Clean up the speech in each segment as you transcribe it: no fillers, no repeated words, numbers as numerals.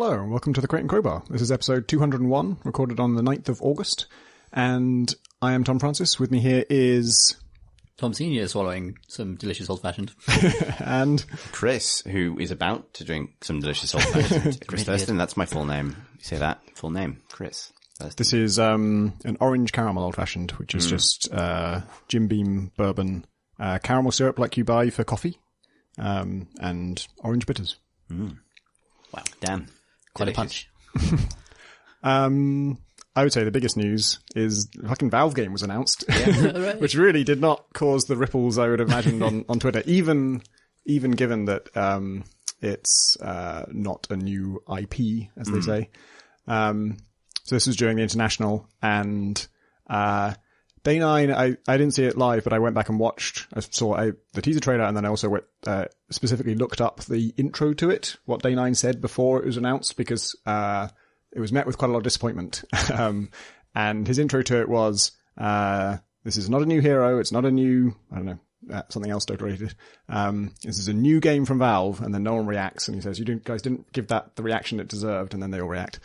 Hello, and welcome to the Crate and Crowbar. This is episode 201, recorded on the 9th of August. And I am Tom Francis. With me here is... Tom Senior swallowing some delicious old-fashioned. and... Chris, who is about to drink some delicious old-fashioned. Chris Thurston, that's my full name. You say that? Full name. Chris Thurston. This is an orange caramel old-fashioned, which is just Jim Beam bourbon, caramel syrup like you buy for coffee, and orange bitters. Wow, damn. Quite a punch. I would say the biggest news is the fucking Valve game was announced, Right. which really did not cause the ripples I would have imagined on Twitter, even given that it's not a new IP, as they say. So this was during the International, and Day 9, I didn't see it live, but I went back and watched. I saw the teaser trailer, and then I also specifically looked up the intro to it, what Day 9 said before it was announced, because it was met with quite a lot of disappointment. And his intro to it was, this is not a new hero, it's not a new, I don't know, something else Dota related. This is a new game from Valve, and then no one reacts, and he says, guys didn't give that the reaction it deserved, and then they all react.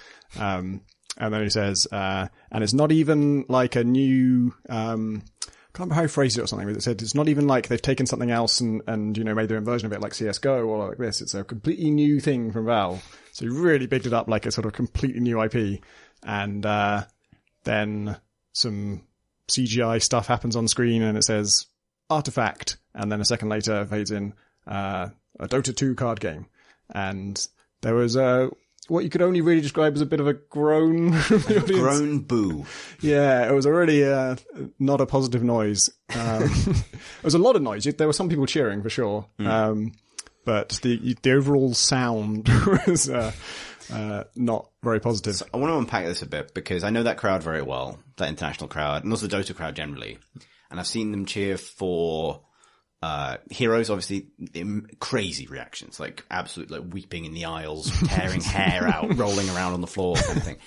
And then he says, and it's not even like a new, can't remember how he phrased it or something, but it said it's not even like they've taken something else and made their own version of it like CSGO or like this. It's a completely new thing from Valve. So he really bigged it up like a sort of completely new IP. And, then some CGI stuff happens on screen and it says Artifact. And then a second later fades in, a Dota 2 card game. And there was, what you could only really describe as a bit of a groan from the audience. Groan boo. Yeah, it was a really not a positive noise. It was a lot of noise. There were some people cheering for sure, but the overall sound was not very positive. So I want to unpack this a bit because I know that crowd very well, that international crowd, and also the Dota crowd generally. And I've seen them cheer for heroes, obviously, crazy reactions, like absolute, like weeping in the aisles, tearing hair out, rolling around on the floor, kind of thing.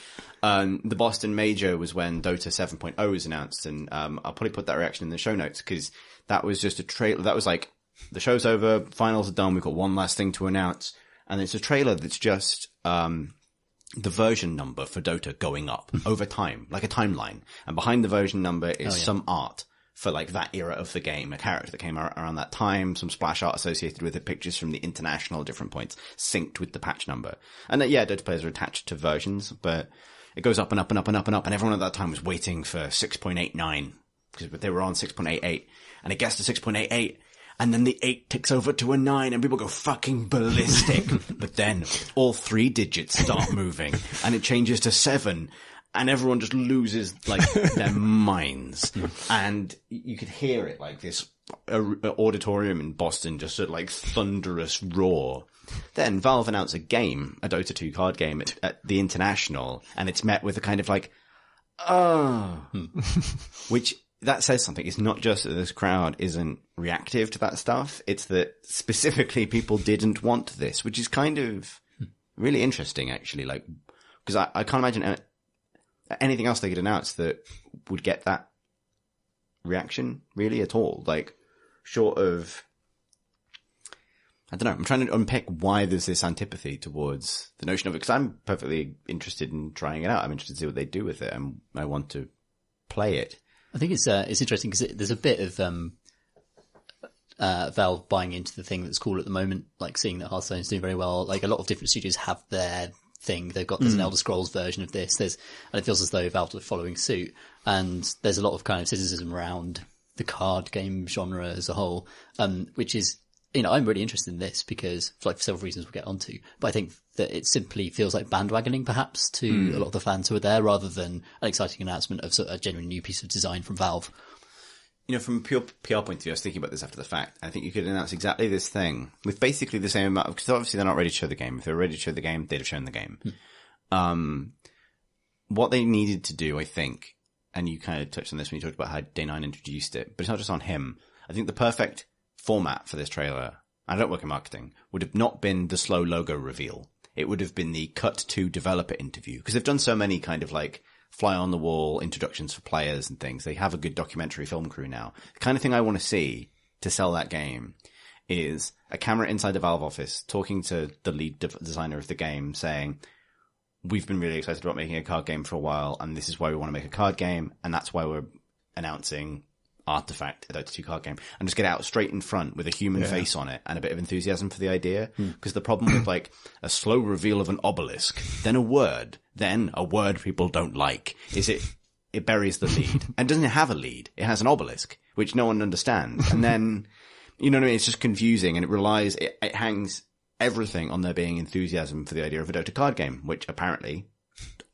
The Boston Major was when Dota 7.0 was announced, and I'll probably put that reaction in the show notes because that was just a trailer. That was like, the show's over, finals are done, we've got one last thing to announce, and it's a trailer that's just the version number for Dota going up over time, like a timeline, and behind the version number is some art for like that era of the game, a character that came around that time, some splash art associated with it, pictures from the International at different points, synced with the patch number. And Dota players are attached to versions, but it goes up and up and up and up and up, and everyone at that time was waiting for 6.89, because they were on 6.88, and it gets to 6.88, and then the 8 ticks over to a 9, and people go fucking ballistic. But then all 3 digits start moving, and it changes to 7, and everyone just loses, like, their minds. And you could hear it, like this auditorium in Boston, just sort of like thunderous roar. Then Valve announced a game, a Dota 2 card game at the International, and it's met with a kind of like, which, that says something. It's not just that this crowd isn't reactive to that stuff, it's that specifically people didn't want this, which is kind of really interesting, actually, like, because I can't imagine anything else they could announce that would get that reaction really at all. Like, short of, I don't know, I'm trying to unpick why there's this antipathy towards the notion of it, because I'm perfectly interested in trying it out. I'm interested to see what they do with it, and I want to play it. I think it's interesting because there's a bit of Valve buying into the thing that's cool at the moment, like seeing that Hearthstone's doing very well. Like a lot of different studios have their thing. There's an Elder Scrolls version of this. And it feels as though Valve are following suit. And there's a lot of kind of cynicism around the card game genre as a whole, which is, I'm really interested in this because, for several reasons we'll get onto, but I think that it simply feels like bandwagoning perhaps to a lot of the fans who are there rather than an exciting announcement of sort of a genuine new piece of design from Valve. From a pure PR point of view, I was thinking about this after the fact. I think you could announce exactly this thing with basically the same amount, because obviously they're not ready to show the game. If they were ready to show the game, they'd have shown the game. What they needed to do, I think, and you kind of touched on this when you talked about how Day 9 introduced it, but it's not just on him. I think the perfect format for this trailer, I don't work in marketing, would have not been the slow logo reveal. It would have been the cut to developer interview, because they've done so many kind of like fly on the wall introductions for players and things. They have a good documentary film crew now. The kind of thing I want to see to sell that game is a camera inside the Valve office talking to the lead designer of the game saying, we've been really excited about making a card game for a while, and this is why we want to make a card game, and that's why we're announcing Artifact, a Dota 2 card game, and just get it out straight in front with a human face on it and a bit of enthusiasm for the idea. Because the problem with like a slow reveal of an obelisk, then a word people don't like, is it buries the lead. And doesn't have a lead. It has an obelisk, which no one understands. And then, you know what I mean? It's just confusing, and it hangs everything on there being enthusiasm for the idea of a Dota card game, which apparently,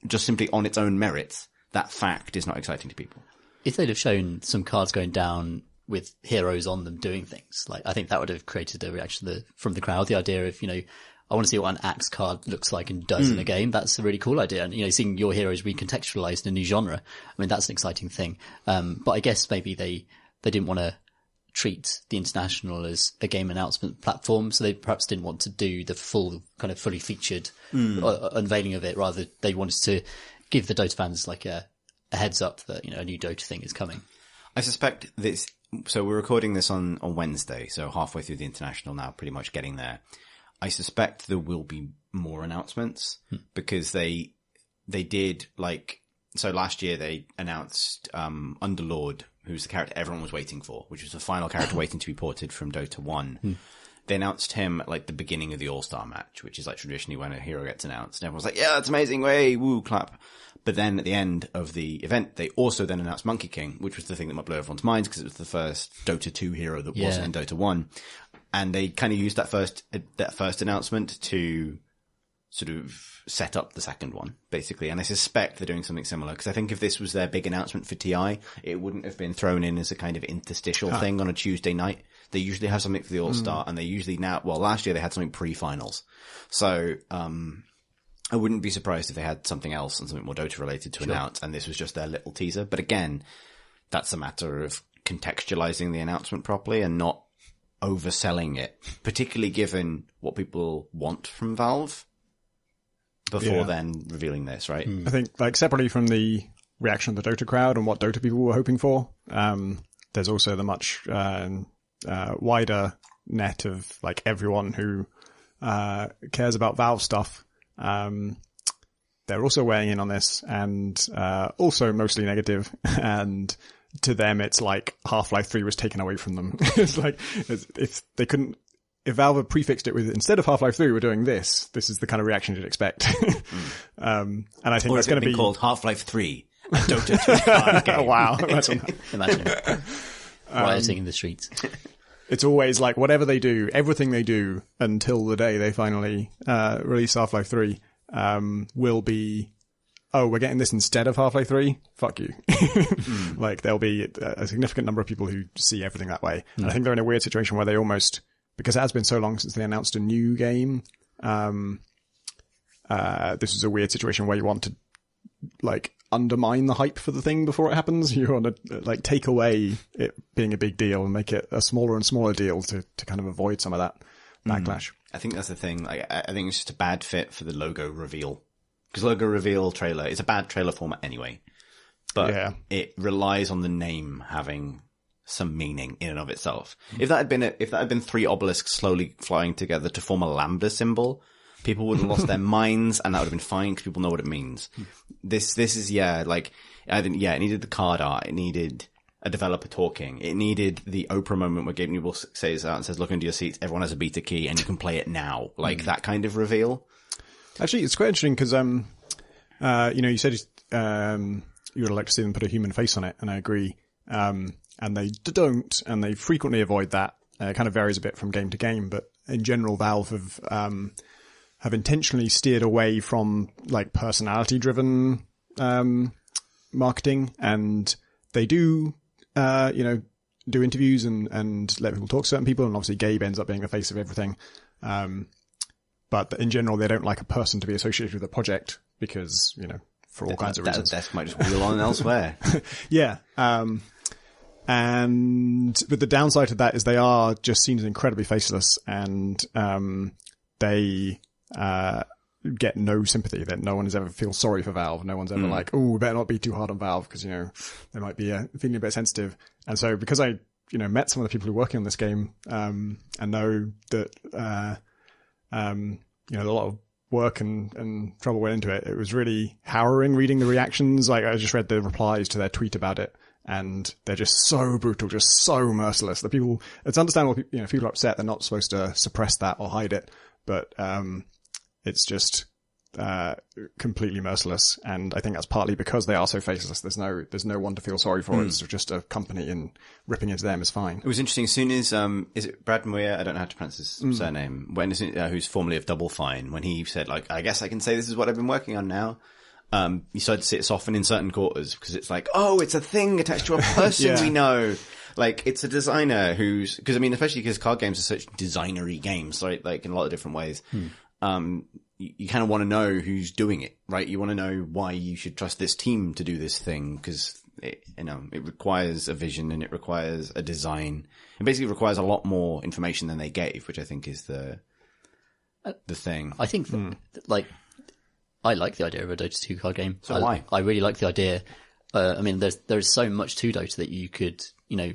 just simply on its own merits, that fact is not exciting to people. If they'd have shown some cards going down with heroes on them doing things, like, I think that would have created a reaction from the crowd. The idea of, I want to see what an axe card looks like and does in a game. That's a really cool idea. And, seeing your heroes recontextualized in a new genre, I mean, that's an exciting thing. But I guess maybe they didn't want to treat the International as a game announcement platform, so they perhaps didn't want to do the full kind of fully featured unveiling of it. Rather, they wanted to give the Dota fans like a heads up that, a new Dota thing is coming. I suspect this, so we're recording this on Wednesday, so halfway through the International now, pretty much getting there. I suspect there will be more announcements because they did so last year they announced, Underlord, who's the character everyone was waiting for, which was the final character waiting to be ported from Dota 1. They announced him at the beginning of the All-Star match, which is traditionally when a hero gets announced. And everyone's like, yeah, that's amazing, way, woo, clap. But then at the end of the event, they also then announced Monkey King, which was the thing that might blow everyone's minds because it was the first Dota 2 hero that wasn't in Dota 1. And they kind of used that first announcement to sort of set up the second one, basically. And I suspect they're doing something similar, because I think if this was their big announcement for TI, it wouldn't have been thrown in as a kind of interstitial thing on a Tuesday night. They usually have something for the All-Star, and they usually last year they had something pre-finals. So, I wouldn't be surprised if they had something else and something more Dota related to announce, and this was just their little teaser. But again, that's a matter of contextualizing the announcement properly and not overselling it, particularly given what people want from Valve before then revealing this, right? I think, separately from the reaction of the Dota crowd and what Dota people were hoping for, there's also the much wider net of everyone who cares about Valve stuff. They're also weighing in on this, and also mostly negative, and to them it's like Half-Life 3 was taken away from them. It's if Valve had prefixed it with, instead of Half-Life 3 we're doing this is the kind of reaction you'd expect. And I think that's going to be called Half-Life 3, a Dota 2 card game. Wow. Imagine rioting in the streets. It's always whatever they do, everything they do until the day they finally release Half-Life 3 will be, oh, we're getting this instead of Half-Life 3? Fuck you. There'll be a significant number of people who see everything that way. And I think they're in a weird situation where they almost, because it has been so long since they announced a new game, this is a weird situation where you want to undermine the hype for the thing before it happens. You want to take away it being a big deal and make it a smaller and smaller deal to kind of avoid some of that backlash. I think that's the thing. I think it's just a bad fit for the logo reveal, because logo reveal trailer is a bad trailer format anyway, but it relies on the name having some meaning in and of itself. If that had been three obelisks slowly flying together to form a lambda symbol, people would have lost their minds, and that would have been fine because people know what it means. This is, it needed the card art. It needed a developer talking. It needed the Oprah moment where Gabe Newell says out and says, look into your seats, everyone has a beta key, and you can play it now. That kind of reveal. Actually, it's quite interesting because, you said you would like to see them put a human face on it, and I agree. And they don't, and they frequently avoid that. It kind of varies a bit from game to game, but in general, Valve have intentionally steered away from personality driven marketing, and they do do interviews and let people talk to certain people, and obviously Gabe ends up being the face of everything, but in general they don't like a person to be associated with a project because for all kinds of reasons. That desk might just wheel on elsewhere. Yeah. But the downside to that is they are just seen as incredibly faceless, and they get no sympathy. That no one has ever feel sorry for Valve. No one's ever we better not be too hard on Valve because they might be feeling a bit sensitive. And so because I met some of the people who are working on this game and know that a lot of work and trouble went into it. It was really harrowing reading the reactions. Like, I just read the replies to their tweet about it, and they're just so brutal, just so merciless. The people, it's understandable, you know, people are upset. They're not supposed to suppress that or hide it, but it's just completely merciless. And I think that's partly because they are so faceless. There's no one to feel sorry for. It's just a company, and ripping into them is fine. It was interesting. As soon as is it Brad Moyer? I don't know how to pronounce his surname. Who's formerly of Double Fine, when he said, like, I guess I can say this is what I've been working on now. You started to see it soften in certain quarters, because it's like, oh, it's a thing attached to a person we know. Like, it's a designer because I mean, especially because card games are such designery games, right? Like, in a lot of different ways. You kind of want to know who's doing it, right? You want to know why you should trust this team to do this thing, because it requires a vision and it requires a design. It basically requires a lot more information than they gave, which I think is the thing. I think that, like, I like the idea of a Dota 2 card game. So why? I really like the idea. I mean, there's so much to Dota that you could, you know,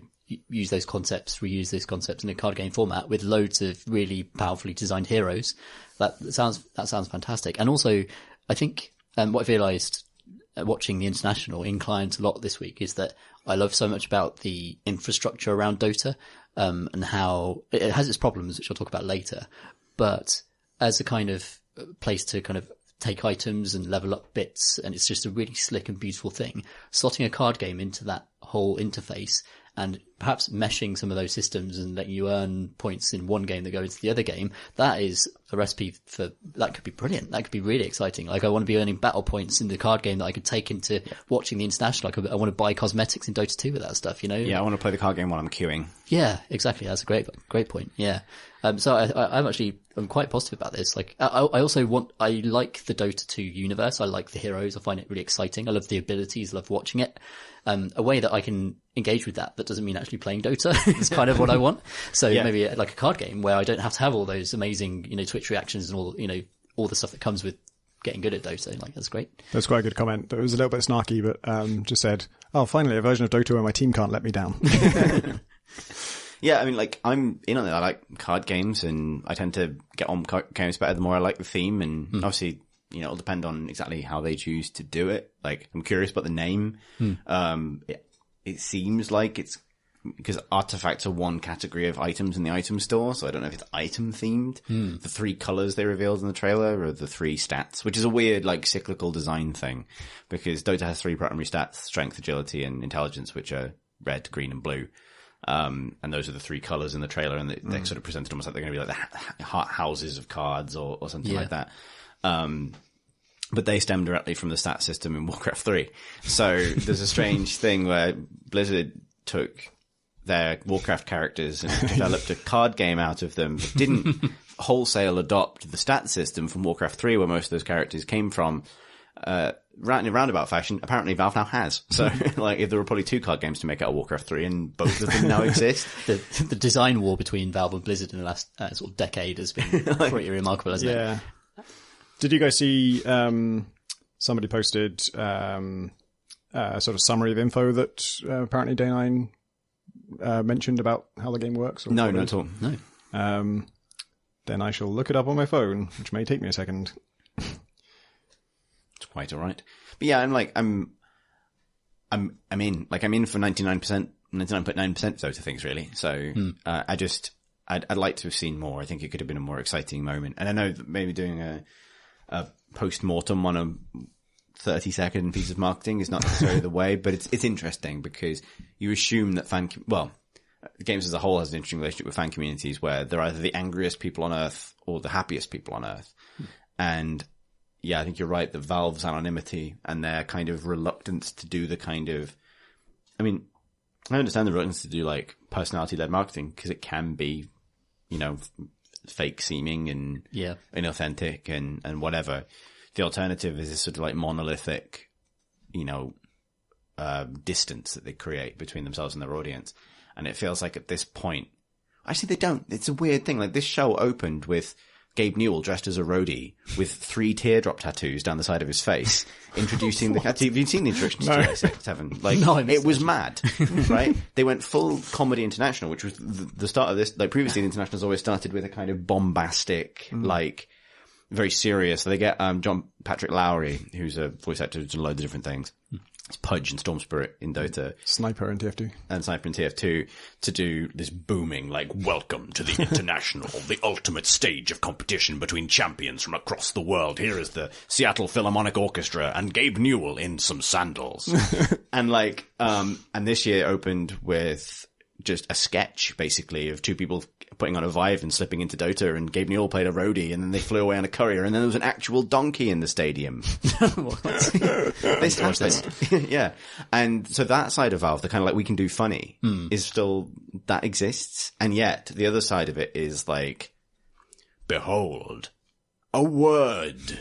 use those concepts, reuse those concepts in a card game format with loads of really powerfully designed heroes. That sounds fantastic. And also, I think what I've realised watching the International in clients a lot this week is that I love so much about the infrastructure around Dota, and how it has its problems, which I'll talk about later. But as a kind of place to kind of take items and level up bits, and it's just a really slick and beautiful thing, slotting a card game into that whole interface and perhaps meshing some of those systems and letting you earn points in one game that go into the other game, that is a recipe for, that could be brilliant. That could be really exciting. Like, I want to be earning battle points in the card game that I could take into watching the International. I want to buy cosmetics in Dota 2 with that stuff, you know? Yeah, I want to play the card game while I'm queuing. Yeah, exactly. That's a great point. Yeah. So I'm quite positive about this. Like, I like the Dota 2 universe. I like the heroes. I find it really exciting. I love the abilities. I love watching it. A way that I can engage with that doesn't mean actually playing Dota is kind of what I want. So maybe like a card game where I don't have to have all those amazing, you know, Twitch reactions and all, you know, all the stuff that comes with getting good at Dota. Like, that's great. That's quite a good comment. It was a little bit snarky, but just said, oh, finally a version of Dota where my team can't let me down. Yeah, I mean, like, I'm in on it. I like card games, and I tend to get on card games better the more I like the theme. And obviously, you know, it'll depend on exactly how they choose to do it. Like, I'm curious about the name. It seems like it's because artifacts are one category of items in the item store, so I don't know if it's item themed. The 3 colors they revealed in the trailer are the 3 stats, which is a weird, like, cyclical design thing, because Dota has 3 primary stats: strength, agility, and intelligence, which are red, green, and blue. And those are the 3 colors in the trailer, and they sort of presented almost like they're going to be like the houses of cards or something like that. But they stem directly from the stat system in Warcraft 3. So there's a strange thing where Blizzard took their Warcraft characters and developed a card game out of them, but didn't wholesale adopt the stat system from Warcraft 3, where most of those characters came from. Right in a roundabout fashion, apparently Valve now has. So, like, if there were probably 2 card games to make out of Warcraft 3, and both of them now exist. The design war between Valve and Blizzard in the last sort of decade has been pretty remarkable, hasn't it? Yeah. Did you guys see somebody posted a sort of summary of info that apparently Day9 mentioned about how the game works? Or no, not at all. No. Then I shall look it up on my phone, which may take me a second. It's quite all right. But yeah, I'm in for 99.9% of those things, really. So, I'd like to have seen more. I think it could have been a more exciting moment. And I know that maybe doing a post-mortem on a 30-second piece of marketing is not necessarily the way, but it's interesting because you assume that games as a whole has an interesting relationship with fan communities where they're either the angriest people on Earth or the happiest people on Earth. And yeah, I think you're right that Valve's anonymity and their kind of reluctance to do the kind of, I mean, I understand the reluctance to do like personality-led marketing because it can be, you know, fake seeming and inauthentic and whatever. The alternative is this sort of like monolithic, you know, distance that they create between themselves and their audience. And it feels like at this point, actually they don't. It's a weird thing. Like this show opened with Gabe Newell dressed as a roadie with 3 teardrop tattoos down the side of his face, introducing the. Have you seen the introduction to GI7? Like, no, it was mad, right? They went full comedy international, which was the start of this. Like previously, the internationals always started with a kind of bombastic, like very serious. So they get John Patrick Lowry, who's a voice actor who's done loads of different things. It's Pudge and Storm Spirit in Dota. Sniper in TF2. And Sniper in TF2 to do this booming, like, welcome to the international, the ultimate stage of competition between champions from across the world. Here is the Seattle Philharmonic Orchestra and Gabe Newell in some sandals. And like, and this year opened with just a sketch, basically, of two people putting on a Vive and slipping into Dota, and Gabe Newell played a roadie, and then they flew away on a courier, and then there was an actual donkey in the stadium. They have this. Yeah. And so that side of Valve, the kind of like, we can do funny, is still, that exists. And yet, the other side of it is like, behold, a word.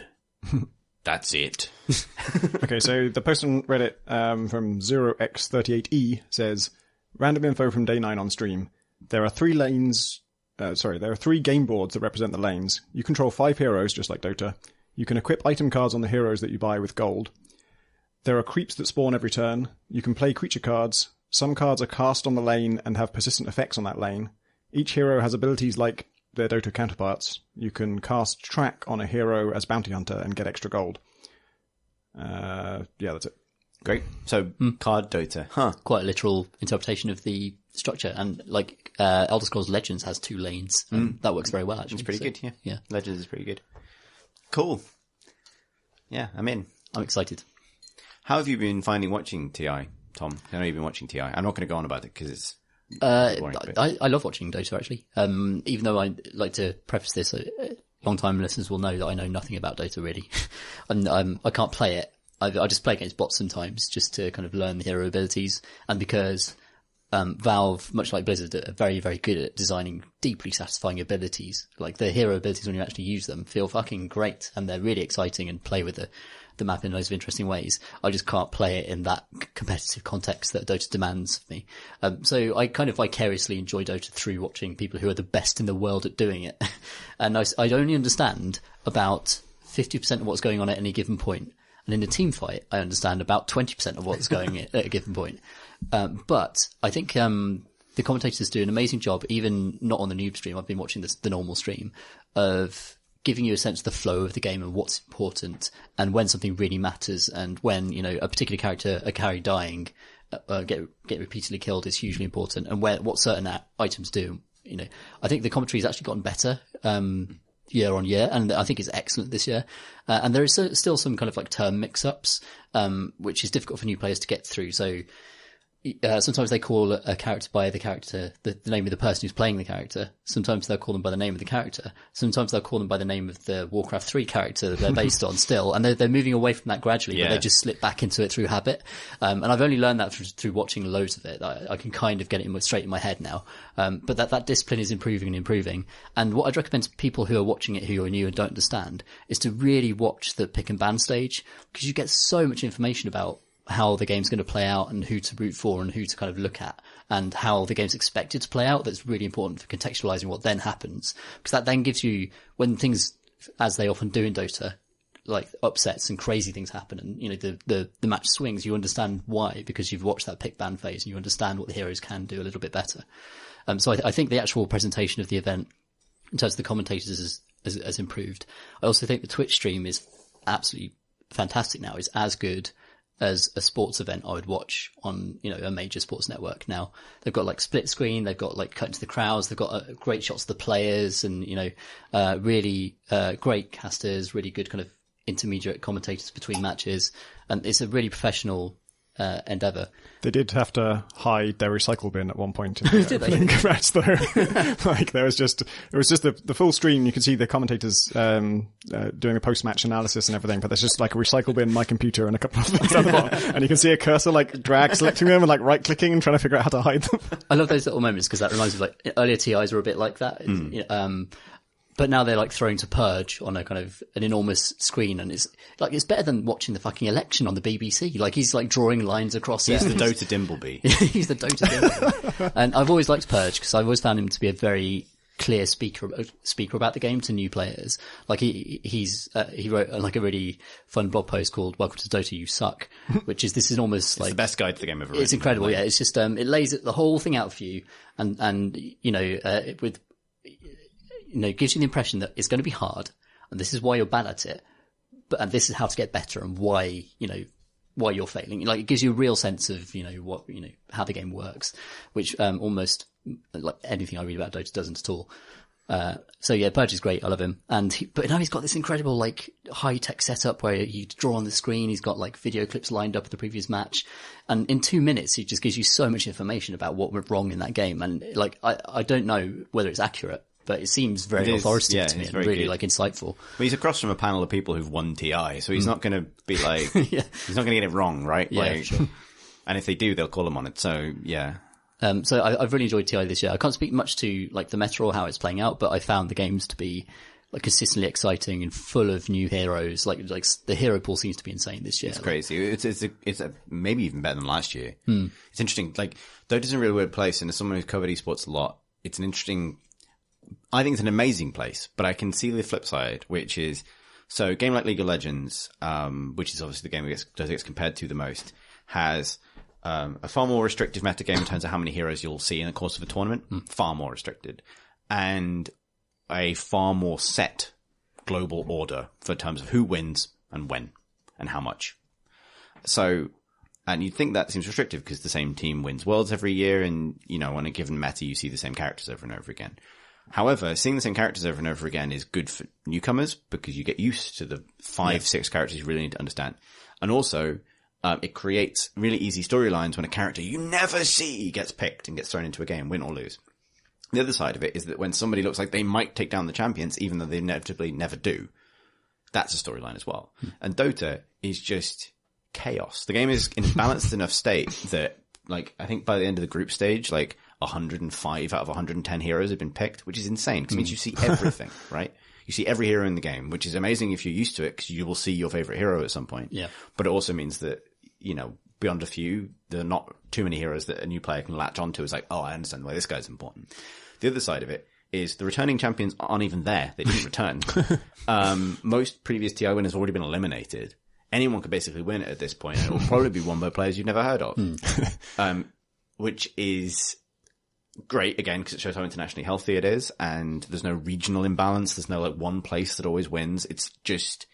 That's it. Okay, so the post on Reddit from 0x38e says, random info from day 9 on stream. There are 3 lanes. There are 3 game boards that represent the lanes. You control 5 heroes, just like Dota. You can equip item cards on the heroes that you buy with gold. There are creeps that spawn every turn. You can play creature cards. Some cards are cast on the lane and have persistent effects on that lane. Each hero has abilities like their Dota counterparts. You can cast Track on a hero as Bounty Hunter and get extra gold. Yeah, that's it. Great. So, card Dota. Huh. Quite a literal interpretation of the structure. And like, Elder Scrolls Legends has 2 lanes. And that works very well, actually. It's pretty good, yeah. Yeah. Legends is pretty good. Cool. Yeah, I'm in. I'm excited. How have you been finding watching TI, Tom? I know you've been watching TI. I'm not going to go on about it because it's boring. I love watching Dota, actually. Even though I like to preface this, long-time listeners will know that I know nothing about Dota, really. And I can't play it. I just play against bots sometimes just to kind of learn the hero abilities. And because Valve, much like Blizzard, are very, very good at designing deeply satisfying abilities. Like the hero abilities, when you actually use them, feel fucking great, and they're really exciting and play with the map in loads of interesting ways. I just can't play it in that competitive context that Dota demands of me. So I kind of vicariously enjoy Dota through watching people who are the best in the world at doing it. And I only understand about 50% of what's going on at any given point. And in a team fight, I understand about 20% of what's going at a given point. But I think the commentators do an amazing job, even not on the noob stream. I've been watching the normal stream, of giving you a sense of the flow of the game and what's important, and when something really matters, and when, you know, a particular character, a carry dying, get repeatedly killed is hugely important, and what certain items do. You know, I think the commentary's actually gotten better year on year, and I think it's excellent this year. And there is still some kind of like term mix-ups, which is difficult for new players to get through. So sometimes they call a character by the character, the name of the person who's playing the character. Sometimes they'll call them by the name of the character. Sometimes they'll call them by the name of the Warcraft 3 character that they're based on still. And they're moving away from that gradually, but they just slip back into it through habit. And I've only learned that through watching loads of it. I can kind of get it straight in my head now. But that discipline is improving and improving. And what I'd recommend to people who are watching it, who are new and don't understand, is to really watch the pick and ban stage, because you get so much information about how the game's going to play out and who to root for and who to kind of look at, and how the game's expected to play out. That's really important for contextualizing what then happens, because that then gives you, when things, as they often do in Dota, like upsets and crazy things happen, and you know the match swings, you understand why, because you've watched that pick ban phase and you understand what the heroes can do a little bit better. So I think the actual presentation of the event in terms of the commentators has improved. I also think the Twitch stream is absolutely fantastic now. It's as good as a sports event I would watch on, you know, a major sports network. Now they've got like split screen, they've got like cut into the crowds, they've got great shots of the players, and, you know, really great casters, really good kind of intermediate commentators between matches, and it's a really professional endeavor. They did have to hide their recycle bin at one point in the match, though. Like it was just the full stream. You could see the commentators doing the post-match analysis and everything, but there's just like a recycle bin, my computer, and a couple of things at the bottom, and you can see a cursor like drag selecting them and like right-clicking and trying to figure out how to hide them. I love those little moments, because that reminds me of like earlier TIs were a bit like that. You know, but now they're like throwing to Purge on a kind of an enormous screen, and it's better than watching the fucking election on the BBC. Like he's like drawing lines across it. He's the Dota Dimbleby. He's the Dota Dimbleby. And I've always liked Purge, because I've always found him to be a very clear speaker about the game to new players. Like he wrote like a really fun blog post called "Welcome to Dota, You Suck," which is almost like the best guide to the game ever. It's incredible. Yeah, it's just it lays the whole thing out for you, and you know with. You know, gives you the impression that it's going to be hard. and this is why you're bad at it, and this is how to get better and why you're failing. Like, it gives you a real sense of, how the game works, which, almost like anything I read about Dota doesn't at all. So yeah, Purge is great. I love him. But now he's got this incredible, like, high-tech setup where you draw on the screen. He's got, like, video clips lined up of the previous match. And in 2 minutes, he just gives you so much information about what went wrong in that game. And, like, I don't know whether it's accurate, but it seems very authoritative to me and really, good. Like, insightful. Well, he's across from a panel of people who've won TI, so he's not going to be like, he's not going to get it wrong, right? Yeah, like, for sure. And if they do, they'll call him on it. So, yeah. So I've really enjoyed TI this year. I can't speak much to, like, the meta or how it's playing out, but I found the games to be, like, consistently exciting and full of new heroes. Like the hero pool seems to be insane this year. It's crazy. It's maybe even better than last year. It's interesting. Like, Dota's a really weird place, and as someone who's covered esports a lot, it's an interesting, I think it's an amazing place, but I can see the flip side, which is, so a game like League of Legends, which is obviously the game Dota gets compared to the most, has a far more restrictive metagame in terms of how many heroes you'll see in the course of a tournament. Far more restricted. And a far more set global order for terms of who wins and when and how much. So, and you'd think that seems restrictive because the same team wins worlds every year, and, on a given meta you see the same characters over and over again. However, seeing the same characters over and over again is good for newcomers because you get used to the 5-6 characters you really need to understand. And also, it creates really easy storylines when a character you never see gets picked and gets thrown into a game, win or lose. The other side of it is that when somebody looks like they might take down the champions, even though they inevitably never do, that's a storyline as well. And Dota is just chaos. The game is in a balanced enough state that, like, I think by the end of the group stage, like, 105 out of 110 heroes have been picked, which is insane because it means you see everything, right? You see every hero in the game, which is amazing if you're used to it because you will see your favorite hero at some point. Yeah. But it also means that, beyond a few, there are not too many heroes that a new player can latch onto. It's like, oh, I understand why this guy's important. The other side of it is the returning champions aren't even there. They didn't return. Most previous TI winners have already been eliminated. Anyone could basically win it at this point, and it will probably be won by players you've never heard of. Which is great, again, because it shows how internationally healthy it is, and there's no regional imbalance. There's no, like, one place that always wins. It's just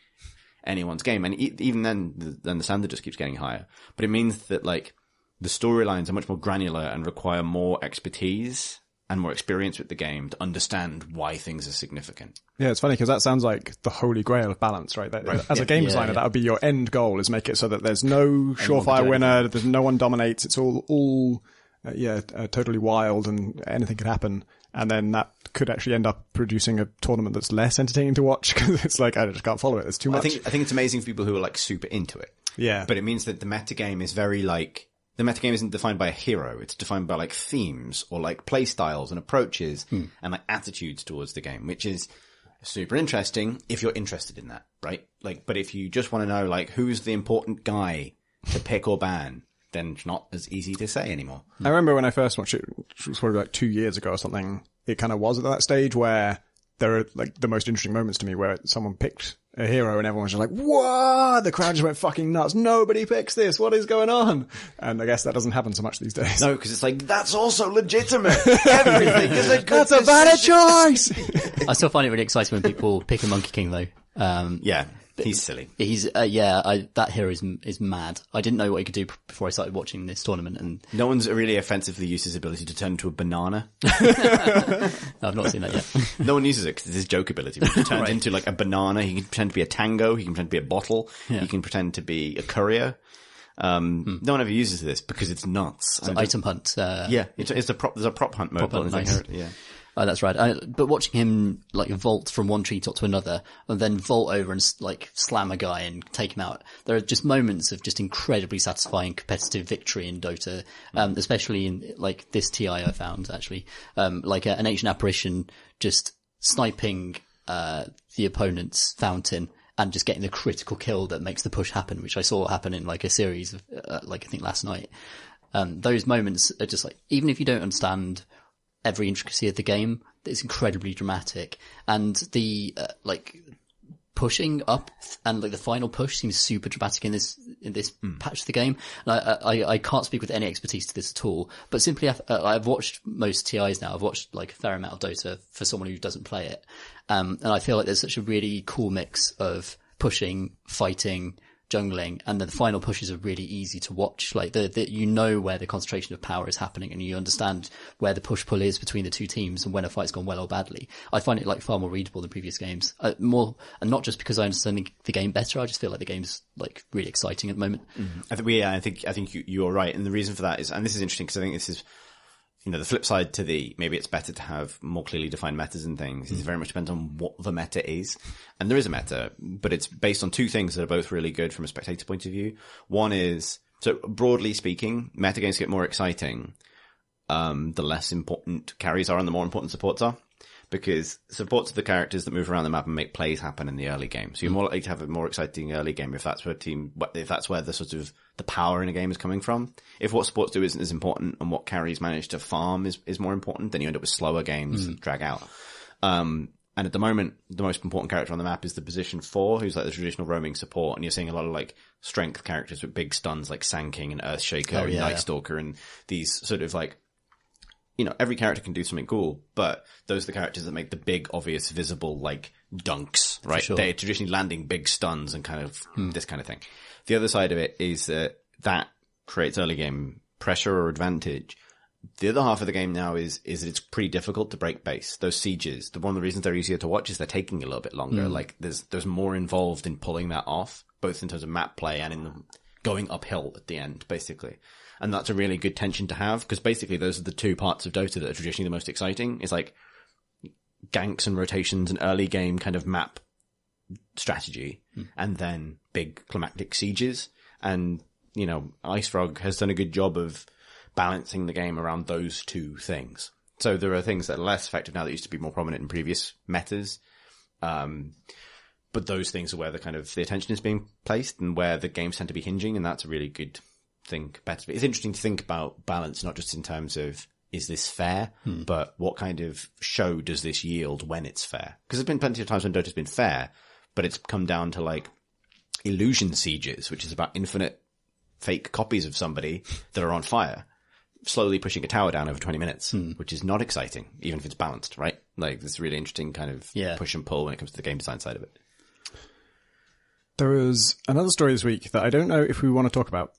anyone's game. And even then the standard just keeps getting higher. But it means that, like, the storylines are much more granular and require more expertise and more experience with the game to understand why things are significant. Yeah, it's funny because that sounds like the holy grail of balance, right? As a game designer, that would be your end goal, is make it so that there's no surefire winner, there's no one dominates, it's all totally wild and anything could happen. And then that could actually end up producing a tournament that's less entertaining to watch because it's like, I just can't follow it. There's too much. I think it's amazing for people who are, like, super into it. Yeah. But it means that the metagame is very, like, the metagame isn't defined by a hero. It's defined by, like, themes or, like, play styles and approaches and, like, attitudes towards the game, which is super interesting if you're interested in that, right? Like, but if you just want to know, like, who's the important guy to pick or ban, then it's not as easy to say anymore. I remember when I first watched it, which was probably like 2 years ago or something, it kind of was at that stage where there are, like, the most interesting moments to me where someone picked a hero and everyone was just like, whoa, the crowd just went fucking nuts. Nobody picks this. What is going on? And I guess that doesn't happen so much these days. No, because it's like, that's also legitimate. Everything is a good That's a better choice. I still find it really exciting when people pick a Monkey King, though. Yeah. He's silly. He's that hero is mad. I didn't know what he could do before I started watching this tournament, and no one's really offensively used his ability to turn into a banana. I've not seen that yet. No one uses it because it's his joke ability. When he turns into, like, a banana, he can pretend to be a tango, he can pretend to be a bottle, he can pretend to be a courier. No one ever uses this because it's nuts. So item hunt. It's a prop. There's a prop hunt mode. Nice. Yeah. Oh, that's right. But watching him, like, vault from one treetop to another and then vault over and, like, slam a guy and take him out. There are just moments of just incredibly satisfying competitive victory in Dota, especially in, like, this TI I found, actually. Like an Ancient Apparition just sniping, the opponent's fountain and just getting the critical kill that makes the push happen, which I saw happen in, like, a series of, like, I think last night. Those moments are just like, even if you don't understand every intricacy of the game, it's incredibly dramatic. And the, pushing up, and like the final push seems super dramatic in this patch of the game. And I can't speak with any expertise to this at all, but simply I've watched most TIs now. I've watched like a fair amount of Dota for someone who doesn't play it. And I feel like there's such a really cool mix of pushing, fighting, jungling, and then the final pushes are really easy to watch. Like you know where the concentration of power is happening, and you understand where the push pull is between the two teams and when a fight's gone well or badly. I find it like far more readable than previous games. More, and not just because I understand the game better. I just feel like the game's like really exciting at the moment. Mm-hmm. I think you're right, and the reason for that is, and this is interesting because I think this is, the flip side to maybe it's better to have more clearly defined metas and things. It very much depends on what the meta is. And there is a meta, but it's based on two things that are both really good from a spectator point of view. One is, so broadly speaking, meta games get more exciting, the less important carries are and the more important supports are. Because supports are the characters that move around the map and make plays happen in the early game. So you're more likely to have a more exciting early game if that's where the sort of the power in a game is coming from. If what supports do isn't as important and what carries manage to farm is more important, then you end up with slower games that drag out. And at the moment, the most important character on the map is the position 4, who's like the traditional roaming support. And you're seeing a lot of like strength characters with big stuns like Sand King and Earthshaker and Night Stalker and these sort of like, every character can do something cool, but those are the characters that make the big, obvious, visible, like, dunks, right? Sure. They're traditionally landing big stuns and kind of this kind of thing. The other side of it is that creates early game pressure or advantage. The other half of the game now is that it's pretty difficult to break base. Those sieges, one of the reasons they're easier to watch is they're taking a little bit longer. Like, there's more involved in pulling that off, both in terms of map play and in going uphill at the end, basically. And that's a really good tension to have, because basically those are the two parts of Dota that are traditionally the most exciting. It's like ganks and rotations and early game kind of map strategy, and then big climactic sieges. And, IceFrog has done a good job of balancing the game around those two things. So there are things that are less effective now that used to be more prominent in previous metas. But those things are where the attention is being placed and where the games tend to be hinging, and that's a really good thing. It's interesting to think about balance, not just in terms of, is this fair, but what kind of show does this yield when it's fair? Because there's been plenty of times when Dota's been fair, but it's come down to like illusion sieges, which is about infinite fake copies of somebody that are on fire, slowly pushing a tower down over 20 minutes, which is not exciting, even if it's balanced, right? Like, this really interesting kind of push and pull when it comes to the game design side of it. There was another story this week that I don't know if we want to talk about,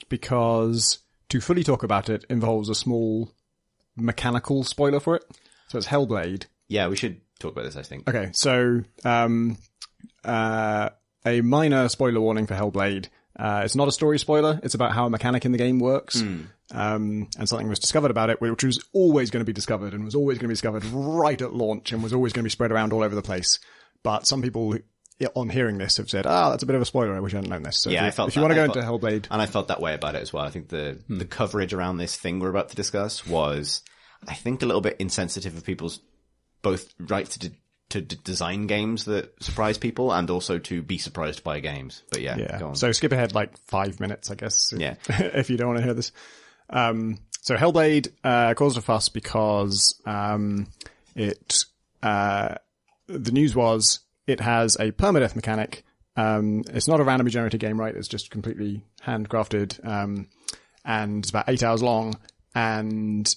because to fully talk about it involves a small mechanical spoiler for it. So it's Hellblade. Yeah, we should talk about this, I think. Okay, so a minor spoiler warning for Hellblade. It's not a story spoiler. It's about how a mechanic in the game works. And something was discovered about it, which was always going to be discovered and was always going to be discovered right at launch and was always going to be spread around all over the place. But some people on hearing this have said, that's a bit of a spoiler. I wish I hadn't known this. So yeah, if you want to go into Hellblade. And I felt that way about it as well. I think the coverage around this thing we're about to discuss was, I think, a little bit insensitive of people's both right to design games that surprise people and also to be surprised by games. But yeah. Go on. So skip ahead like 5 minutes, I guess. Yeah. If you don't want to hear this. So Hellblade caused a fuss because the news was it has a permadeath mechanic. It's not a randomly generated game, right? It's just completely handcrafted, and it's about 8 hours long. And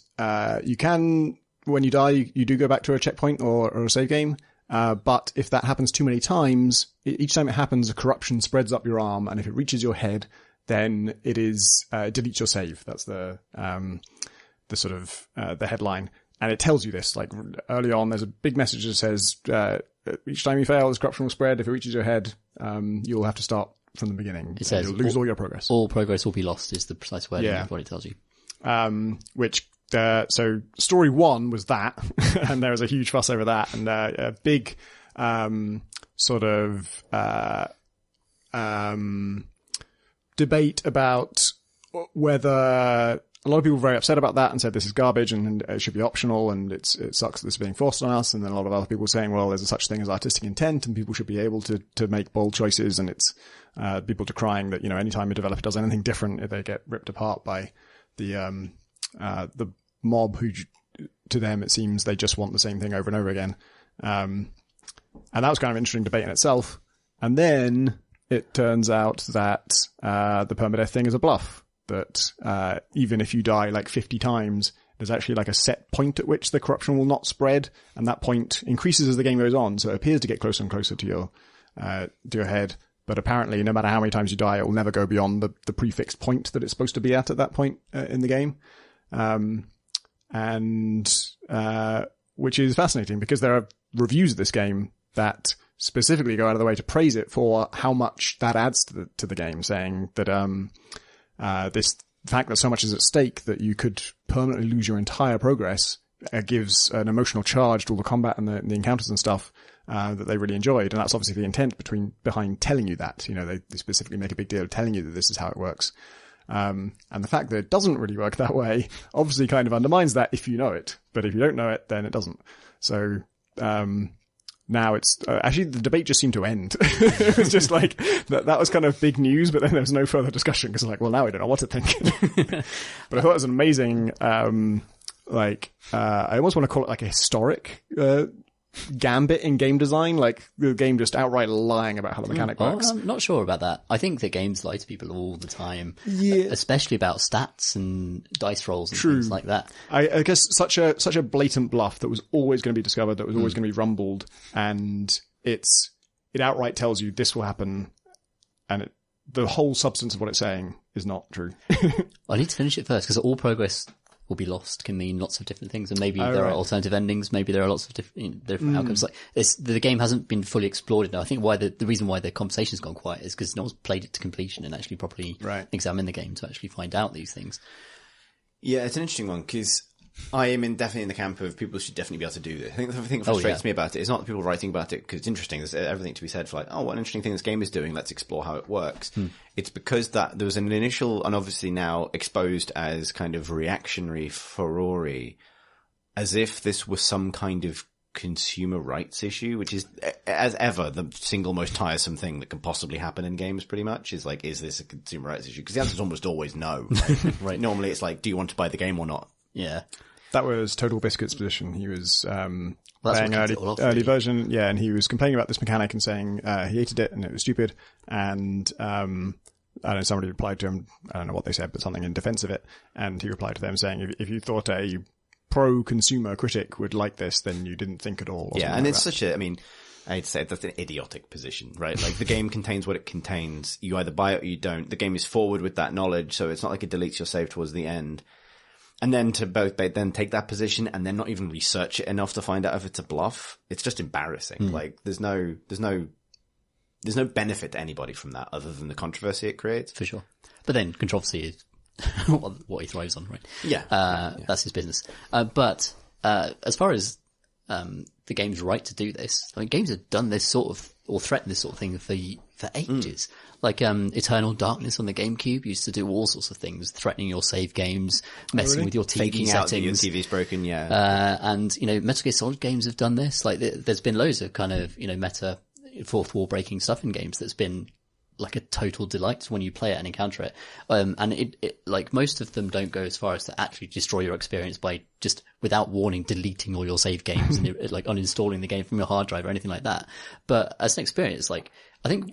you can, when you die, you do go back to a checkpoint or a save game. But if that happens too many times, each time it happens, a corruption spreads up your arm, and if it reaches your head, then it deletes your save. That's the sort of the headline. And it tells you this, like, early on, there's a big message that says, each time you fail, this corruption will spread. If it reaches your head, you'll have to start from the beginning. It says you'll lose all your progress. All progress will be lost is the precise wording of what it tells you. So story 1 was that, and there was a huge fuss over that, and a big, debate about whether a lot of people were very upset about that and said this is garbage and it should be optional and it sucks that this is being forced on us. And then a lot of other people were saying, well, there's a such thing as artistic intent and people should be able to make bold choices. And it's, people decrying that, anytime a developer does anything different, they get ripped apart by the mob who, to them, it seems they just want the same thing over and over again. And that was kind of an interesting debate in itself. And then it turns out that the permadeath thing is a bluff. That even if you die like 50 times, there's actually like a set point at which the corruption will not spread, and that point increases as the game goes on. So it appears to get closer and closer to your head. But apparently, no matter how many times you die, it will never go beyond the prefixed point that it's supposed to be at that point in the game. Which is fascinating because there are reviews of this game that specifically go out of the way to praise it for how much that adds to the game, saying that this fact that so much is at stake that you could permanently lose your entire progress gives an emotional charge to all the combat and the encounters and stuff that they really enjoyed. And that's obviously the intent behind telling you that. You know, they specifically make a big deal of telling you that this is how it works. And the fact that it doesn't really work that way obviously kind of undermines that if you know it. But if you don't know it, then it doesn't. So now it's actually the debate just seemed to end. It was just like that was kind of big news, but then there was no further discussion because like, well, now we don't know what to think. But I thought it was an amazing, I almost want to call it like a historic gambit in game design, like the game just outright lying about how the mechanic works. I'm not sure about that. I think that games lie to people all the time, Yeah. especially about stats and dice rolls and True. things like that. I guess such a blatant bluff that was always going to be discovered, that was always going to be rumbled, and it outright tells you this will happen, and the whole substance of what it's saying is not true. I need to finish it first because all progress will be lost can mean lots of different things, and maybe there are alternative endings. Maybe there are lots of different outcomes. Like the game hasn't been fully explored now. I think the reason why the conversation's gone quiet is because no one's played it to completion and actually properly examined the game to actually find out these things. Yeah, it's an interesting one because I am definitely in the camp of people should definitely be able to do this. I think the thing that frustrates me about it is not the people writing about it because it's interesting. There's everything to be said for like, oh, what an interesting thing this game is doing. Let's explore how it works. It's because that there was an initial and obviously now exposed as kind of reactionary furore, as if this was some kind of consumer rights issue, which is, as ever, the single most tiresome thing that can possibly happen in games pretty much is like, is this a consumer rights issue? Because the answer is almost always no. Right? Right. Normally it's like, do you want to buy the game or not? Yeah. That was Total Biscuit's position. He was that's playing what kicked it all off, early really. version, yeah, and he was complaining about this mechanic and saying he hated it and it was stupid. And I don't know, somebody replied to him, I don't know what they said, but something in defense of it. And he replied to them saying, if you thought a pro-consumer critic would like this, then you didn't think at all. Yeah, and it's such a, I mean, I'd say that's an idiotic position, right? Like the game contains what it contains. You either buy it or you don't. The game is forward with that knowledge, so it's not like it deletes your save towards the end. And then to both then take that position and then not even research it enough to find out if it's a bluff. It's just embarrassing. Like there's no benefit to anybody from that other than the controversy it creates. For sure. But then controversy is what he thrives on, right? Yeah. That's his business. But as far as the game's right to do this, I mean, games have done this sort of, or threatened this sort of thing for ages. Like Eternal Darkness on the GameCube used to do all sorts of things, threatening your save games, messing with your TV Faking out that your settings. TV's broken, yeah. And, Metal Gear Solid games have done this. Like, there's been loads of kind of, meta fourth wall breaking stuff in games that's been like a total delight when you play it and encounter it. And it like most of them don't go as far as to actually destroy your experience by just without warning deleting all your save games and like uninstalling the game from your hard drive or anything like that. But as an experience, like I think,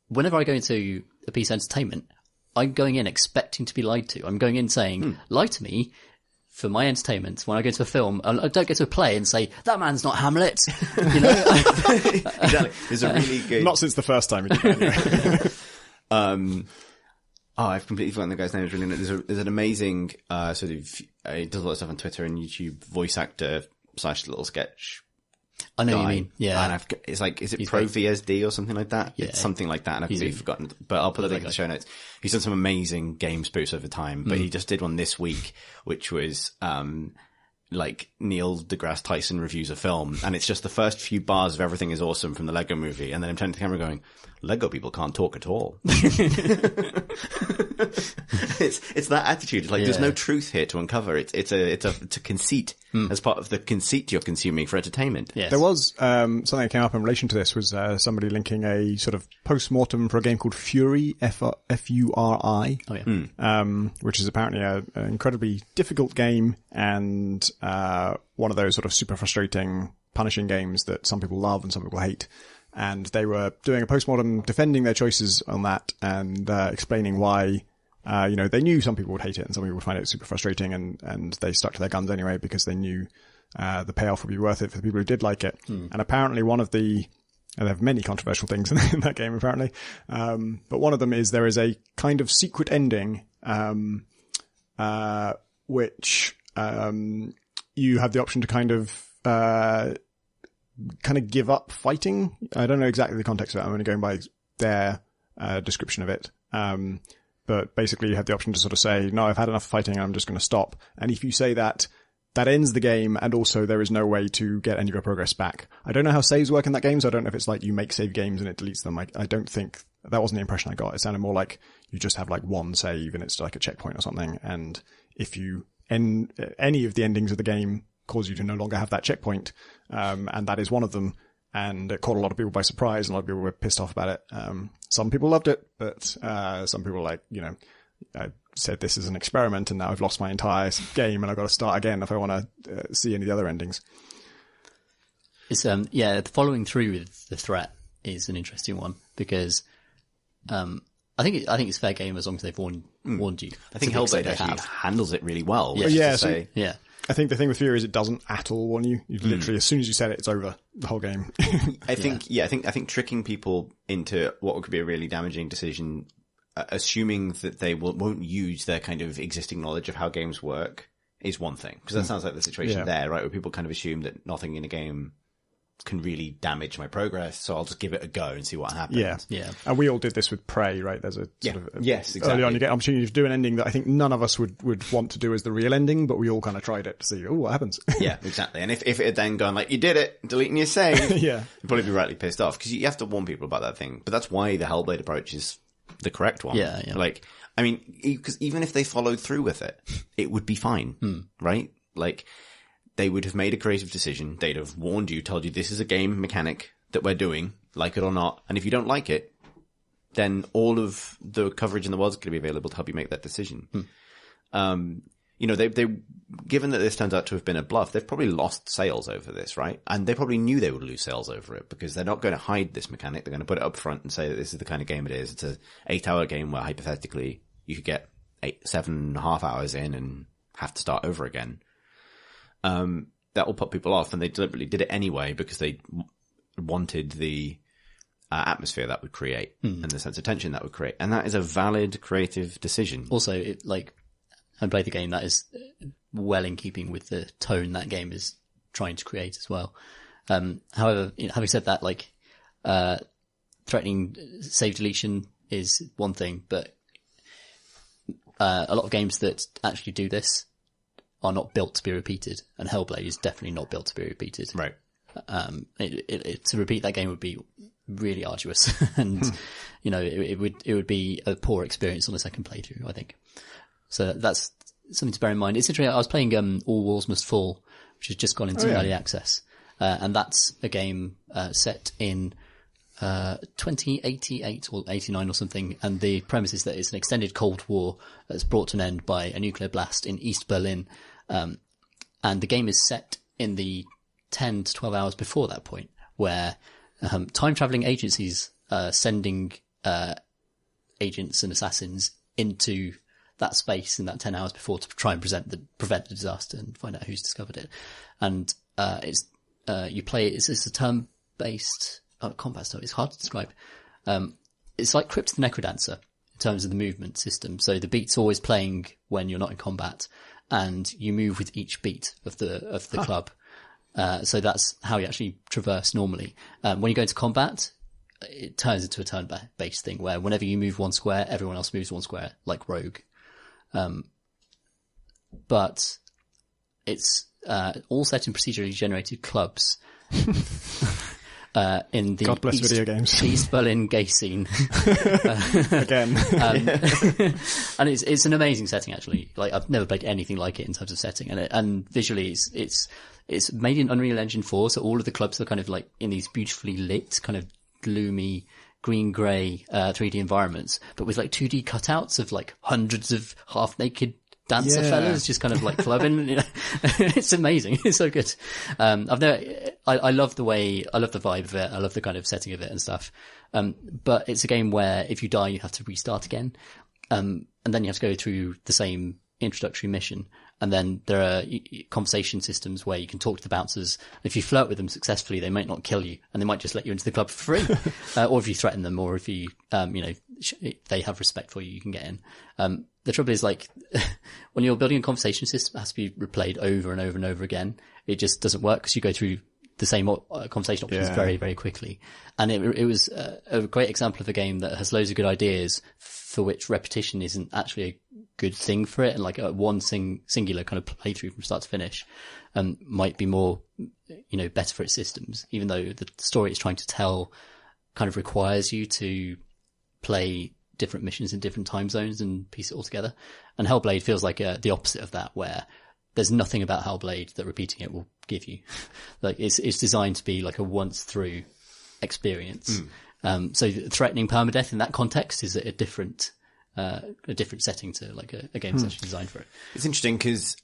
whenever I go into a piece of entertainment, I'm going in expecting to be lied to. I'm going in saying, lie to me for my entertainment. When I go to a film, I don't go to a play and say, that man's not Hamlet. Exactly. There's a really good... not since the first time. You did it, anyway. I've completely forgotten the guy's name. It's really there's an amazing sort of he does a lot of stuff on Twitter and YouTube, voice actor / little sketch. I know guy. what you mean. Yeah. And it's like, is it Pro VSD or something like that? Yeah. It's something like that, and I've completely forgotten. But I'll put a link in the show notes. He's done some amazing game spoofs over time, but he just did one this week, which was like Neil deGrasse Tyson reviews a film, and it's just the first few bars of Everything is Awesome from the Lego Movie, and then I'm turning to the camera going, Lego people can't talk at all. It's that attitude. It's like there's no truth here to uncover. It's a conceit as part of the conceit you're consuming for entertainment. Yes. There was something that came up in relation to this was somebody linking a sort of post-mortem for a game called Fury, F-U-R-I, which is apparently an incredibly difficult game and one of those sort of super frustrating punishing games that some people love and some people hate. And they were doing a postmortem defending their choices on that and explaining why, they knew some people would hate it and some people would find it super frustrating, and they stuck to their guns anyway because they knew the payoff would be worth it for the people who did like it. And apparently they have many controversial things in that game apparently, but one of them is there is a kind of secret ending which you have the option to kind of give up fighting. I don't know exactly the context of it. I'm only going by their description of it. But basically you have the option to sort of say, no, I've had enough fighting and I'm just going to stop. And if you say that, that ends the game, and also there is no way to get any of your progress back. I don't know how saves work in that game, so I don't know if it's like you make save games and it deletes them. I don't think that wasn't the impression I got. It sounded more like you just have like one save and it's like a checkpoint or something. And if you end any of the endings of the game cause you to no longer have that checkpoint, and that is one of them. And it caught a lot of people by surprise, and a lot of people were pissed off about it. Some people loved it, but some people were like, I said this is an experiment and now I've lost my entire game and I've got to start again if I want to see any of the other endings. It's following through with the threat is an interesting one because I think it's fair game as long as they've warned you. I think Hellblade actually handles it really well. Yeah. I think the thing with Fear is it doesn't at all warn you. You literally, as soon as you said it, it's over the whole game. I think tricking people into what could be a really damaging decision, assuming that they won't use their kind of existing knowledge of how games work, is one thing. Because that sounds like the situation there, right? Where people kind of assume that nothing in a game can really damage my progress, so I'll just give it a go and see what happens. Yeah. And we all did this with Prey, right? There's a sort of yes, exactly. Early on, you get an opportunity to do an ending that I think none of us would want to do as the real ending, but we all kind of tried it to see, what happens? Yeah, exactly. And if it had then gone like, you did it, deleting your save, yeah, you'd probably be rightly pissed off, because you have to warn people about that thing. But that's why the Hellblade approach is the correct one. Yeah. Like, I mean, because even if they followed through with it, it would be fine, right? Like, they would have made a creative decision. They'd have warned you, told you this is a game mechanic that we're doing, like it or not. And if you don't like it, then all of the coverage in the world is going to be available to help you make that decision. They given that this turns out to have been a bluff, they've probably lost sales over this, right? And they probably knew they would lose sales over it because they're not going to hide this mechanic. They're going to put it up front and say that this is the kind of game it is. It's a 8-hour game where hypothetically you could get 7.5 hours in and have to start over again. That will put people off, and they deliberately did it anyway because they wanted the atmosphere that would create and the sense of tension that would create. And that is a valid creative decision. Also, I played the game that is well in keeping with the tone that game is trying to create as well. However, having said that, threatening save deletion is one thing, but a lot of games that actually do this are not built to be repeated, and Hellblade is definitely not built to be repeated. Right. To repeat that game would be really arduous, and it would be a poor experience on a second playthrough, I think. So that's something to bear in mind. It's interesting. I was playing All Walls Must Fall, which has just gone into early access, and that's a game set in 2088 or 89 or something, and the premise is that it's an extended Cold War that's brought to an end by a nuclear blast in East Berlin, and the game is set in the 10 to 12 hours before that point, where time-traveling agencies are sending agents and assassins into that space in that 10 hours before to try and prevent the disaster and find out who's discovered it. And it's a turn-based combat style. It's hard to describe. It's like Crypt the Necrodancer in terms of the movement system. So the beat's always playing when you're not in combat, and you move with each beat of the club. So that's how you actually traverse normally. When you go into combat, it turns into a turn-based thing where whenever you move one square, everyone else moves one square, like Rogue. But it's all set in procedurally generated clubs. In the God bless video games. East Berlin gay scene. Again. And it's an amazing setting, actually. Like, I've never played anything like it in terms of setting. And visually, it's made in Unreal Engine 4, so all of the clubs are kind of like in these beautifully lit, kind of gloomy, green-grey 3D environments, but with like 2D cutouts of like hundreds of half-naked dancer fellas just kind of like clubbing. You know? It's amazing. It's so good. I love the vibe of it. I love the kind of setting of it and stuff. But it's a game where if you die, you have to restart again. And then you have to go through the same introductory mission. And then there are conversation systems where you can talk to the bouncers. If you flirt with them successfully, they might not kill you, and they might just let you into the club for free. Or if you threaten them, or if you, they have respect for you, you can get in. The trouble is, like, when you're building a conversation system that has to be replayed over and over and over again, it just doesn't work because you go through the same conversation options very, very quickly. And it was a great example of a game that has loads of good ideas for which repetition isn't actually a good thing for it. And like one singular kind of playthrough from start to finish might be more, better for its systems, even though the story it's trying to tell kind of requires you to play different missions in different time zones and piece it all together. And Hellblade feels like the opposite of that, where there's nothing about Hellblade that repeating it will give you. Like it's designed to be like a once through experience. So threatening permadeath in that context is a different setting to like a game that's actually designed for it. It's interesting because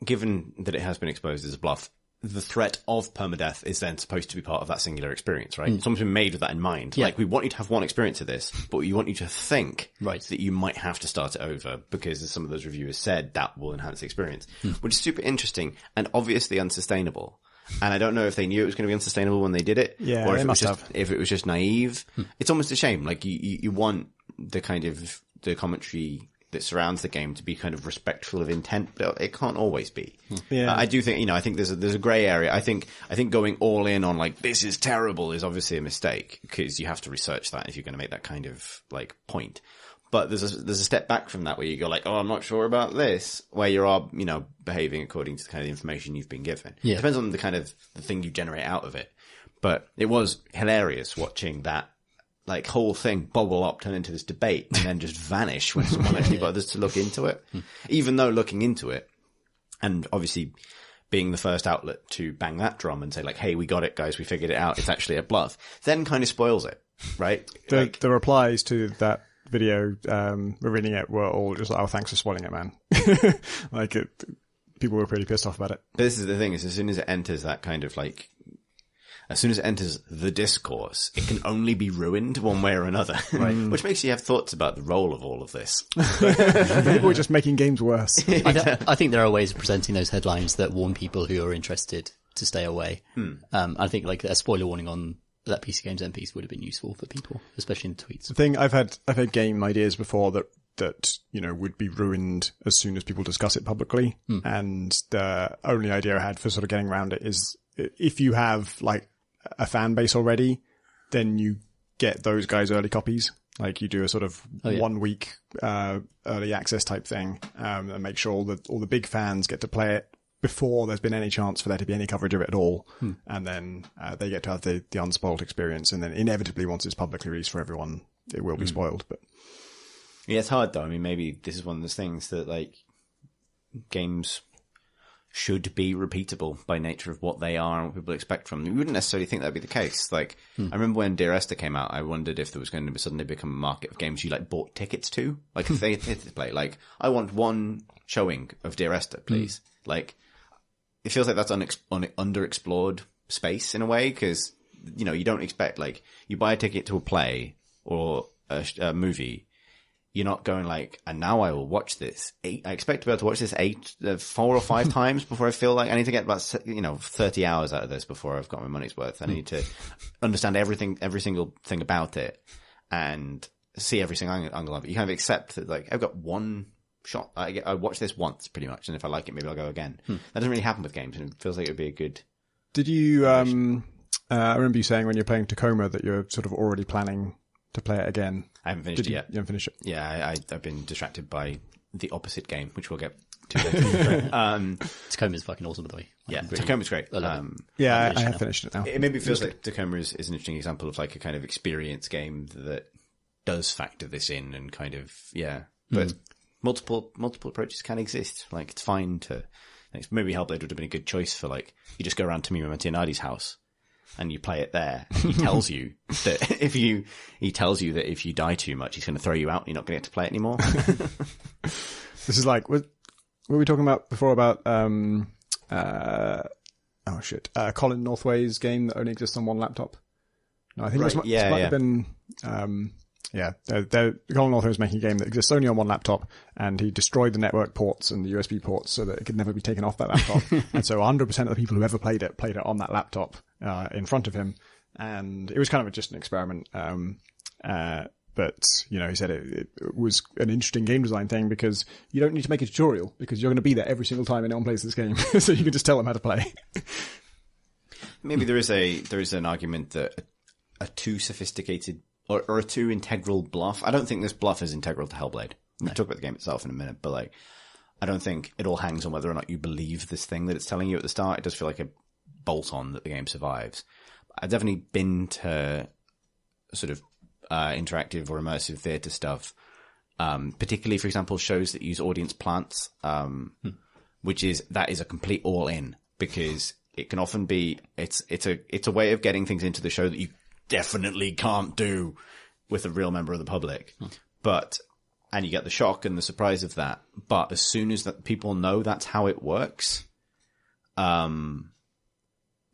given that it has been exposed as a bluff, the threat of permadeath is then supposed to be part of that singular experience, right? It's almost been made with that in mind. Yeah. Like, we want you to have one experience of this, but we want you to think that you might have to start it over because, as some of those reviewers said, that will enhance the experience, which is super interesting and obviously unsustainable. And I don't know if they knew it was going to be unsustainable when they did it, or if it was just naive. It's almost a shame. Like, you want the kind of the commentary that surrounds the game to be kind of respectful of intent, but it can't always be. Yeah. I do think, I think there's a grey area. I think going all in on like, this is terrible is obviously a mistake because you have to research that if you're going to make that kind of like point. But there's a step back from that where you go like, oh, I'm not sure about this, where you are, behaving according to the kind of information you've been given. Yeah. It depends on the kind of the thing you generate out of it. But it was hilarious watching that like whole thing bubble up, turn into this debate, and then just vanish when someone actually bothers to look into it. Even though looking into it, and obviously being the first outlet to bang that drum and say like, hey, we got it, guys, we figured it out, it's actually a bluff, then kind of spoils it, right? The replies to that video, reading it, were all just like, oh, thanks for spoiling it, man. People were pretty pissed off about it. But this is the thing, is as soon as it enters that kind of like, as soon as it enters the discourse, it can only be ruined one way or another. Right. Which makes you have thoughts about the role of all of this. People are just making games worse. I think there are ways of presenting those headlines that warn people who are interested to stay away. I think like a spoiler warning on that PC Games End piece would have been useful for people, especially in the tweets. The thing, I've had game ideas before that would be ruined as soon as people discuss it publicly. And the only idea I had for sort of getting around it is if you have like a fan base already, then you get those guys early copies. Like you do a sort of 1 week early access type thing, and make sure that all the big fans get to play it before there's been any chance for there to be any coverage of it at all. And then they get to have the unspoiled experience. And then inevitably, once it's publicly released for everyone, it will be spoiled. But yeah, it's hard though. I mean, maybe this is one of those things that like games should be repeatable by nature of what they are and what people expect from them. You wouldn't necessarily think that'd be the case. Like, I remember when Dear Esther came out, I wondered if there was going to suddenly become a market of games you like bought tickets to. Like, if they had to play, like, I want one showing of Dear Esther, please. Like, it feels like that's underexplored space in a way, because, you don't expect, like, you buy a ticket to a play or a movie, you're not going like, and now I will watch this. I expect to be able to watch this 4 or 5 times before I feel like I need to get about 30 hours out of this before I've got my money's worth. I need to understand every single thing about it and see every single angle of it. You kind of accept that like, I've got one shot. I watch this once pretty much, and if I like it, maybe I'll go again. That doesn't really happen with games, and it feels like it would be a good. Did you? I remember you saying when you're playing Tacoma that you're sort of already planning to play it again. I haven't finished it yet. You haven't finished it? Yeah, I've been distracted by the opposite game, which we'll get to later. Tacoma's fucking awesome, by the way. Yeah, really, Tacoma's great. I have finished it now. It maybe feels like Tacoma is an interesting example of like a kind of experience game that does factor this in and kind of, but multiple approaches can exist. Like, it's fine to, maybe Hellblade would have been a good choice for like, you just go around Tamima Martinardi's house and you play it there. And he tells you that if you die too much, he's going to throw you out and you're not going to get to play it anymore. This is like, what were we talking about before about, Colin Northway's game that only exists on one laptop? No, I think Right, this yeah, might yeah. have been, Colin Northway was making a game that exists only on one laptop, and he destroyed the network ports and the USB ports so that it could never be taken off that laptop. And so 100% of the people who ever played it on that laptop, in front of him. And it was kind of just an experiment. But, you know, he said it was an interesting game design thing because you don't need to make a tutorial because you're going to be there every single time anyone plays this game. So you can just tell them how to play. Maybe there is an argument that a too sophisticated or a too integral bluff. I don't think this bluff is integral to Hellblade. We'll talk about the game itself in a minute, but like, I don't think it all hangs on whether or not you believe this thing that it's telling you at the start. It does feel like a bolt on that the game survives. I've definitely been to sort of interactive or immersive theatre stuff, particularly, for example, shows that use audience plants, which is a complete all in because it can often be it's a way of getting things into the show that you definitely can't do with a real member of the public, and you get the shock and the surprise of that. But as soon as that people know that's how it works,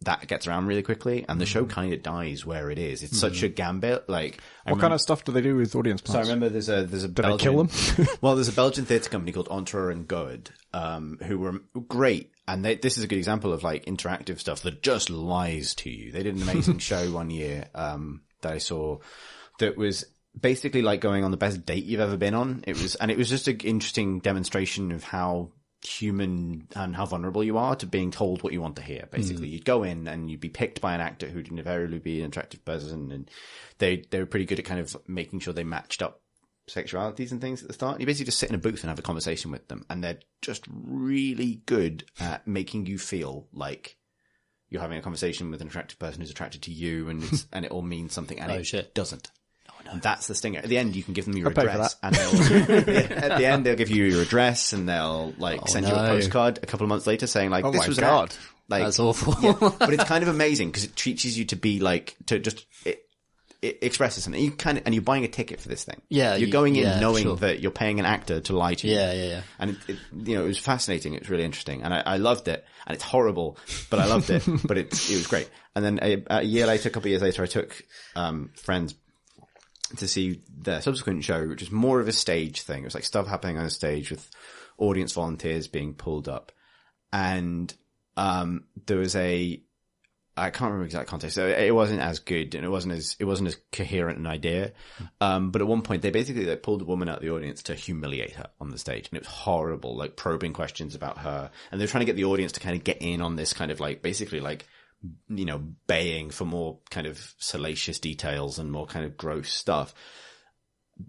that gets around really quickly, and the show kind of dies where it is. It's such a gambit. Like, What kind of stuff do they do with audience So I plants? remember there's a Do Belgian, they kill them? well, there's a Belgian theatre company called Entre and Good, who were great. And this is a good example of like interactive stuff that just lies to you. They did an amazing show one year, that I saw that was basically like going on the best date you've ever been on. It was just an interesting demonstration of how human and how vulnerable you are to being told what you want to hear. Basically, you'd go in and you'd be picked by an actor who'd invariably be an attractive person, and they were pretty good at kind of making sure they matched up sexualities and things at the start. You basically just sit in a booth and have a conversation with them, and they're just really good at making you feel like you're having a conversation with an attractive person who's attracted to you, and and it all means something, and it doesn't. And that's the stinger. At the end, you can give them your address, and at the end they'll give you your address, and they'll send you a postcard a couple of months later saying like, "This was an act." Like, that's awful. But it's kind of amazing because it teaches you to be like to just it expresses something. And you're buying a ticket for this thing. Yeah, you're going in knowing that you're paying an actor to lie to you. Yeah. And it was fascinating. It was really interesting, and I loved it. And it's horrible, but I loved it. But it was great. And then a year later, a couple of years later, I took friends to see their subsequent show, which was more of a stage thing. It was like stuff happening on a stage with audience volunteers being pulled up. And there was I can't remember the exact context. It wasn't as good, and it wasn't as coherent an idea. But at one point they pulled a woman out of the audience to humiliate her on the stage, and it was horrible, like probing questions about her. And they're trying to get the audience to kind of get in on this kind of like, basically like, baying for more kind of salacious details and more kind of gross stuff.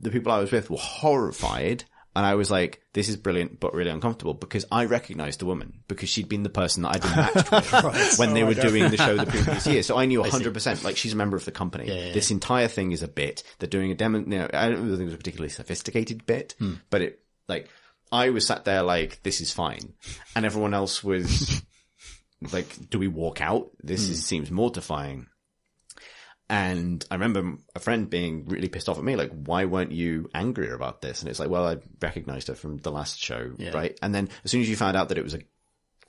The people I was with were horrified, and I was like, this is brilliant, but really uncomfortable, because I recognized the woman because she'd been the person that I'd been matched with when they were doing the show the previous year. So I knew 100%, like, she's a member of the company. Yeah. This entire thing is a bit. They're doing a demo, I don't really think it was a particularly sophisticated bit, but it, like, I was sat there like, this is fine. And everyone else was like, do we walk out? This seems mortifying. And I remember a friend being really pissed off at me, like, why weren't you angrier about this? And it's like, well, I recognized her from the last show, right? And then as soon as you found out that it was a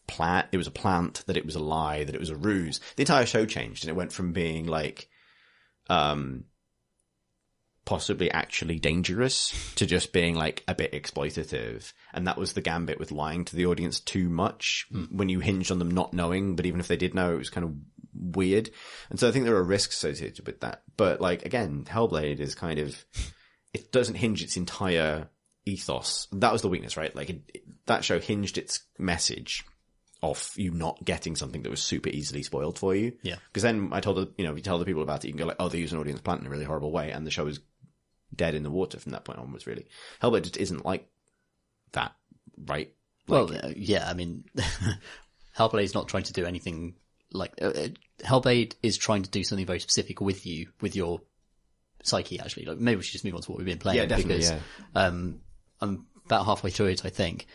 plant, that it was a lie, that it was a ruse, the entire show changed, and it went from being like, possibly actually dangerous to just being like a bit exploitative. And that was the gambit with lying to the audience too much when you hinged on them not knowing, but even if they did know, it was kind of weird. And so I think there are risks associated with that. But like, again, Hellblade is kind of, it doesn't hinge its entire ethos. That was the weakness, right? Like that show hinged its message off you not getting something that was super easily spoiled for you. Yeah. Because then I told if you tell the people about it, you can go like, oh, they use an audience plant in a really horrible way, and the show is dead in the water from that point onwards, really. Hellblade just isn't like that, right? Like, well, yeah, I mean, Hellblade is not trying to do anything like, Hellblade is trying to do something very specific with you, with your psyche, actually. Like, maybe we should just move on to what we've been playing. Yeah, definitely, because, I'm about halfway through it, I think.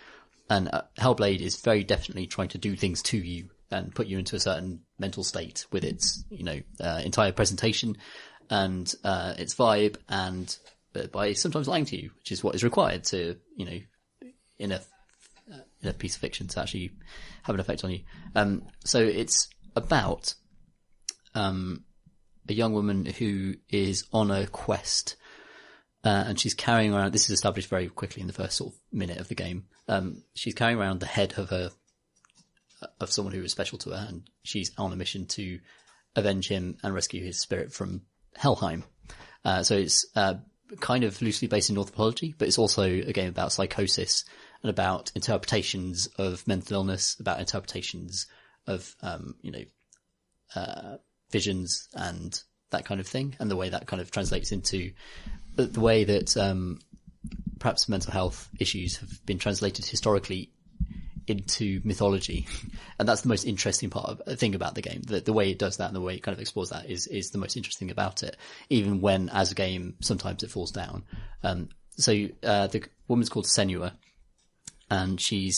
And Hellblade is very definitely trying to do things to you and put you into a certain mental state with its, entire presentation and its vibe, and by sometimes lying to you, which is what is required to, in a piece of fiction to actually have an effect on you. So it's about a young woman who is on a quest, and she's carrying around, this is established very quickly in the first sort of minute of the game. She's carrying around the head of someone who is special to her, and she's on a mission to avenge him and rescue his spirit from Helheim. So it's kind of loosely based in anthropology, but it's also a game about psychosis and about interpretations of mental illness, about interpretations of, visions and that kind of thing, and the way that kind of translates into the way that perhaps mental health issues have been translated historically into mythology. And that's the most interesting thing about the game. The way it does that and the way it kind of explores that is the most interesting about it, even when as a game sometimes it falls down. So the woman's called Senua, and she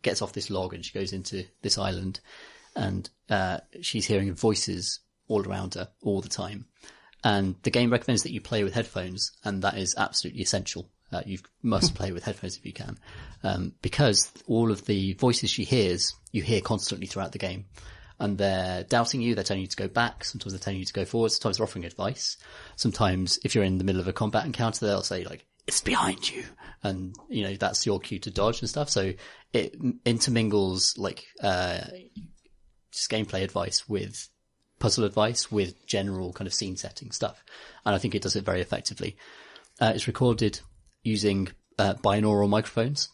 gets off this log and she goes into this island, and she's hearing voices all around her all the time. And the game recommends that you play with headphones, and that is absolutely essential. You must play with headphones if you can, because all of the voices she hears, you hear constantly throughout the game. And they're doubting you, they're telling you to go back, sometimes they're telling you to go forward, sometimes they're offering advice. Sometimes, if you're in the middle of a combat encounter, they'll say, like, it's behind you, and, that's your cue to dodge and stuff. So it intermingles, like, just gameplay advice with puzzle advice, with general kind of scene setting stuff. And I think it does it very effectively. It's recorded using binaural microphones,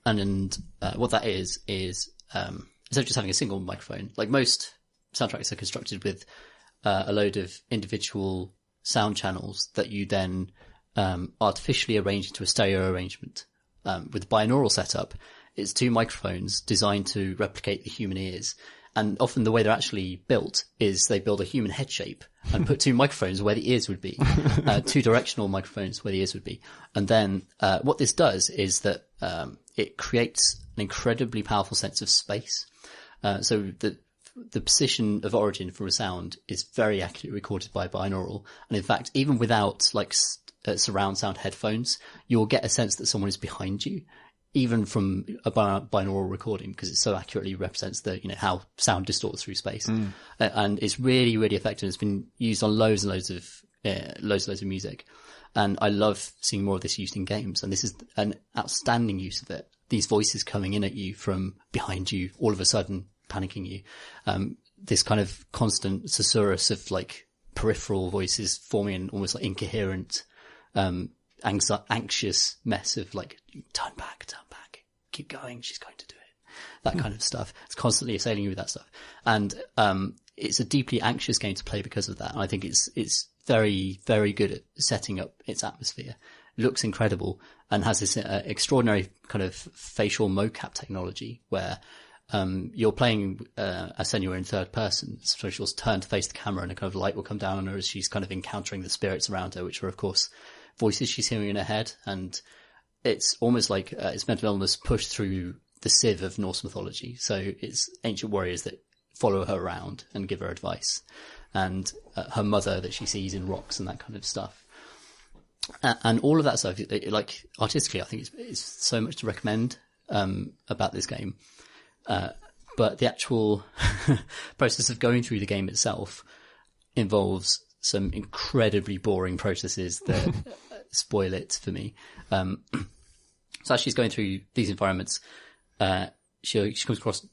and what that is instead of just having a single microphone, like most soundtracks are constructed with a load of individual sound channels that you then artificially arrange into a stereo arrangement. With the binaural setup, it's two microphones designed to replicate the human ears. And often the way they're actually built is they build a human head shape and put two microphones where the ears would be, two directional microphones where the ears would be. And then what this does is that it creates an incredibly powerful sense of space. So the position of origin for a sound is very accurately recorded by binaural. And in fact, even without like surround sound headphones, you'll get a sense that someone is behind you, even from a binaural recording, because it so accurately represents how sound distorts through space. And it's really, really effective. It's been used on loads and loads of music. And I love seeing more of this used in games. And this is an outstanding use of it. These voices coming in at you from behind you, all of a sudden panicking you. This kind of constant susurrus of like peripheral voices forming an almost like incoherent, anxious mess of like, turn back, keep going, she's going to do it. That kind of stuff. It's constantly assailing you with that stuff. And it's a deeply anxious game to play because of that. And I think it's very, very good at setting up its atmosphere. It looks incredible and has this extraordinary kind of facial mocap technology where you're playing as Senua in third person, so she'll turn to face the camera and a kind of light will come down on her as she's kind of encountering the spirits around her, which are of course voices she's hearing in her head. And it's almost like it's mental illness pushed through the sieve of Norse mythology. So it's ancient warriors that follow her around and give her advice, and her mother that she sees in rocks and that kind of stuff. And all of that stuff, like artistically, I think it's so much to recommend about this game. But the actual process of going through the game itself involves some incredibly boring processes that spoil it for me. So as she's going through these environments, she comes across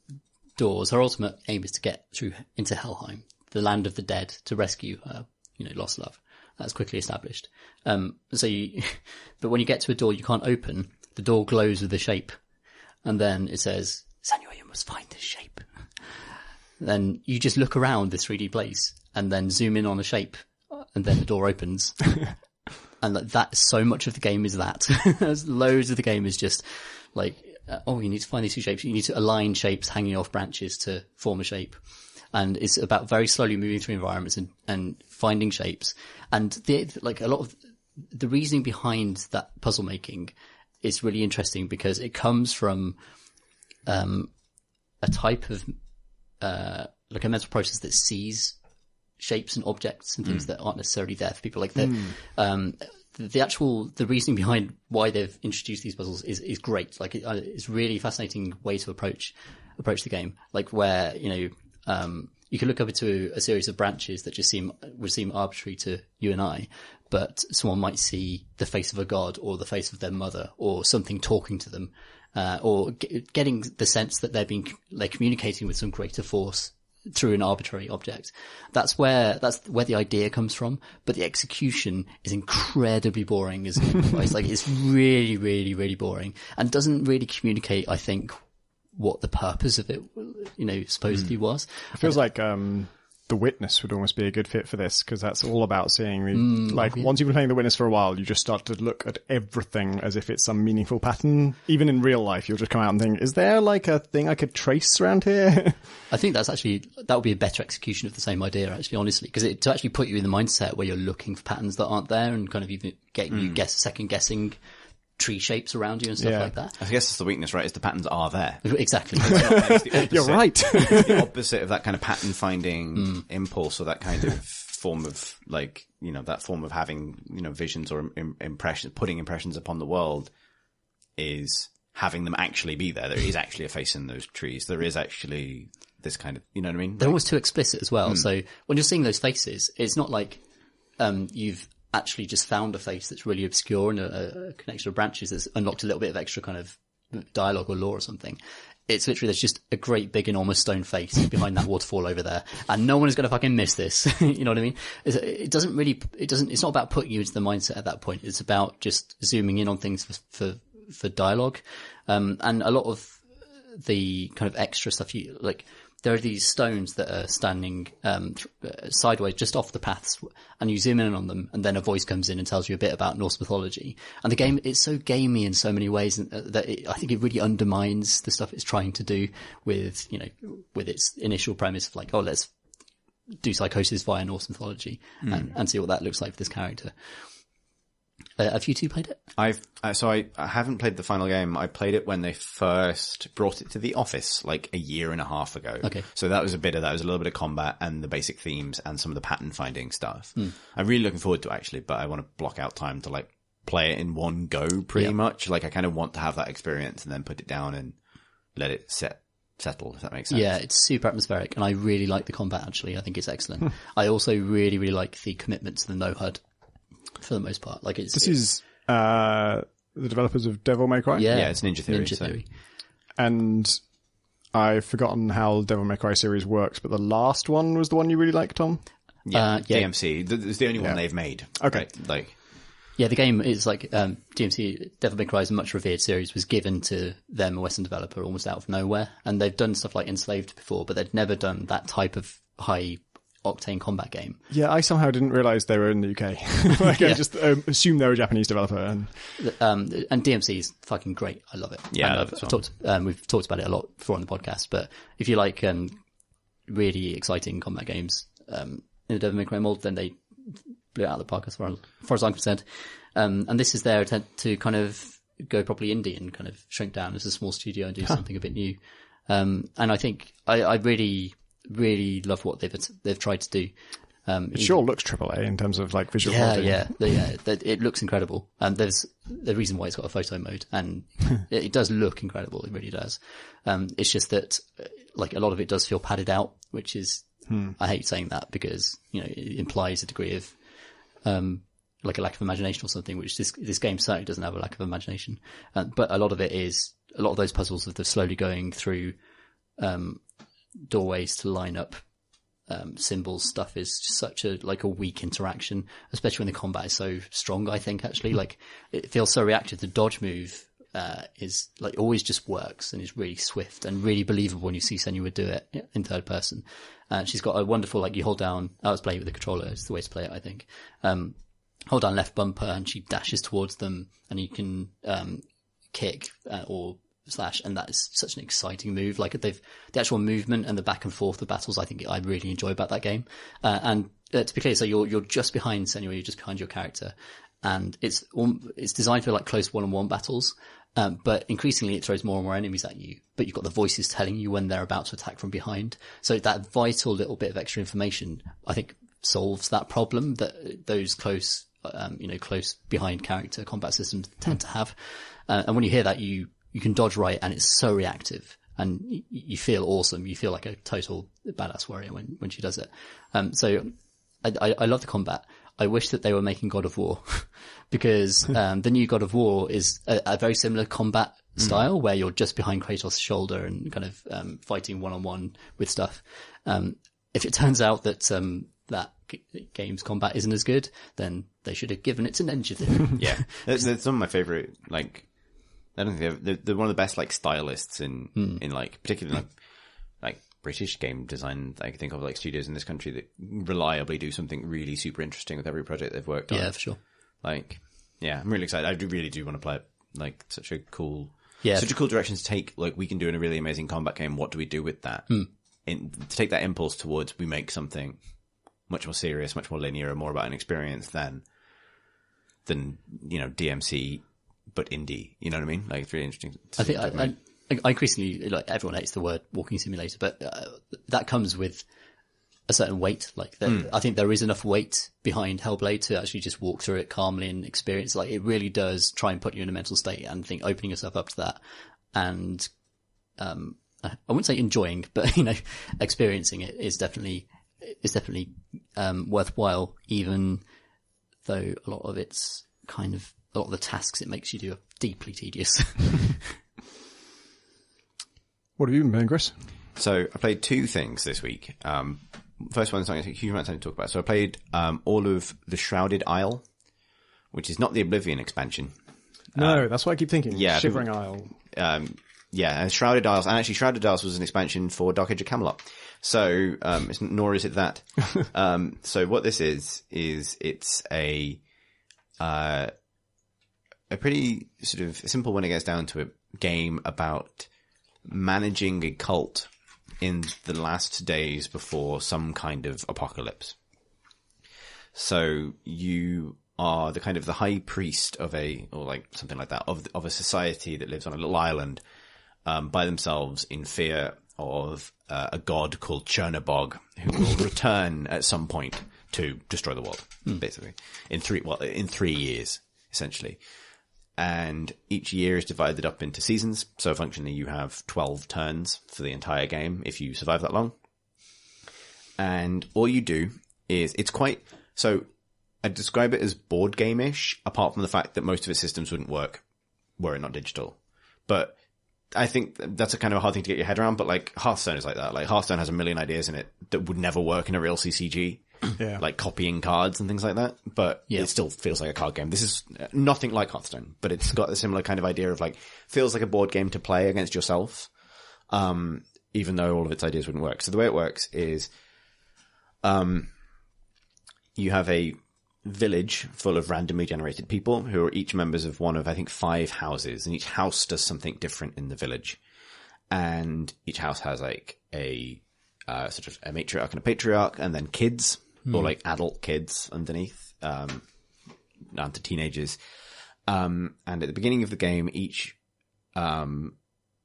doors. Her ultimate aim is to get through into Helheim, the land of the dead, to rescue her, lost love. That's quickly established. But when you get to a door you can't open, the door glows with a shape. And then it says, Senua, you must find this shape. Then you just look around this 3D place and then zoom in on a shape, and then the door opens. And that, so much of the game is that. Loads of the game is just like, you need to find these two shapes. You need to align shapes hanging off branches to form a shape. And it's about very slowly moving through environments and finding shapes. And a lot of the reasoning behind that puzzle making is really interesting, because it comes from a type of like a mental process that sees shapes and objects and things that aren't necessarily there for people. Like the reasoning behind why they've introduced these puzzles is great. Like it's really fascinating way to approach the game. Like where, you could look up into a series of branches that just would seem arbitrary to you and I, but someone might see the face of a god or the face of their mother or something talking to them, or getting the sense that they're communicating with some greater force through an arbitrary object. That's where the idea comes from, but the execution is incredibly boring as it's like, it's really, really, really boring and doesn't really communicate, I think, what the purpose of it, supposedly was. It feels like, The Witness would almost be a good fit for this, because that's all about seeing once you've been playing The Witness for a while, you just start to look at everything as if it's some meaningful pattern. Even in real life, you'll just come out and think, is there like a thing I could trace around here? I think that would be a better execution of the same idea, actually, honestly, because to actually put you in the mindset where you're looking for patterns that aren't there and kind of even getting you second guessing tree shapes around you and stuff like that. I guess that's the weakness, right? Is the patterns are there. Exactly. You're right. It's the opposite of that kind of pattern finding impulse, or that kind of form of that form of having, visions or impressions, putting impressions upon the world, is having them actually be there. There is actually a face in those trees. There is actually this kind of, you know what I mean? They're almost too explicit as well. So when you're seeing those faces, it's not like, you've actually just found a face that's really obscure and a connection of branches that's unlocked a little bit of extra kind of dialogue or lore or something. It's literally, there's just a great big enormous stone face behind that waterfall over there, and no one is going to fucking miss this. You know what I mean? It's not about putting you into the mindset at that point. It's about just zooming in on things for dialogue. And a lot of the kind of extra stuff there are these stones that are standing sideways just off the paths, and you zoom in on them, and then a voice comes in and tells you a bit about Norse mythology. And the game, it's so gamey in so many ways that I think it really undermines the stuff it's trying to do with its initial premise of like, oh, let's do psychosis via Norse mythology and see what that looks like for this character. Have you two played it? I haven't played the final game. I played it when they first brought it to the office, like a year and a half ago. Okay. So that was a little bit of combat and the basic themes and some of the pattern finding stuff. I'm really looking forward to it, actually, but I want to block out time to play it in one go pretty much. Like I kind of want to have that experience and then put it down and let it settle, if that makes sense. Yeah, it's super atmospheric, and I really like the combat, actually. I think it's excellent. I also really, really like the commitment to the no-HUD. For the most part, this is the developers of Devil May Cry. Yeah, it's Ninja Theory. And I've forgotten how the Devil May Cry series works, but the last one was the one you really liked, Tom. DMC. It's the only one they've made. Okay, right? The game is DMC. Devil May Cry's much revered series was given to them, a Western developer, almost out of nowhere, and they've done stuff like Enslaved before, but they'd never done that type of high octane combat game. Yeah, I somehow didn't realise they were in the UK. I just assumed they were a Japanese developer. And DMC is fucking great. I love it. Yeah, I love it. We've talked about it a lot before on the podcast, but if you like really exciting combat games in the Devil May Cry mold, then they blew it out of the park as far as I'm concerned. And this is their attempt to kind of go properly indie and kind of shrink down as a small studio and do something a bit new. And I think I really love what they've tried to do. It sure looks AAA in terms of visual quality. Yeah, it looks incredible. And there's the reason why it's got a photo mode, and it does look incredible. It really does. It's just that a lot of it does feel padded out, which is I hate saying that because it implies a degree of a lack of imagination or something, which this game certainly doesn't have a lack of imagination. But a lot of those puzzles of the slowly going through doorways to line up symbols stuff is just such a weak interaction, especially when the combat is so strong. I think actually it feels so reactive. The dodge move is always just works and is really swift and really believable when you see Senua do it in third person. She's got a wonderful you hold down. I was playing with the controller. It's the way to play it, I think. Hold down left bumper and she dashes towards them, and you can kick or slash, and that is such an exciting move. The actual movement and the back and forth of battles, I think I really enjoy about that game. And to be clear, so you're just behind Senua, you're just behind your character, and it's designed for close one-on-one battles. But increasingly it throws more and more enemies at you, but you've got the voices telling you when they're about to attack from behind. So that vital little bit of extra information, I think, solves that problem that those close close behind character combat systems tend to have. And when you hear that, you can dodge right, and it's so reactive, and you feel awesome. You feel like a total badass warrior when she does it. So I love the combat. I wish that they were making God of War because the new God of War is a very similar combat style where you're just behind Kratos' shoulder and kind of fighting one-on-one with stuff. If it turns out that that game's combat isn't as good, then they should have given it to Ninja Theory. Yeah, that's some of my favorite. Like, I don't think they're one of the best like stylists in like particularly like British game design. I can think of like studios in this country that reliably do something really super interesting with every project they've worked on. Yeah, for sure. Like, yeah, I'm really excited. I really do want to play it. Like, such a cool direction to take. Like, we can do in a really amazing combat game. What do we do with that? To take that impulse towards we make something much more serious, much more linear, more about an experience than DMC, but indie. You know what I mean? Like, it's really interesting. I think I increasingly, like, everyone hates the word walking simulator, but that comes with a certain weight. Like, I think there is enough weight behind Hellblade to actually just walk through it calmly and experience. Like, it really does try and put you in a mental state, and think opening yourself up to that, and I wouldn't say enjoying, but experiencing it is definitely worthwhile, even though a lot of the tasks it makes you do are deeply tedious. What have you been playing, Chris? So I played two things this week. First one is something a huge amount of time to talk about. So I played all of the Shrouded Isle, which is not the Oblivion expansion. No, that's what I keep thinking. Yeah, Shivering Isle. And Shrouded Isles, and actually Shrouded Isles was an expansion for Dark Age of Camelot. So, nor is it that. So what this is it's a pretty sort of simple, when it gets down to it, game about managing a cult in the last days before some kind of apocalypse. So you are the kind of the high priest of something like that, of a society that lives on a little island, by themselves, in fear of a god called Chernobog, who will return at some point to destroy the world, basically, in 3 years, essentially. And each year is divided up into seasons, so functionally you have 12 turns for the entire game if you survive that long. And all you do is, I'd describe it as board game-ish, apart from the fact that most of its systems wouldn't work were it not digital. But I think that's a kind of a hard thing to get your head around, but like Hearthstone is like that. Like, Hearthstone has a million ideas in it that would never work in a real CCG. Yeah. Like copying cards and things like that, but it still feels like a card game. This is nothing like Hearthstone, but it's got a similar kind of idea of like, feels like a board game to play against yourself, even though all of its ideas wouldn't work. So the way it works is, you have a village full of randomly generated people who are each members of one of, I think, 5 houses, and each house does something different in the village. And each house has like a sort of a matriarch and a patriarch, and then kids, or like adult kids underneath, down to teenagers. And at the beginning of the game, each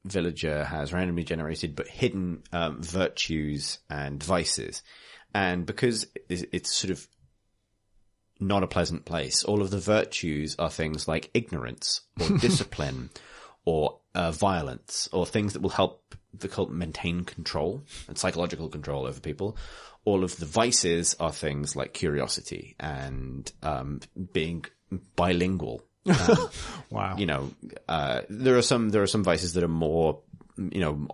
villager has randomly generated but hidden virtues and vices. And because it's sort of not a pleasant place, all of the virtues are things like ignorance or discipline or violence, or things that will help the cult maintain control and psychological control over people. All of the vices are things like curiosity and being bilingual. Wow. There are some vices that are more,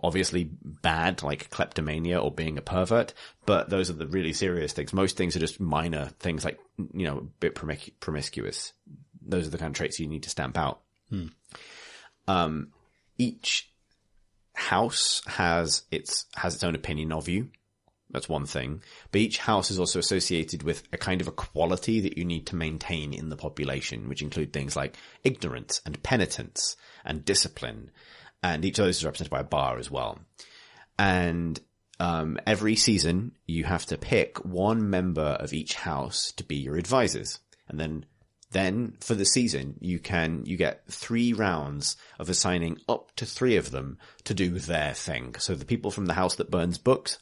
obviously bad, like kleptomania or being a pervert, but those are the really serious things. Most things are just minor things, like, a bit promiscuous. Those are the kind of traits you need to stamp out. Each house has its own opinion of you. That's one thing. But each house is also associated with a kind of a quality that you need to maintain in the population, which include things like ignorance and penitence and discipline. And each of those is represented by a bar as well. And every season, you have to pick one member of each house to be your advisors. And then for the season, you get 3 rounds of assigning up to 3 of them to do their thing. So the people from the house that burns books,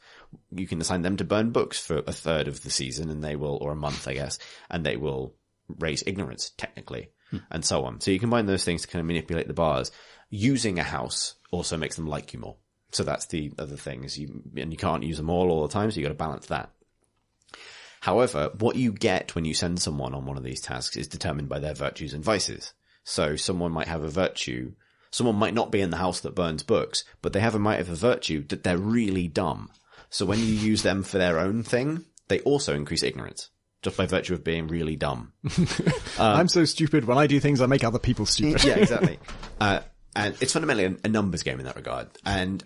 you can assign them to burn books for a third of the season, and they will, or a month, I guess, and they will raise ignorance, technically, and so on. So you combine those things to kind of manipulate the bars. Using a house also makes them like you more. So that's the other thing, is you can't use them all the time, so you got to balance that. However, what you get when you send someone on one of these tasks is determined by their virtues and vices. So someone might have a virtue. Someone might not be in the house that burns books, but they might have a virtue that they're really dumb. So when you use them for their own thing, they also increase ignorance, just by virtue of being really dumb. I'm so stupid. When I do things, I make other people stupid. Yeah, exactly. And it's fundamentally a numbers game in that regard. And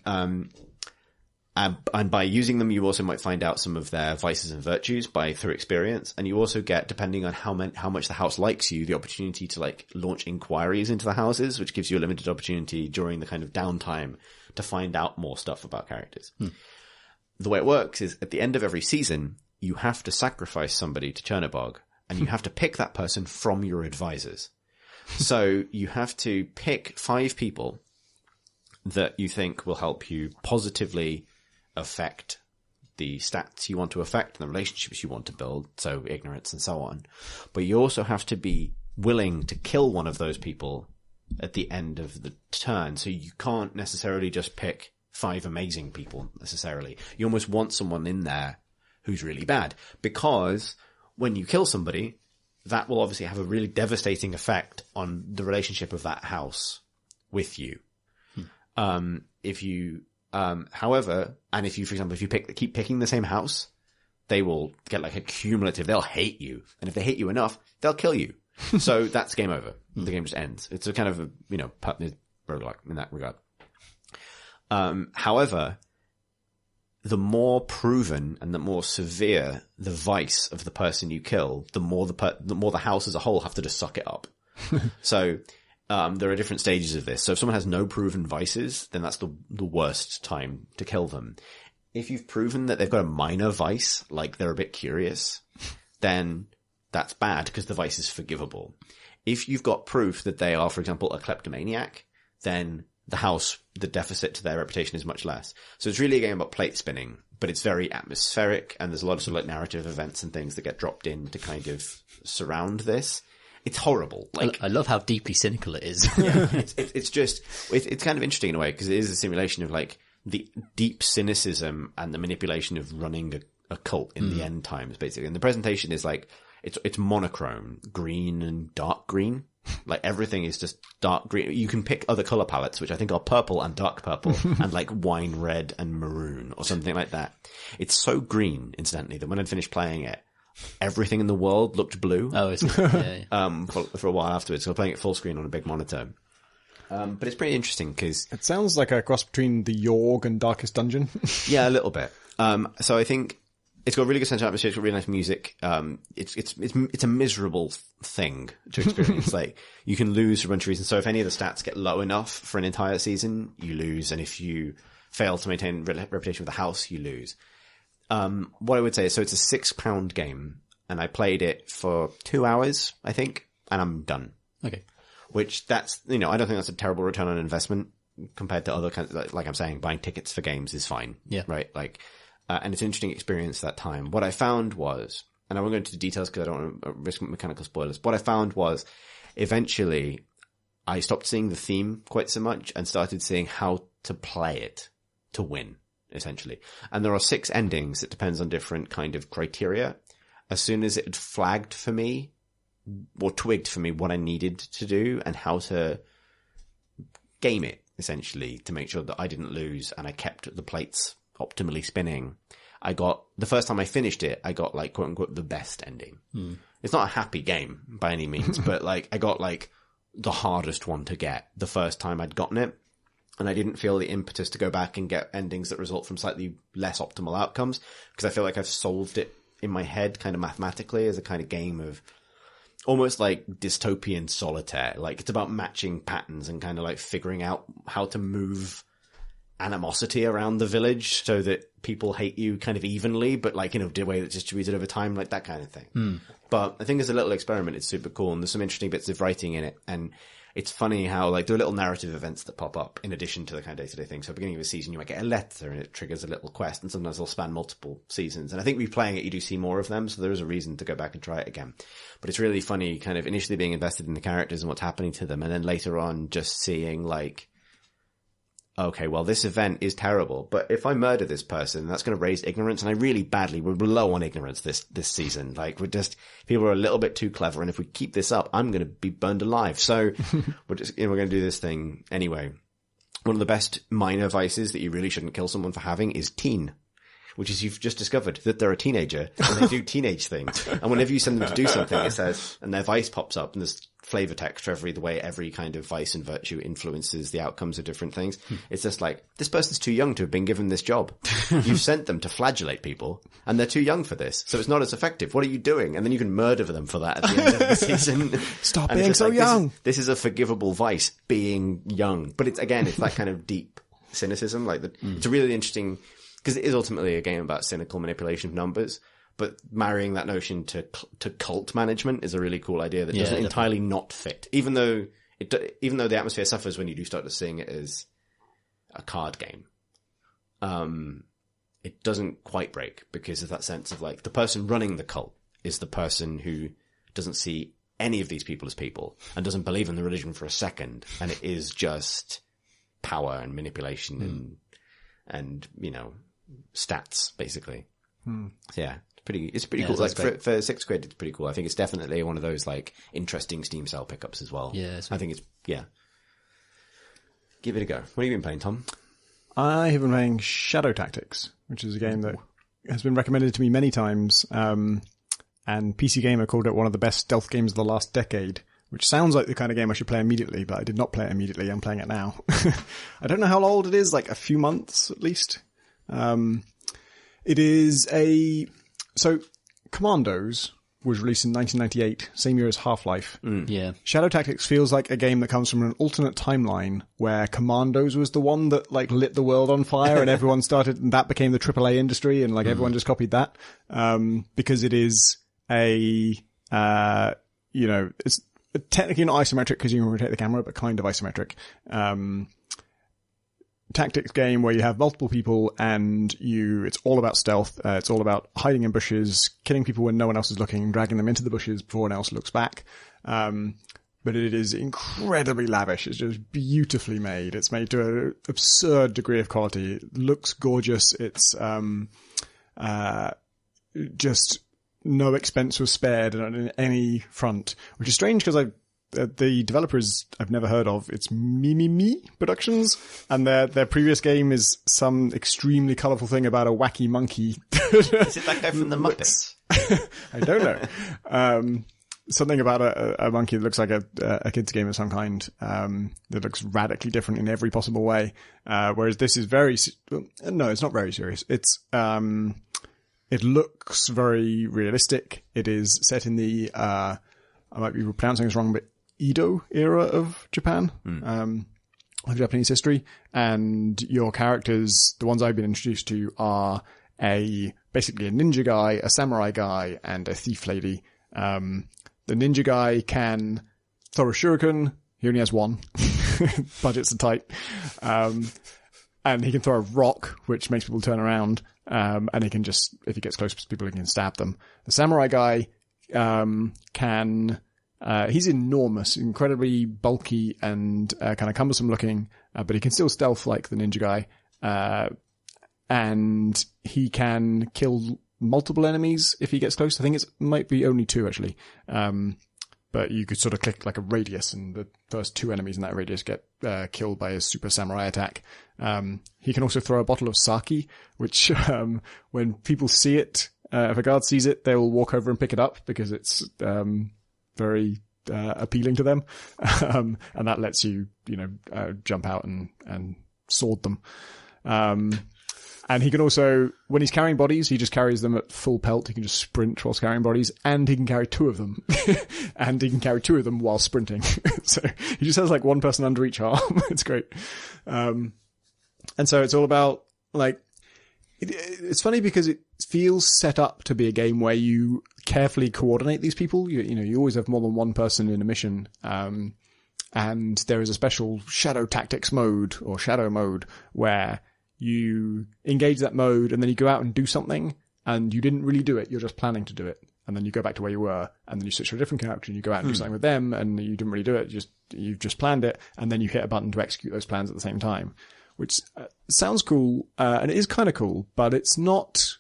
by using them, you also might find out some of their vices and virtues through experience. And you also get, depending on how much the house likes you, the opportunity to like launch inquiries into the houses, which gives you a limited opportunity during the kind of downtime to find out more stuff about characters. The way it works is at the end of every season, you have to sacrifice somebody to Chernobog, and you have to pick that person from your advisors. So you have to pick 5 people that you think will help you positively affect the stats you want to affect and the relationships you want to build, so ignorance and so on. But you also have to be willing to kill one of those people at the end of the turn. So you can't necessarily just pick 5 amazing people necessarily. You almost want someone in there who's really bad, because when you kill somebody, that will obviously have a really devastating effect on the relationship of that house with you. However, and if you, for example, if you keep picking the same house, they will get like a cumulative, they'll hate you. And if they hate you enough, they'll kill you. So that's game over. The game just ends. It's a kind of a, roguelike in that regard. However, the more proven and the more severe the vice of the person you kill, the more the house as a whole have to just suck it up. So, there are different stages of this. So if someone has no proven vices, then that's the worst time to kill them. If you've proven that they've got a minor vice, like they're a bit curious, then that's bad because the vice is forgivable. If you've got proof that they are, for example, a kleptomaniac, then the deficit to their reputation is much less. So it's really a game about plate spinning, but it's very atmospheric, and there's a lot of sort of like narrative events and things that get dropped in to kind of surround this. It's horrible. Like, I love how deeply cynical it is. Yeah, it's kind of interesting in a way, because it is a simulation of like the deep cynicism and the manipulation of running a cult in the end times, basically. And the presentation is like, it's monochrome, green and dark green. Like everything is just dark green. You can pick other color palettes, which I think are purple and dark purple and like wine red and maroon or something like that. It's so green, incidentally, that when I'd finished playing it, everything in the world looked blue. Oh, yeah. For a while afterwards. So I was playing it full screen on a big monitor. But it's pretty interesting because it sounds like a cross between the Yorg and Darkest Dungeon. Yeah, a little bit. So I think it's got a really good sense of atmosphere. It's got really nice music. It's a miserable thing to experience. Like, you can lose for a bunch of reasons. So if any of the stats get low enough for an entire season, you lose. And if you fail to maintain reputation with the house, you lose. What I would say is, so it's a £6 game, and I played it for 2 hours, I think, and I'm done. Okay. Which that's, I don't think that's a terrible return on investment compared to other kinds of, like I'm saying, buying tickets for games is fine. Yeah. Right? Like, and it's an interesting experience that time. What I found was, and I won't go into the details because I don't want to risk mechanical spoilers. What I found was, eventually, I stopped seeing the theme quite so much and started seeing how to play it to win, essentially. And there are 6 endings. It depends on different kind of criteria. As soon as it had flagged for me, or twigged for me what I needed to do and how to game it, essentially, to make sure that I didn't lose and I kept the plates optimally spinning, the first time I finished it, I got like quote unquote the best ending. It's not a happy game by any means, but like I got like the hardest one to get the first time I'd gotten it. And I didn't feel the impetus to go back and get endings that result from slightly less optimal outcomes, because I feel like I've solved it in my head kind of mathematically as a kind of game of almost like dystopian solitaire. Like, it's about matching patterns and kind of like figuring out how to move animosity around the village so that people hate you kind of evenly, but like in a way that's distributed over time, like that kind of thing. But I think as a little experiment, it's super cool, and there's some interesting bits of writing in it, and it's funny how like there are little narrative events that pop up in addition to the kind of day-to-day things. So at the beginning of a season, you might get a letter and it triggers a little quest, and sometimes they'll span multiple seasons. And I think replaying it, you do see more of them. So there is a reason to go back and try it again. But it's really funny kind of initially being invested in the characters and what's happening to them. And then later on just seeing like, okay, well, this event is terrible, but if I murder this person, that's going to raise ignorance, and we're low on ignorance this season. Like, people are a little bit too clever, and if we keep this up, I'm going to be burned alive. So we're going to do this thing anyway. One of the best minor vices that you really shouldn't kill someone for having is teen, which is you've just discovered that they're a teenager and they do teenage things. And whenever you send them to do something, it says, and their vice pops up, and there's flavor text for the way every kind of vice and virtue influences the outcomes of different things. It's just like, this person's too young to have been given this job. You've sent them to flagellate people, and they're too young for this, so it's not as effective. What are you doing? And then you can murder them for that at the end of the season. Stop being so young. This is a forgivable vice, being young. But it's that kind of deep cynicism. Like, it's a really interesting, because it is ultimately a game about cynical manipulation of numbers. But marrying that notion to cult management is a really cool idea that doesn't entirely not fit. Even though the atmosphere suffers when you do start to seeing it as a card game, it doesn't quite break because of that sense of like the person running the cult is the person who doesn't see any of these people as people and doesn't believe in the religion for a second, and it is just power and manipulation and stats basically. So yeah. It's pretty cool. Like for £6, it's pretty cool. I think it's definitely one of those like interesting Steam sale pickups as well. Yeah, I think give it a go. What have you been playing, Tom? I have been playing Shadow Tactics, which is a game that has been recommended to me many times. And PC Gamer called it one of the best stealth games of the last decade, which sounds like the kind of game I should play immediately, but I did not play it immediately. I'm playing it now. I don't know how old it is, like a few months at least. It is So, Commandos was released in 1998, same year as Half-Life. Yeah. Shadow Tactics feels like a game that comes from an alternate timeline where Commandos was the one that like lit the world on fire and everyone started, and that became the AAA industry, and like everyone just copied that. Because it is it's technically not isometric because you can rotate the camera, but kind of isometric. Tactics game where you have multiple people and it's all about stealth. It's all about hiding in bushes, killing people when no one else is looking, dragging them into the bushes before one else looks back. But it is incredibly lavish. It's just beautifully made. It's made to an absurd degree of quality. It looks gorgeous. It's, just no expense was spared on any front, which is strange because the developers I've never heard of. It's Me Productions, and their previous game is some extremely colourful thing about a wacky monkey. Is it that guy from the Muppets? I don't know. Something about a monkey that looks like a kid's game of some kind, that looks radically different in every possible way. Whereas this is no, it's not very serious. It's, it looks very realistic. It is set in the, I might be pronouncing this wrong, but Edo era of Japan, of Japanese history. And your characters, the ones I've been introduced to, are basically a ninja guy, a samurai guy, and a thief lady. The ninja guy can throw a shuriken. He only has one. Budgets are tight. And he can throw a rock, which makes people turn around. And he can just, if he gets close to people, he can stab them. The samurai guy, he's enormous, incredibly bulky and kind of cumbersome looking, but he can still stealth like the ninja guy. And he can kill multiple enemies if he gets close. I think it might be only 2 actually. But you could sort of click like a radius and the first 2 enemies in that radius get killed by a super samurai attack. He can also throw a bottle of sake, which when people see it, if a guard sees it, they will walk over and pick it up because it's very appealing to them. And that lets you, jump out and sword them. And he can also, when he's carrying bodies, he just carries them at full pelt. He can just sprint whilst carrying bodies, and he can carry 2 of them. And he can carry 2 of them while sprinting. So he just has like one person under each arm. It's great. And so it's all about like, it's funny because it feels set up to be a game where you carefully coordinate these people. You always have more than one person in a mission. and there is a special shadow tactics mode or shadow mode where you engage that mode and then you go out and do something and you didn't really do it. You're just planning to do it. And then you go back to where you were and then you switch to a different character and you go out and do something with them and you didn't really do it. You've just planned it and then you hit a button to execute those plans at the same time, which sounds cool. And it is kind of cool, but it's not.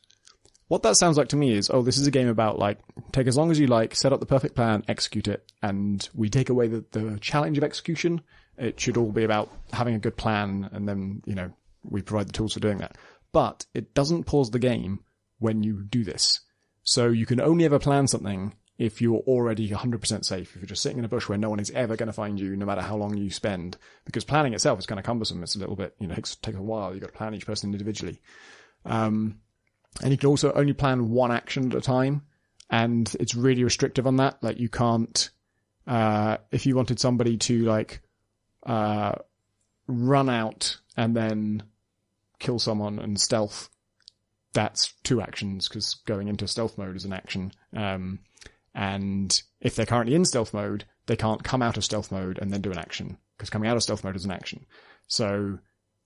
What that sounds like to me is, this is a game about like, take as long as you like, set up the perfect plan, execute it, and we take away the challenge of execution. It should all be about having a good plan, and then, we provide the tools for doing that. But it doesn't pause the game when you do this. So you can only ever plan something if you're already 100% safe, if you're just sitting in a bush where no one is ever going to find you, no matter how long you spend. Because planning itself is kind of cumbersome. It's a little bit, takes a while. You've got to plan each person individually. And you can also only plan one action at a time, and it's really restrictive on that. Like, you can't, if you wanted somebody to like, run out and then kill someone and stealth, that's 2 actions, because going into stealth mode is an action. And if they're currently in stealth mode, they can't come out of stealth mode and then do an action, because coming out of stealth mode is an action. So,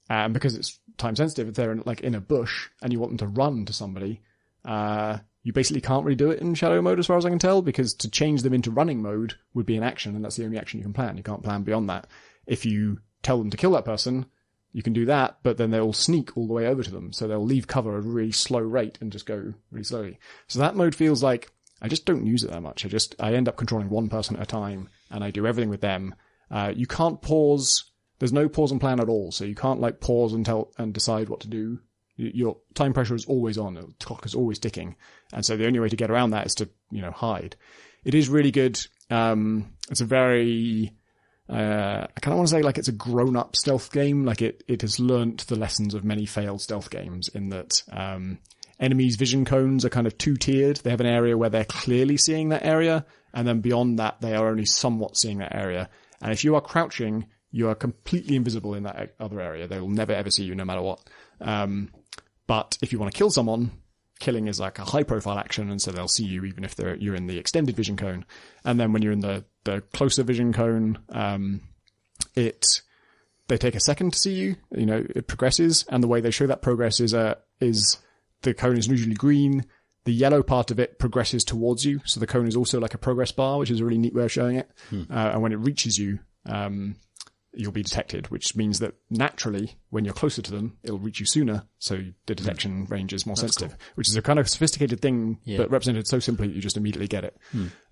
because it's time sensitive, if they're in a bush and you want them to run to somebody, you basically can't really do it in shadow mode as far as I can tell, because to change them into running mode would be an action, and that's the only action you can plan. You can't plan beyond that. If you tell them to kill that person, you can do that, but then they'll sneak all the way over to them. So they'll leave cover at a really slow rate and just go really slowly. So that mode feels like I just don't use it that much. I end up controlling one person at a time and I do everything with them. You can't pause. There's no pause and plan at all. So you can't like pause and decide what to do. Your time pressure is always on. The clock is always ticking. And so the only way to get around that is to, hide. It is really good. It's a very, I kind of want to say like it's a grown-up stealth game. Like it has learnt the lessons of many failed stealth games in that, enemies' vision cones are kind of 2-tiered. They have an area where they're clearly seeing that area, and then beyond that, they are only somewhat seeing that area. And if you are crouching, you are completely invisible in that other area. They will never ever see you no matter what. But if you want to kill someone, killing is like a high-profile action, and so they'll see you even if you're in the extended vision cone. And then when you're in the closer vision cone, they take a second to see you. It progresses, and the way they show that progress is the cone is usually green. The yellow part of it progresses towards you, so the cone is also like a progress bar, which is a really neat way of showing it. And when it reaches you, you'll be detected, which means that naturally, when you're closer to them, it'll reach you sooner, so the detection range is more sensitive, which is a kind of sophisticated thing, but represented so simply you just immediately get it.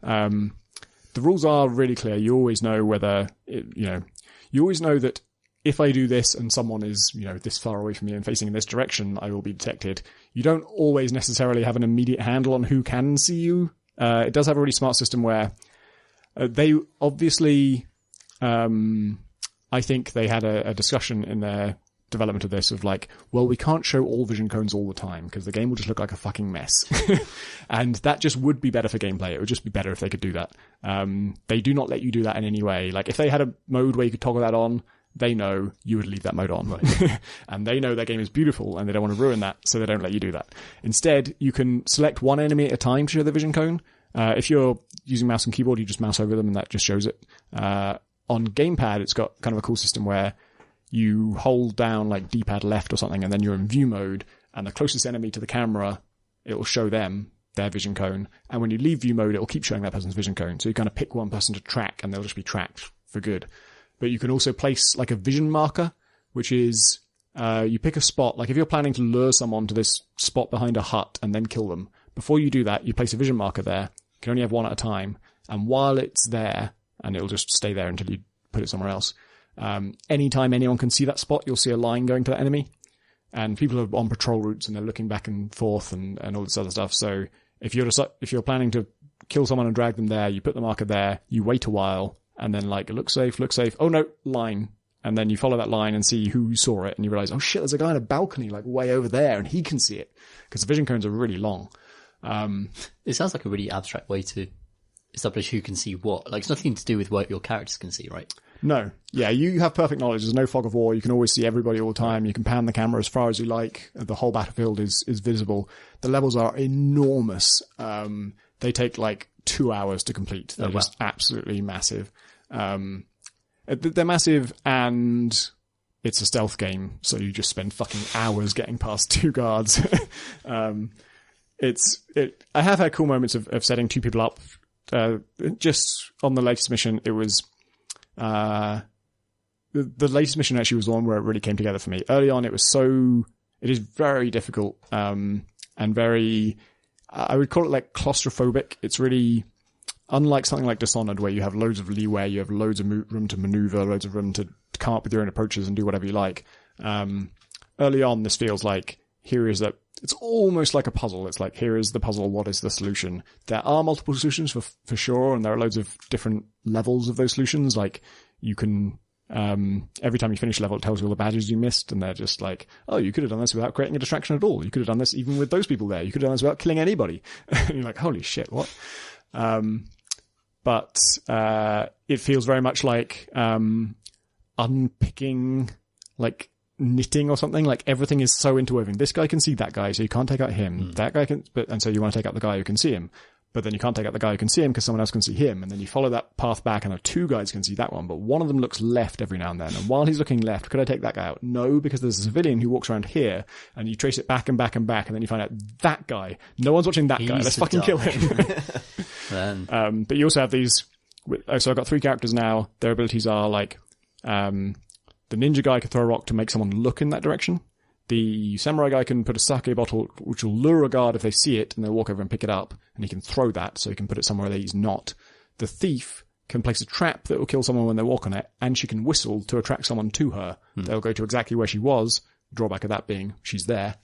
The rules are really clear. You always know you always know that if I do this and someone is, this far away from me and facing in this direction, I will be detected. You don't always necessarily have an immediate handle on who can see you. It does have a really smart system where they obviously, I think they had a discussion in their development of this of like, well, we can't show all vision cones all the time because the game will just look like a fucking mess. And that just would be better for gameplay. It would just be better if they could do that. They do not let you do that in any way. Like if they had a mode where you could toggle that on, they know you would leave that mode on. Right. And they know their game is beautiful and they don't want to ruin that, so they don't let you do that. Instead, you can select one enemy at a time to show the vision cone. If you're using mouse and keyboard, you just mouse over them and that just shows it. On gamepad, it's got kind of a cool system where you hold down like D-pad left or something, and then you're in view mode, and the closest enemy to the camera, it will show them their vision cone. And when you leave view mode, it will keep showing that person's vision cone. So you kind of pick one person to track, and they'll just be tracked for good. But you can also place like a vision marker, which is you pick a spot. Like if you're planning to lure someone to this spot behind a hut and then kill them, before you do that, you place a vision marker there. You can only have one at a time. And while it's there, and it'll just stay there until you put it somewhere else, anytime anyone can see that spot, you'll see a line going to that enemy. And people are on patrol routes and they're looking back and forth and all this other stuff. So if you're planning to kill someone and drag them there, you put the marker there, you wait a while, and then like, look safe. Oh no, line. And then you follow that line and see who saw it, and you realize, oh shit, there's a guy on a balcony like way over there, and he can see it. Because the vision cones are really long. It sounds like a really abstract way to establish who can see what. Like, it's nothing to do with what your characters can see, right? No. Yeah, you have perfect knowledge. There's no fog of war. You can always see everybody all the time. You can pan the camera as far as you like. The whole battlefield is visible. The levels are enormous. They take like 2 hours to complete. They're just absolutely massive. They're massive, and it's a stealth game, so you just spend fucking hours getting past 2 guards. I have had cool moments of setting 2 people up. Just on the latest mission, it was the latest mission actually was the one where it really came together for me. Early on, it is very difficult, and very, I would call it like claustrophobic. It's really unlike something like Dishonored, where you have loads of leeway, you have loads of room to maneuver, loads of room to come up with your own approaches and do whatever you like. Early on, this feels like it's almost like a puzzle. It's like, here is the puzzle, what is the solution? There are multiple solutions for sure, and there are loads of different levels of those solutions. Like, you can, every time you finish a level, it tells you all the badges you missed, and they're just like, oh, you could have done this without creating a distraction at all. You could have done this even with those people there. You could have done this without killing anybody. And you're like, holy shit, what? But it feels very much like unpicking, like knitting or something. Like, everything is so interwoven. This guy can see that guy, so you can't take out him. That guy can, and so you want to take out the guy who can see him. But then you can't take out the guy who can see him because someone else can see him. And then you follow that path back, and 2 guys can see that one, but one of them looks left every now and then. And while he's looking left, could I take that guy out? No, because there's a civilian who walks around here, and you trace it back and back and back, and then you find out that guy. No one's watching that guy. Let's fucking kill him. But you also have these. So I've got 3 characters now. Their abilities are like, the ninja guy can throw a rock to make someone look in that direction. The samurai guy can put a sake bottle, which will lure a guard if they see it, and they'll walk over and pick it up, and he can throw that, so he can put it somewhere that he's not. The thief can place a trap that will kill someone when they walk on it, and she can whistle to attract someone to her. They'll go to exactly where she was. Drawback of that being, she's there.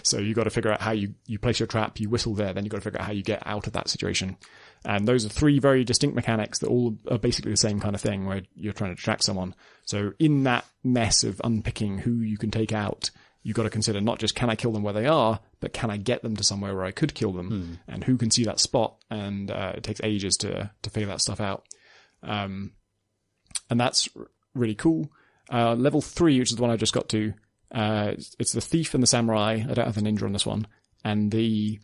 So you got to figure out how you place your trap, you whistle there, then you got to figure out how you get out of that situation. And those are 3 very distinct mechanics that all are basically the same kind of thing, where you're trying to attract someone. So in that mess of unpicking who you can take out, you've got to consider not just, can I kill them where they are, but can I get them to somewhere where I could kill them, and who can see that spot. And it takes ages to figure that stuff out. And that's really cool. Level 3, which is the one I just got to, it's the thief and the samurai. I don't have the ninja on this one. And the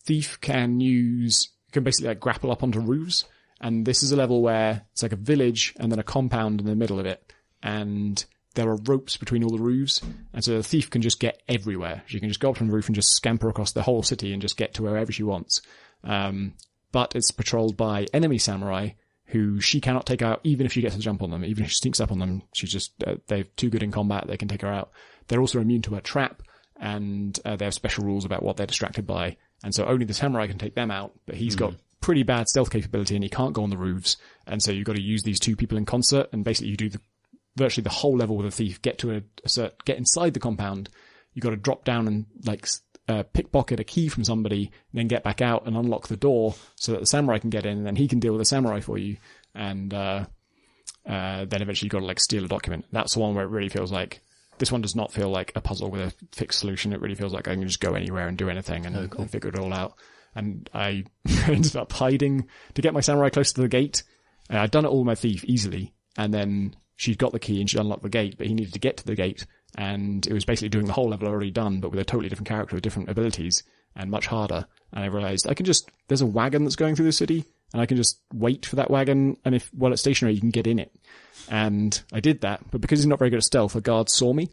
thief can basically like grapple up onto roofs. And this is a level where it's like a village and then a compound in the middle of it. And there are ropes between all the roofs. And so the thief can just get everywhere. She can just go up on the roof and just scamper across the whole city and just get to wherever she wants. But it's patrolled by enemy samurai who she cannot take out even if she gets a jump on them. Even if she sneaks up on them, she's just, they're too good in combat, they can take her out. They're also immune to her trap, and they have special rules about what they're distracted by. And so only the samurai can take them out, but he's got pretty bad stealth capability and he can't go on the roofs. And so you've got to use these 2 people in concert, and basically you do virtually the whole level with a thief, get inside the compound. You've got to drop down and like pickpocket a key from somebody, and then get back out and unlock the door so that the samurai can get in, and then he can deal with the samurai for you. And then eventually you've got to like steal a document. That's the one where it really feels like, this one does not feel like a puzzle with a fixed solution. It really feels like I can just go anywhere and do anything and figure it all out. And I ended up hiding to get my samurai close to the gate. I'd done it all with my thief easily, and then she'd got the key and she'd unlocked the gate, but he needed to get to the gate, and it was basically doing the whole level already done, but with a totally different character with different abilities and much harder. And I realized there's a wagon that's going through the city, and I can just wait for that wagon, and while it's stationary, you can get in it. And I did that, but because he's not very good at stealth, a guard saw me,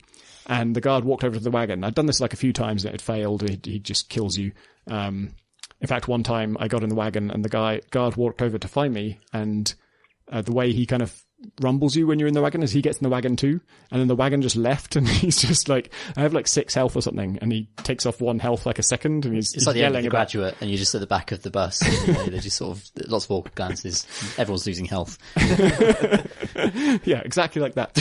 and the guard walked over to the wagon. I'd done this like a few times and it had failed. He just kills you. In fact, one time I got in the wagon and the guard walked over to find me, and the way he kind of rumbles you when you're in the wagon is he gets in the wagon too, and then the wagon just left, and he's just like, I have like 6 health or something, and he takes off 1 health like a second, and he's like the yelling end of The about Graduate, and you're just at the back of the bus, and they're just sort of, lots of awkward glances, everyone's losing health. Yeah, exactly like that.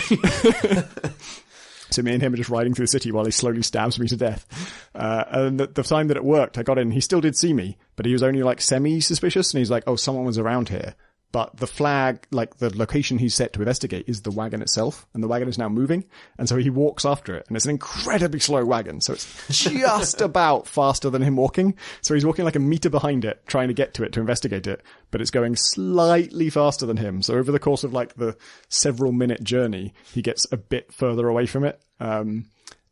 So me and him are just riding through the city while he slowly stabs me to death. And the time that it worked, I got in, he still did see me, but he was only like semi-suspicious, and he's like, oh, someone was around here. But the flag, like the location he's set to investigate, is the wagon itself, and the wagon is now moving, and so he walks after it, and it's an incredibly slow wagon, so it's just about faster than him walking. So he's walking like a meter behind it, trying to get to it to investigate it, but it's going slightly faster than him. So over the course of like the several minute journey, he gets a bit further away from it. And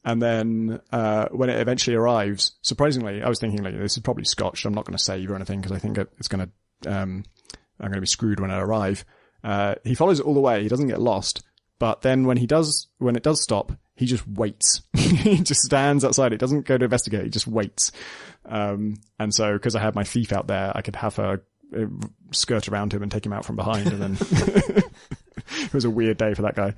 then when it eventually arrives, surprisingly, I was thinking like, this is probably scotched. I'm not going to save or anything because I think it's going to I'm going to be screwed when I arrive. He follows it all the way. He doesn't get lost. But then when it does stop, he just waits. He just stands outside. He doesn't go to investigate. He just waits. And so, because I had my thief out there, I could have her skirt around him and take him out from behind. And then it was a weird day for that guy.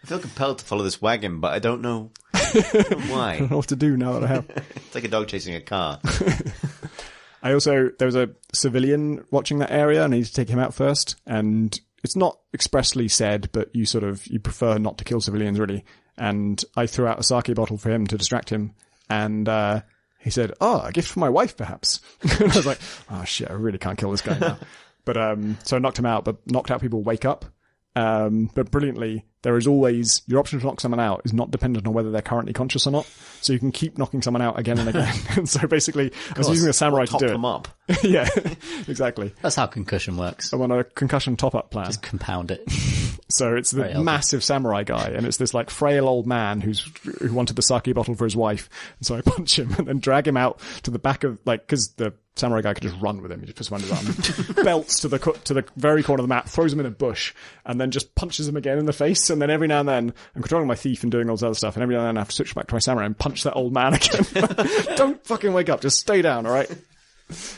I feel compelled to follow this wagon, but I don't know why. I don't know what to do now that I have. It's like a dog chasing a car. There was a civilian watching that area, and I need to take him out first. And it's not expressly said, but you prefer not to kill civilians, really. And I threw out a sake bottle for him to distract him. And, he said, "Oh, a gift for my wife, perhaps." And I was like, "Oh shit, I really can't kill this guy now." But, so I knocked him out, but knocked out people wake up. But brilliantly, there is always, your option to knock someone out is not dependent on whether they're currently conscious or not. So you can keep knocking someone out again and again. And so basically, I was using a samurai to do it. Top them up. Yeah, exactly. That's how concussion works. I'm on a concussion top-up plan. Just compound it. So it's the massive samurai guy, and it's this like frail old man who wanted the sake bottle for his wife. And so I punch him and then drag him out to the back of, like, because the samurai guy could just run with him. He just puts him under his arm, belts to the very corner of the map, throws him in a bush, and then just punches him again in the face. And then every now and then, I'm controlling my thief and doing all this other stuff, and every now and then I have to switch back to my samurai and punch that old man again. Don't fucking wake up. Just stay down, all right?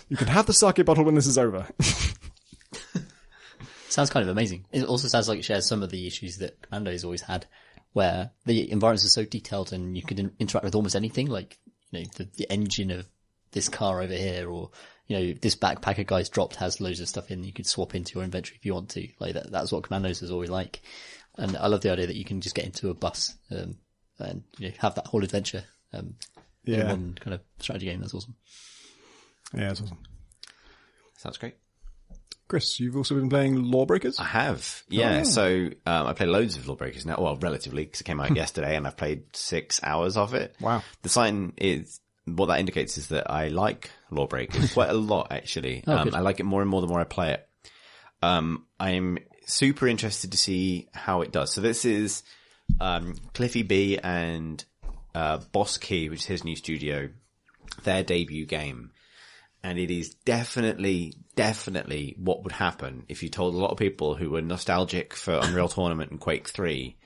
You can have the sake bottle when this is over. Sounds kind of amazing. It also sounds like it shares some of the issues that Commando's always had, where the environments are so detailed and you can interact with almost anything, like, you know, the engine of this car over here, or, you know, this backpacker guy's dropped has loads of stuff in you could swap into your inventory if you want to. Like that's what Commandos is always like. And I love the idea that you can just get into a bus, and, you know, have that whole adventure, in one kind of strategy game. That's awesome. Yeah, it's awesome. Sounds great. Chris, you've also been playing Lawbreakers? I have, yeah. Oh. So I play loads of Lawbreakers now. Well, relatively, because it came out yesterday, and I've played 6 hours of it. Wow. The sign is, what that indicates is that I like Lawbreakers quite a lot, actually. I like it more and more the more I play it. I'm super interested to see how it does. So this is Cliffy B and Boss Key, which is his new studio, their debut game. And it is definitely what would happen if you told a lot of people who were nostalgic for Unreal Tournament and Quake 3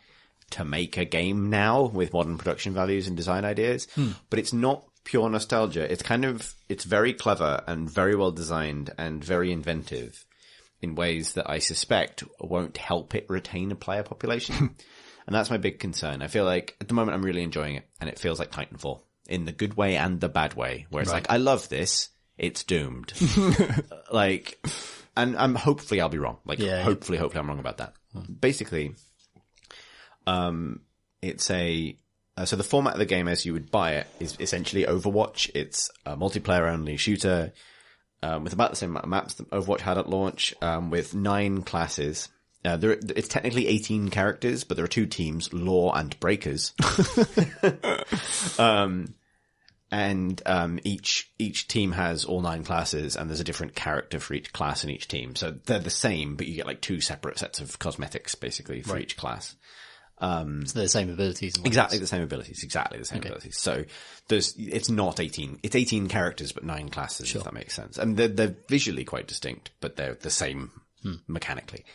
to make a game now with modern production values and design ideas. But it's not pure nostalgia. It's very clever and very well designed and very inventive in ways that I suspect won't help it retain a player population. And that's my big concern. I feel like at the moment I'm really enjoying it, and it feels like Titanfall in the good way and the bad way, where it's like, I love this. It's doomed. And hopefully I'll be wrong. Hopefully I'm wrong about that. Basically, it's so the format of the game as you would buy it is essentially Overwatch. It's a multiplayer only shooter, with about the same amount of maps that Overwatch had at launch, with 9 classes. It's technically 18 characters, but there are 2 teams, Law and Breakers. And each team has all 9 classes, and there's a different character for each class in each team. So they're the same, but you get like 2 separate sets of cosmetics basically for each class. So they're the same abilities. Exactly the same abilities. So it's not 18. It's 18 characters, but 9 classes, if that makes sense. And they're visually quite distinct, but they're the same mechanically.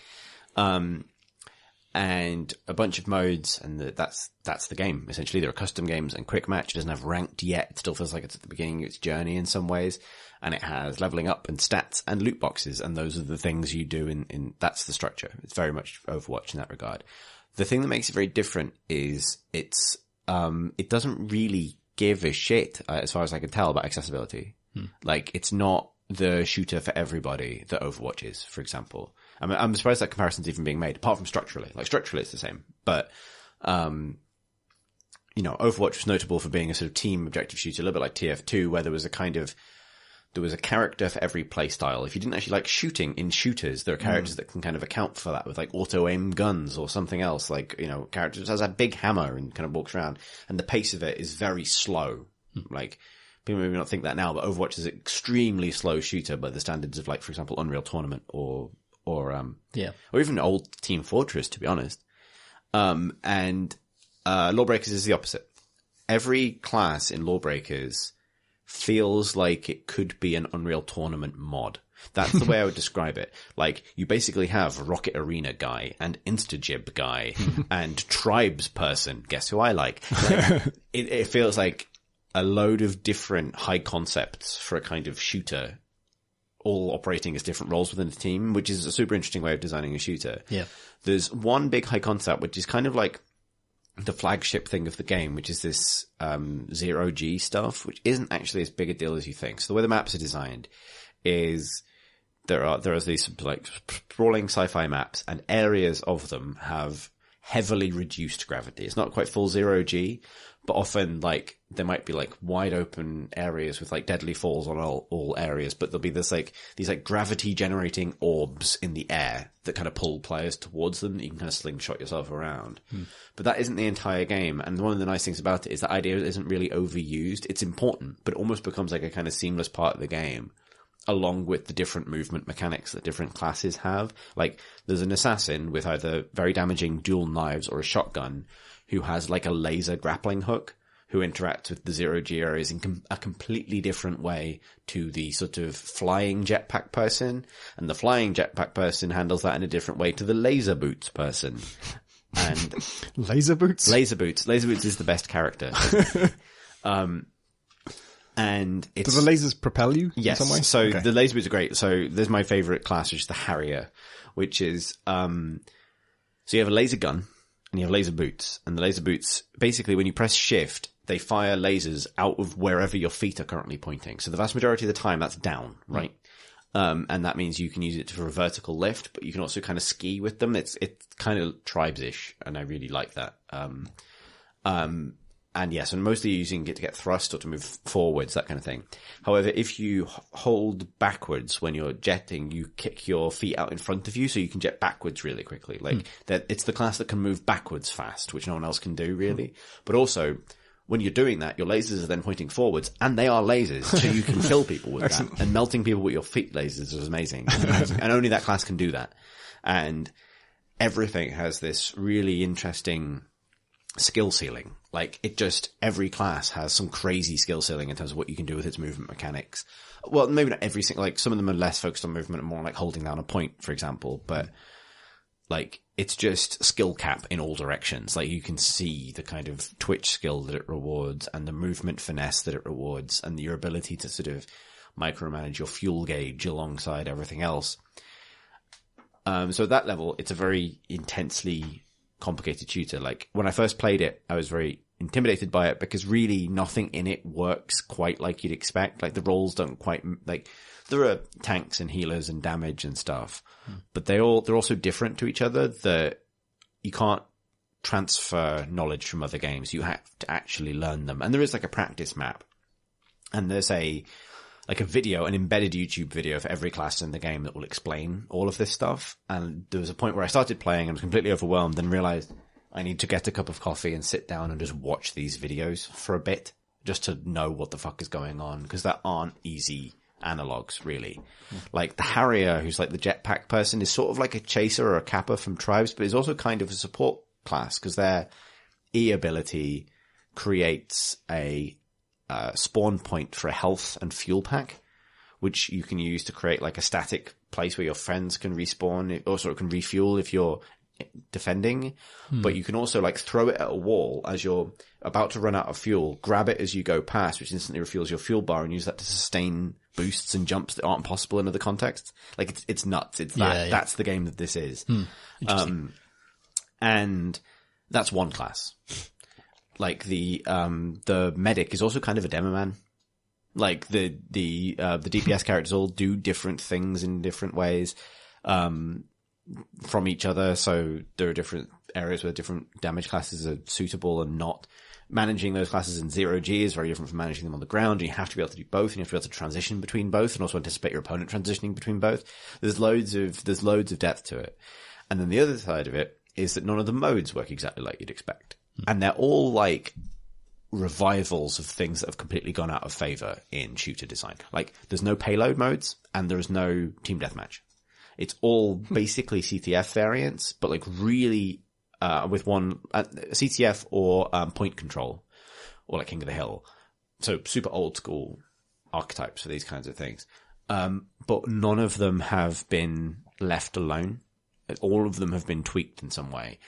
And a bunch of modes, and that's the game. Essentially, there are custom games, and Quick Match doesn't have ranked yet. It still feels like it's at the beginning of its journey in some ways. And it has leveling up and stats and loot boxes, and those are the things you do in that's the structure. It's very much Overwatch in that regard. The thing that makes it very different is it doesn't really give a shit, as far as I can tell, about accessibility. Like, it's not the shooter for everybody that Overwatch is, for example. I mean, I'm surprised that comparison's even being made, apart from structurally. Like, structurally it's the same. But, Overwatch was notable for being a sort of team objective shooter, a little bit like TF2, where there was a character for every play style. If you didn't actually like shooting in shooters, there are characters that can kind of account for that with like auto-aim guns or something else. Like, characters has a big hammer and kind of walks around, and the pace of it is very slow. Like, people maybe not think that now, but Overwatch is an extremely slow shooter by the standards of, like, for example, Unreal Tournament or even old Team Fortress, to be honest. And Lawbreakers is the opposite. Every class in Lawbreakers feels like it could be an Unreal Tournament mod. That's the way I would describe it. Like, you basically have Rocket Arena guy and Instajib guy and Tribes person. Guess who I like? It feels like a load of different high concepts for a kind of shooter, all operating as different roles within the team, which is a super interesting way of designing a shooter. Yeah. There's one big high concept, which is kind of like the flagship thing of the game, which is this zero-G stuff, which isn't actually as big a deal as you think. So the way the maps are designed is there are these like sprawling sci-fi maps, and areas of them have heavily reduced gravity. It's not quite full zero-G, but often like there might be like wide open areas with like deadly falls on all areas, but there'll be these like gravity generating orbs in the air that kind of pull players towards them that you can kind of slingshot yourself around. But that isn't the entire game, and one of the nice things about it is that idea isn't really overused. It's important, but it almost becomes like a kind of seamless part of the game, along with the different movement mechanics that different classes have. Like, there's an assassin with either very damaging dual knives or a shotgun who has like a laser grappling hook, who interacts with the zero-G areas in a completely different way to the sort of flying jetpack person. And the flying jetpack person handles that in a different way to the laser boots person. And Laser boots? Laser boots is the best character. And it's... Do the lasers propel you yes, in some way? So Okay. the laser boots are great. So there's my favorite class, which is the Harrier, which is, so you have a laser gun and you have laser boots, and the laser boots, basically when you press shift, they fire lasers out of wherever your feet are currently pointing. So the vast majority of the time that's down, right? And that means you can use it for a vertical lift, but you can also kind of ski with them. It's kind of Tribes-ish, and I really like that. And yes, and mostly using it to get thrust or to move forwards, that kind of thing. However, if you hold backwards when you're jetting, you kick your feet out in front of you so you can jet backwards really quickly. Like, that it's the class that can move backwards fast, which no one else can do really. But also, when you're doing that, your lasers are then pointing forwards, and they are lasers, so you can kill people with that. And melting people with your feet lasers is amazing. And only that class can do that. And everything has this really interesting skill ceiling. Like, every class has some crazy skill ceiling in terms of what you can do with its movement mechanics. Well, maybe not every single, like, some of them are less focused on movement and more like holding down a point, for example, but like, it's just skill cap in all directions. Like, you can see the kind of twitch skill that it rewards and the movement finesse that it rewards and your ability to sort of micromanage your fuel gauge alongside everything else. So at that level, it's a very intensely complicated shooter. Like, when I first played it, I was very intimidated by it because really nothing in it works quite like you'd expect. Like, the roles don't quite, like, there are tanks and healers and damage and stuff, but they're also different to each other, that you can't transfer knowledge from other games. You have to actually learn them. And there is like a practice map, and there's an embedded YouTube video for every class in the game that will explain all of this stuff. And there was a point where I started playing and was completely overwhelmed and realized I need to get a cup of coffee and sit down and just watch these videos for a bit just to know what the fuck is going on, because there aren't easy analogs really. Like, the Harrier, who's like the jetpack person, is sort of like a chaser or a kappa from Tribes, but is also kind of a support class because their E ability creates a spawn point for a health and fuel pack, which you can use to create like a static place where your friends can respawn, or sort of can refuel if you're defending. But you can also like throw it at a wall as you're about to run out of fuel, grab it as you go past, which instantly refuels your fuel bar, and use that to sustain boosts and jumps that aren't possible in other contexts. Like, it's nuts. It's that. Yeah. That's the game that this is. And that's one class. Like, the medic is also kind of a demo man. Like, the DPS characters all do different things in different ways, from each other. So there are different areas where different damage classes are suitable and not. Managing those classes in zero-G is very different from managing them on the ground. And you have to be able to do both, and you have to be able to transition between both and also anticipate your opponent transitioning between both. There's loads of depth to it. And then the other side of it is that none of the modes work exactly like you'd expect. And they're all like revivals of things that have completely gone out of favor in shooter design. Like, there's no payload modes and there's no team deathmatch. It's all basically CTF variants, but like really, with one, CTF or, point control, or like King of the Hill. So super old school archetypes for these kinds of things. But none of them have been left alone. All of them have been tweaked in some way,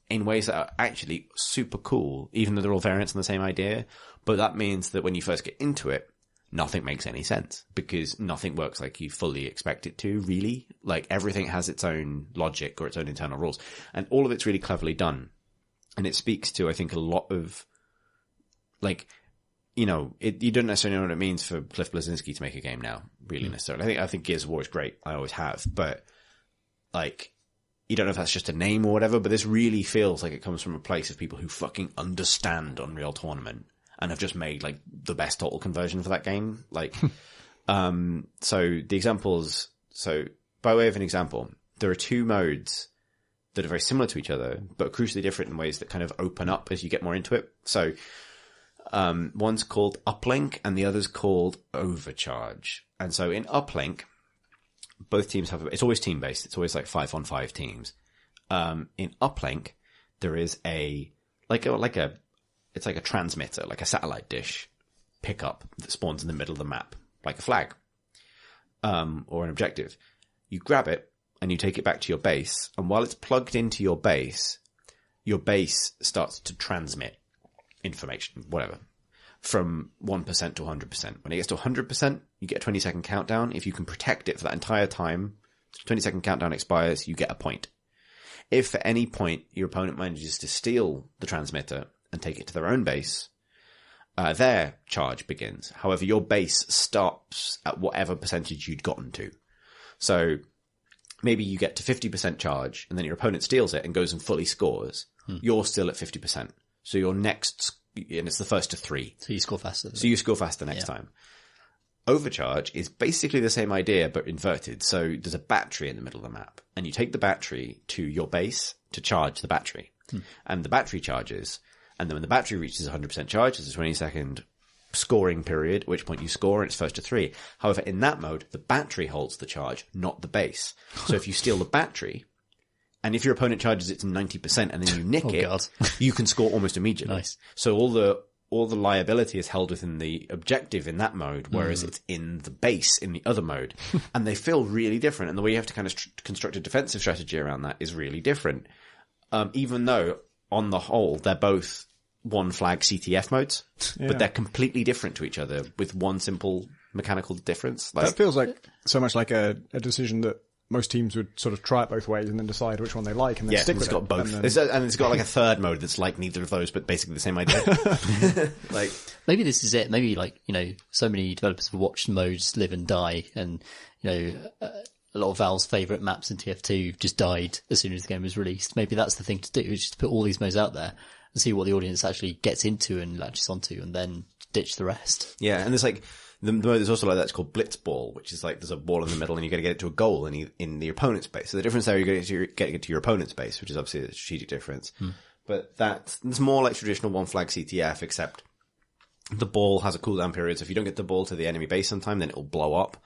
in ways that are actually super cool, even though they're all variants on the same idea. But that means that when you first get into it, nothing makes any sense, because nothing works like you fully expect it to, really. Like, everything has its own logic or its own internal rules, and all of it's really cleverly done. And it speaks to, I think, a lot of, like, you know, you don't necessarily know what it means for Cliff Bleszinski to make a game now, really, necessarily. I think Gears of War is great. I always have. But, like, you don't know if that's just a name or whatever, but this really feels like it comes from a place of people who fucking understand Unreal Tournament and have just made, like, the best total conversion for that game. Like, so the examples, so by way of an example, there are 2 modes that are very similar to each other, but crucially different in ways that kind of open up as you get more into it. So, one's called Uplink and the other's called Overcharge. And so in Uplink, both teams have, it's always team-based. It's always like 5-on-5 teams. In Uplink, there is it's like a transmitter, like a satellite dish pickup that spawns in the middle of the map, like a flag, or an objective. You grab it and you take it back to your base. And while it's plugged into your base starts to transmit information, whatever, from 1% to 100%. When it gets to 100%, you get a 20-second countdown. If you can protect it for that entire time, 20-second countdown expires, you get a point. If at any point your opponent manages to steal the transmitter and take it to their own base, their charge begins. However, your base stops at whatever percentage you'd gotten to. So maybe you get to 50% charge and then your opponent steals it and goes and fully scores. You're still at 50%. So your next, and it's the first to 3. So you score faster. So you score faster next time. Overcharge is basically the same idea, but inverted. So there's a battery in the middle of the map, and you take the battery to your base to charge the battery. And the battery charges, and then when the battery reaches 100% charge, there's a 20-second scoring period, at which point you score, and it's first to 3. However, in that mode, the battery holds the charge, not the base. So if you steal the battery, and if your opponent charges it to 90% and then you nick you can score almost immediately. Nice. So all the liability is held within the objective in that mode, whereas it's in the base in the other mode. And they feel really different. And the way you have to kind of construct a defensive strategy around that is really different. Even though, on the whole, they're both one flag CTF modes, but they're completely different to each other with one simple mechanical difference. That feels like so much like a decision that most teams would sort of try it both ways and then decide which one they like and then stick with it. It's got both. And it's got like a third mode that's like neither of those, but basically the same idea. Like, maybe this is it. Maybe, like, you know, so many developers have watched modes live and die, and, you know, a lot of Valve's favourite maps in TF2 just died as soon as the game was released. Maybe that's the thing to do, is just to put all these modes out there and see what the audience actually gets into and latches onto, and then ditch the rest. Yeah, and there's like, the mode there's also like that's called Blitzball, which is like there's a ball in the middle and you got to get it to a goal in the opponent's base. So the difference there, you get it to your opponent's base, which is obviously a strategic difference. But it's more like traditional one flag CTF, except the ball has a cooldown period. So if you don't get the ball to the enemy base sometime, then it'll blow up.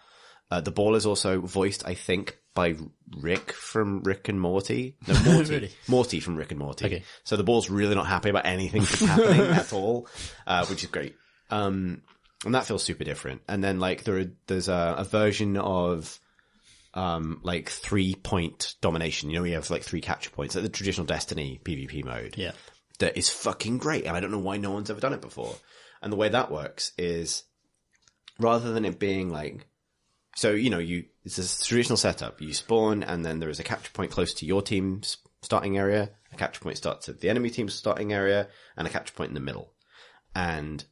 The ball is also voiced, I think, by Rick from Rick and Morty. No, Morty. Really? Morty from Rick and Morty. Okay. So the ball's really not happy about anything that's happening at all, which is great. And that feels super different. And then, like, there's a version of, like 3-point domination. You know, we have like 3 capture points, like the traditional Destiny PvP mode. Yeah. That is fucking great. And I don't know why no one's ever done it before. And the way that works is, rather than it being like, so, you know, it's a traditional setup. You spawn and then there is a capture point close to your team's starting area, a capture point starts at the enemy team's starting area, and a capture point in the middle. And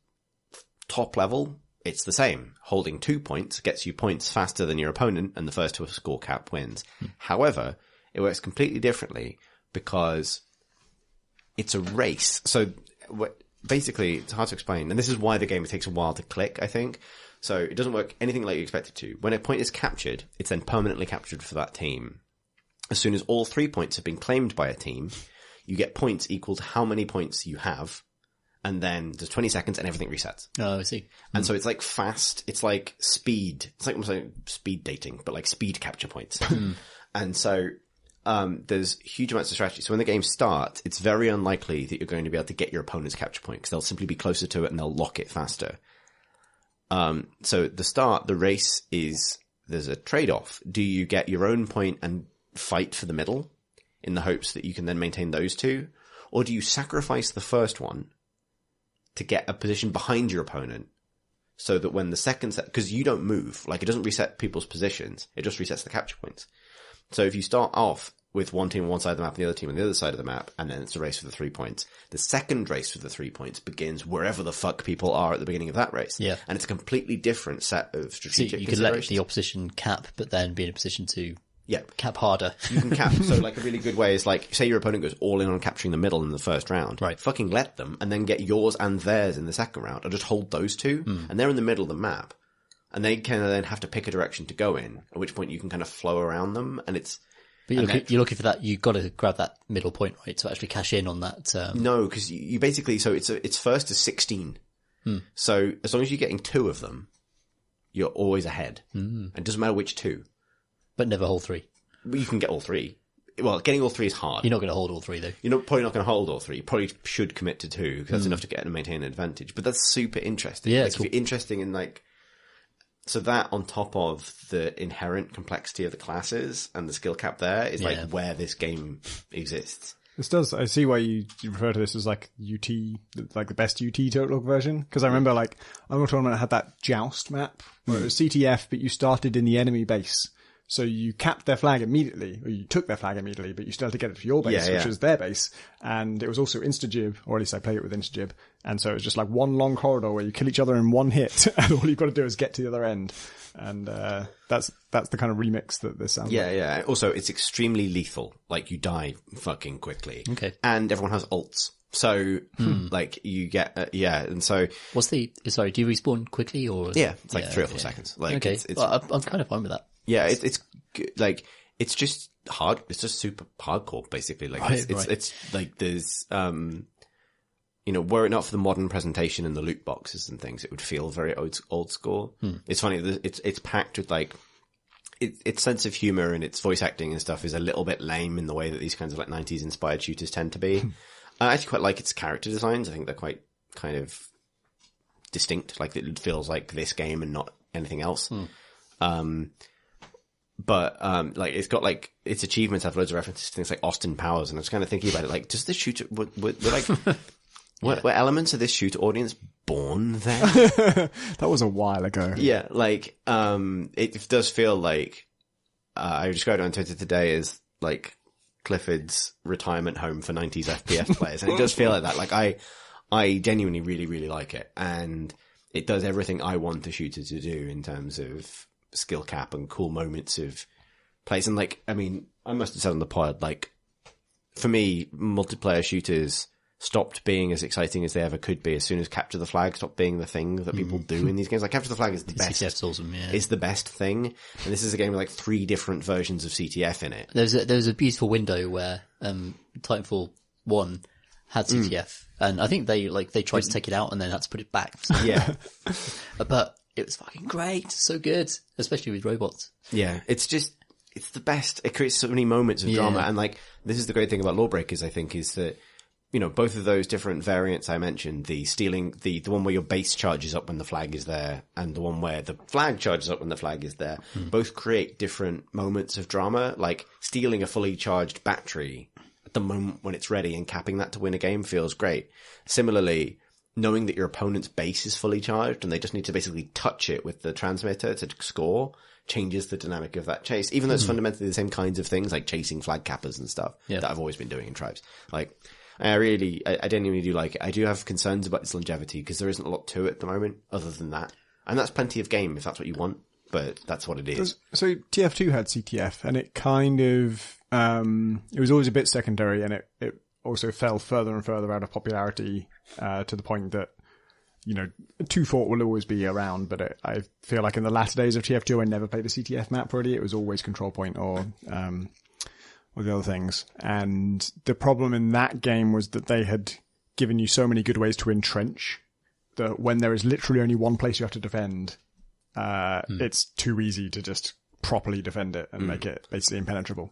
top level, it's the same. Holding 2 points gets you points faster than your opponent, and the first to a score cap wins. However, it works completely differently because it's a race. So basically, it's hard to explain, and this is why the game takes a while to click, I think. So it doesn't work anything like you expect it to. When a point is captured, it's then permanently captured for that team. As soon as all 3 points have been claimed by a team, you get points equal to how many points you have. And then there's 20 seconds and everything resets. Oh, I see. And so it's like fast, it's like speed. It's like almost like speed dating, but like speed capture points. And so, there's huge amounts of strategy. So when the game starts, it's very unlikely that you're going to be able to get your opponent's capture point because they'll simply be closer to it and they'll lock it faster. So at the start, the race there's a trade-off. Do you get your own point and fight for the middle in the hopes that you can then maintain those two? Or do you sacrifice the first one to get a position behind your opponent so that when the second set, because you don't move, like it doesn't reset people's positions, it just resets the capture points. So if you start off with one team on one side of the map and the other team on the other side of the map, and then it's a race for the 3 points. The second race for the 3 points begins wherever the fuck people are at the beginning of that race. Yeah. And it's a completely different set of strategic you could let considerations. the opposition cap, but then be in a position to Yeah. cap harder. You can cap. So like a really good way is like, say your opponent goes all in on capturing the middle in the first round. Right. Fucking let them and then get yours and theirs in the second round, or just hold those two and they're in the middle of the map and they kind of then have to pick a direction to go in, at which point you can kind of flow around them and it's, But you're looking for that. You've got to grab that middle point, right, to actually cash in on that. no, because you basically, so it's first to 16. So as long as you're getting 2 of them, you're always ahead. And it doesn't matter which 2. But never hold 3. But you can get all 3. Well, getting all 3 is hard. You're not going to hold all 3 though. You're probably not going to hold all 3. You probably should commit to 2 because that's enough to get and maintain an advantage. But that's super interesting. Yeah, like, it's if cool. you're interesting in like, so that on top of the inherent complexity of the classes and the skill cap there is like where this game exists. This does. I see why you refer to this as like UT, like the best UT Total Look version. Because I remember like Unreal Tournament had that Joust map where it was CTF, but you started in the enemy base. So you capped their flag immediately, or you took their flag immediately, but you still had to get it to your base, which was their base. And it was also Instagib, or at least I played it with Instagib. And so it was just like one long corridor where you kill each other in one hit, and all you've got to do is get to the other end. And that's the kind of remix that this sounds like. Yeah. Also, it's extremely lethal. Like, you die fucking quickly. Okay. And everyone has ults. So, like, you get, and so... Do you respawn quickly or? Yeah, it's like 3 or 4 seconds. Like, okay. It's Well, I'm kind of fine with that. yeah, it's like, it's just hard. It's just super hardcore, basically. Like, Right. it's like there's, were it not for the modern presentation and the loot boxes and things, it would feel very old school. It's funny. It's packed with like, its sense of humor and its voice acting and stuff is a little bit lame in the way that these kinds of like 90s inspired shooters tend to be. I actually quite like its character designs. I think they're quite kind of distinct. Like, it feels like this game and not anything else. But like, it's got like, its achievements have loads of references to things like Austin Powers, and I was kind of thinking about it, like, does the shooter, were like, were elements of this shooter audience born then? That was a while ago. Yeah, like, it does feel like, I described it on Twitter today as like Clifford's retirement home for 90s FPS players, and it does feel like that. Like, I genuinely really, really like it, and it does everything I want a shooter to do in terms of skill cap and cool moments of plays. And like, I mean, I must have said on the pod, like, for me, multiplayer shooters stopped being as exciting as they ever could be as soon as Capture the Flag stopped being the thing that people do in these games. Like, Capture the Flag is the best. CTF's awesome, yeah. Is the best thing. And this is a game with like 3 different versions of CTF in it. There's a beautiful window where Titanfall 1 had CTF, and I think they tried to take it out and then had to put it back. Yeah. But it was fucking great, so good, especially with robots. Yeah, it's the best. It creates so many moments of drama, and like, this is the great thing about Lawbreakers, I think, is that, both of those different variants I mentioned, the stealing, the one where your base charges up when the flag is there, and the one where the flag charges up when the flag is there, both create different moments of drama. Like, stealing a fully charged battery at the moment when it's ready and capping that to win a game feels great. Similarly, knowing that your opponent's base is fully charged and they just need to basically touch it with the transmitter to score changes the dynamic of that chase, even though it's fundamentally the same kinds of things, like chasing flag cappers and stuff that I've always been doing in Tribes. Like, I genuinely do like it. I do have concerns about its longevity because there isn't a lot to it at the moment other than that. And that's plenty of game if that's what you want, but that's what it is. So TF2 had CTF, and it kind of, it was always a bit secondary, and it also fell further and further out of popularity, to the point that, 2 Fort will always be around, but I feel like in the latter days of TF2, I never played a CTF map really. It was always Control Point or the other things. And the problem in that game was that they had given you so many good ways to entrench that when there is literally only one place you have to defend, it's too easy to just properly defend it and make it basically impenetrable.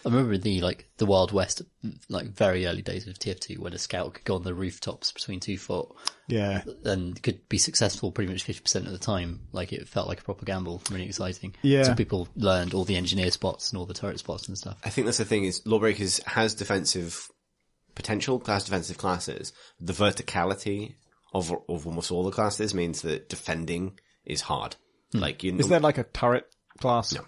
I remember the Wild West, like very early days of TF2, when a scout could go on the rooftops between 2 fort, Yeah. and could be successful pretty much 50% of the time. Like, it felt like a proper gamble, really exciting. Yeah. So people learned all the engineer spots and all the turret spots and stuff. I think that's the thing is Lawbreakers has defensive potential, defensive classes. The verticality of almost all the classes means that defending is hard. Like, Is there like a turret class? No.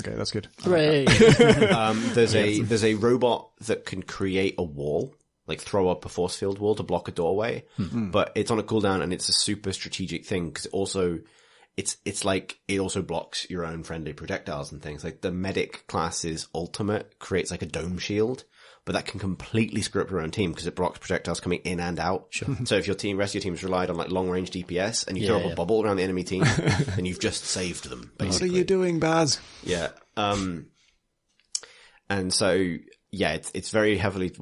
Okay, that's good. Hooray! There's a robot that can create a wall, like throw up a force field wall to block a doorway, but it's on a cooldown and it's a super strategic thing because it's like it also blocks your own friendly projectiles and things. Like the medic class's ultimate creates like a dome shield, but that can completely screw up your own team because it blocks projectiles coming in and out. Sure. So if rest of your team's relied on like long range DPS and you throw up a bubble around the enemy team, then you've just saved them, basically. What are you doing, Baz? Yeah. And so, yeah, it's very heavily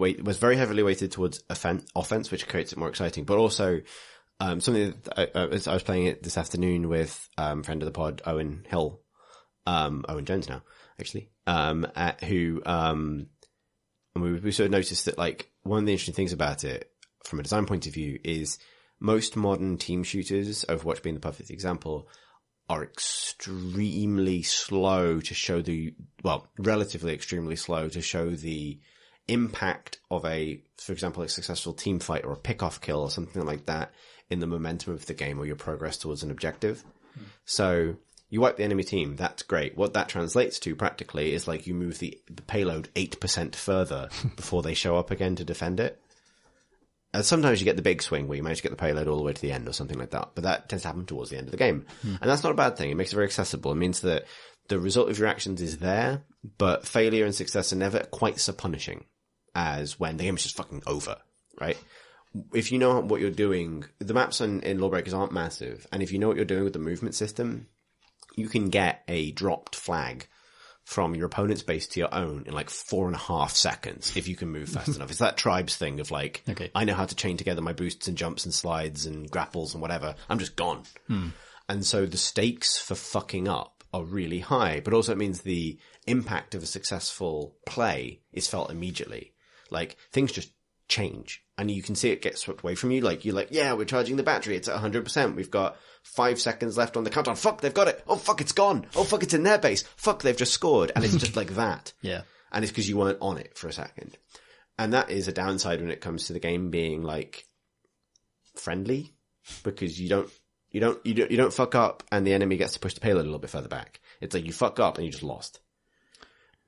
weighted towards offense, which creates it more exciting, but also, something that I was playing it this afternoon with, friend of the pod, Owen Hill, Owen Jones now, actually, and we sort of noticed that, like, one of the interesting things about it, from a design point of view, is most modern team shooters, Overwatch being the perfect example, are extremely slow to show relatively extremely slow to show the impact of for example, a successful team fight or a pick-off kill or something like that in the momentum of the game or your progress towards an objective. So you wipe the enemy team, that's great. What that translates to practically is like you move the payload 8% further before they show up again to defend it. And sometimes you get the big swing where you manage to get the payload all the way to the end or something like that, but that tends to happen towards the end of the game. And that's not a bad thing. It makes it very accessible. It means that the result of your actions is there, but failure and success are never quite so punishing as when the game is just fucking over, right? If you know what you're doing, the maps in Lawbreakers aren't massive, and if you know what you're doing with the movement system, you can get a dropped flag from your opponent's base to your own in like 4.5 seconds if you can move fast enough. It's that tribes thing of like, okay, I know how to chain together my boosts and jumps and slides and grapples and whatever. I'm just gone. And so the stakes for fucking up are really high, but also it means the impact of a successful play is felt immediately. Like, things just change and you can see it get swept away from you. Like, you're like, yeah, we're charging the battery. It's at 100%. We've got 5 seconds left on the countdown. Fuck, they've got it. Oh, fuck, it's gone. Oh, fuck, it's in their base. Fuck, they've just scored. And it's just like that. Yeah. And it's because you weren't on it for a second. And that is a downside when it comes to the game being like friendly, because you don't fuck up and the enemy gets to push the payload a little bit further back. It's like you fuck up and you just lost.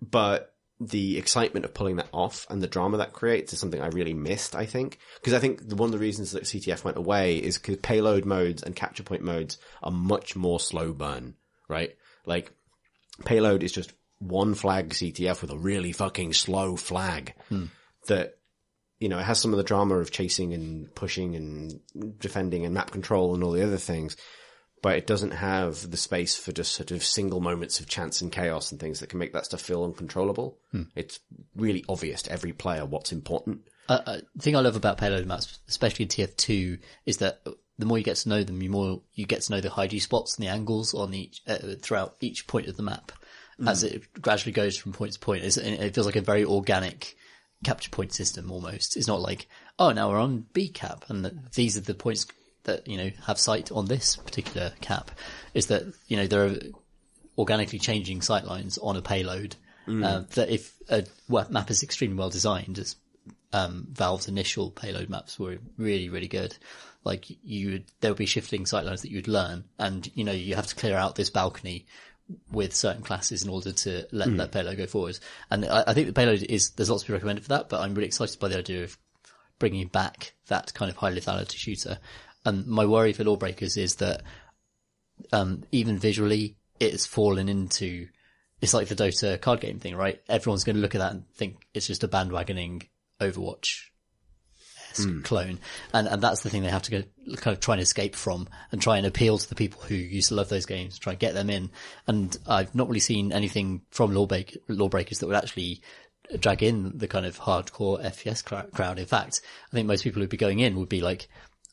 But the excitement of pulling that off and the drama that creates is something I really missed, I think. Because I think one of the reasons that CTF went away is because payload modes and capture point modes are much more slow burn, right? Like, payload is just one flag CTF with a really fucking slow flag that, you know, it has some of the drama of chasing and pushing and defending and map control and all the other things, but it doesn't have the space for just sort of single moments of chance and chaos and things that can make that stuff feel uncontrollable. It's really obvious to every player what's important. The thing I love about payload maps, especially in TF2, is that the more you get to know them, the more you get to know the high G spots and the angles on throughout each point of the map. As it gradually goes from point to point, it feels like a very organic capture point system almost. It's not like, oh, now we're on B cap and these are the points that, you know, have sight on this particular cap. Is that, you know, there are organically changing sight lines on a payload that if a map is extremely well designed, as Valve's initial payload maps were really, really good. Like, there would be shifting sight lines that you'd learn, and, you know, you have to clear out this balcony with certain classes in order to let that payload go forward. And I think the payload there's lots to be recommended for that, but I'm really excited by the idea of bringing back that kind of high lethality shooter. And my worry for Lawbreakers is that, even visually, it's fallen into, it's like the Dota card game thing, right? Everyone's going to look at that and think it's just a bandwagoning Overwatch clone. And that's the thing they have to go kind of try and escape from and try and appeal to the people who used to love those games, try and get them in. And I've not really seen anything from Lawbreakers that would actually drag in the kind of hardcore FPS crowd. In fact, I think most people who'd be going in would be like,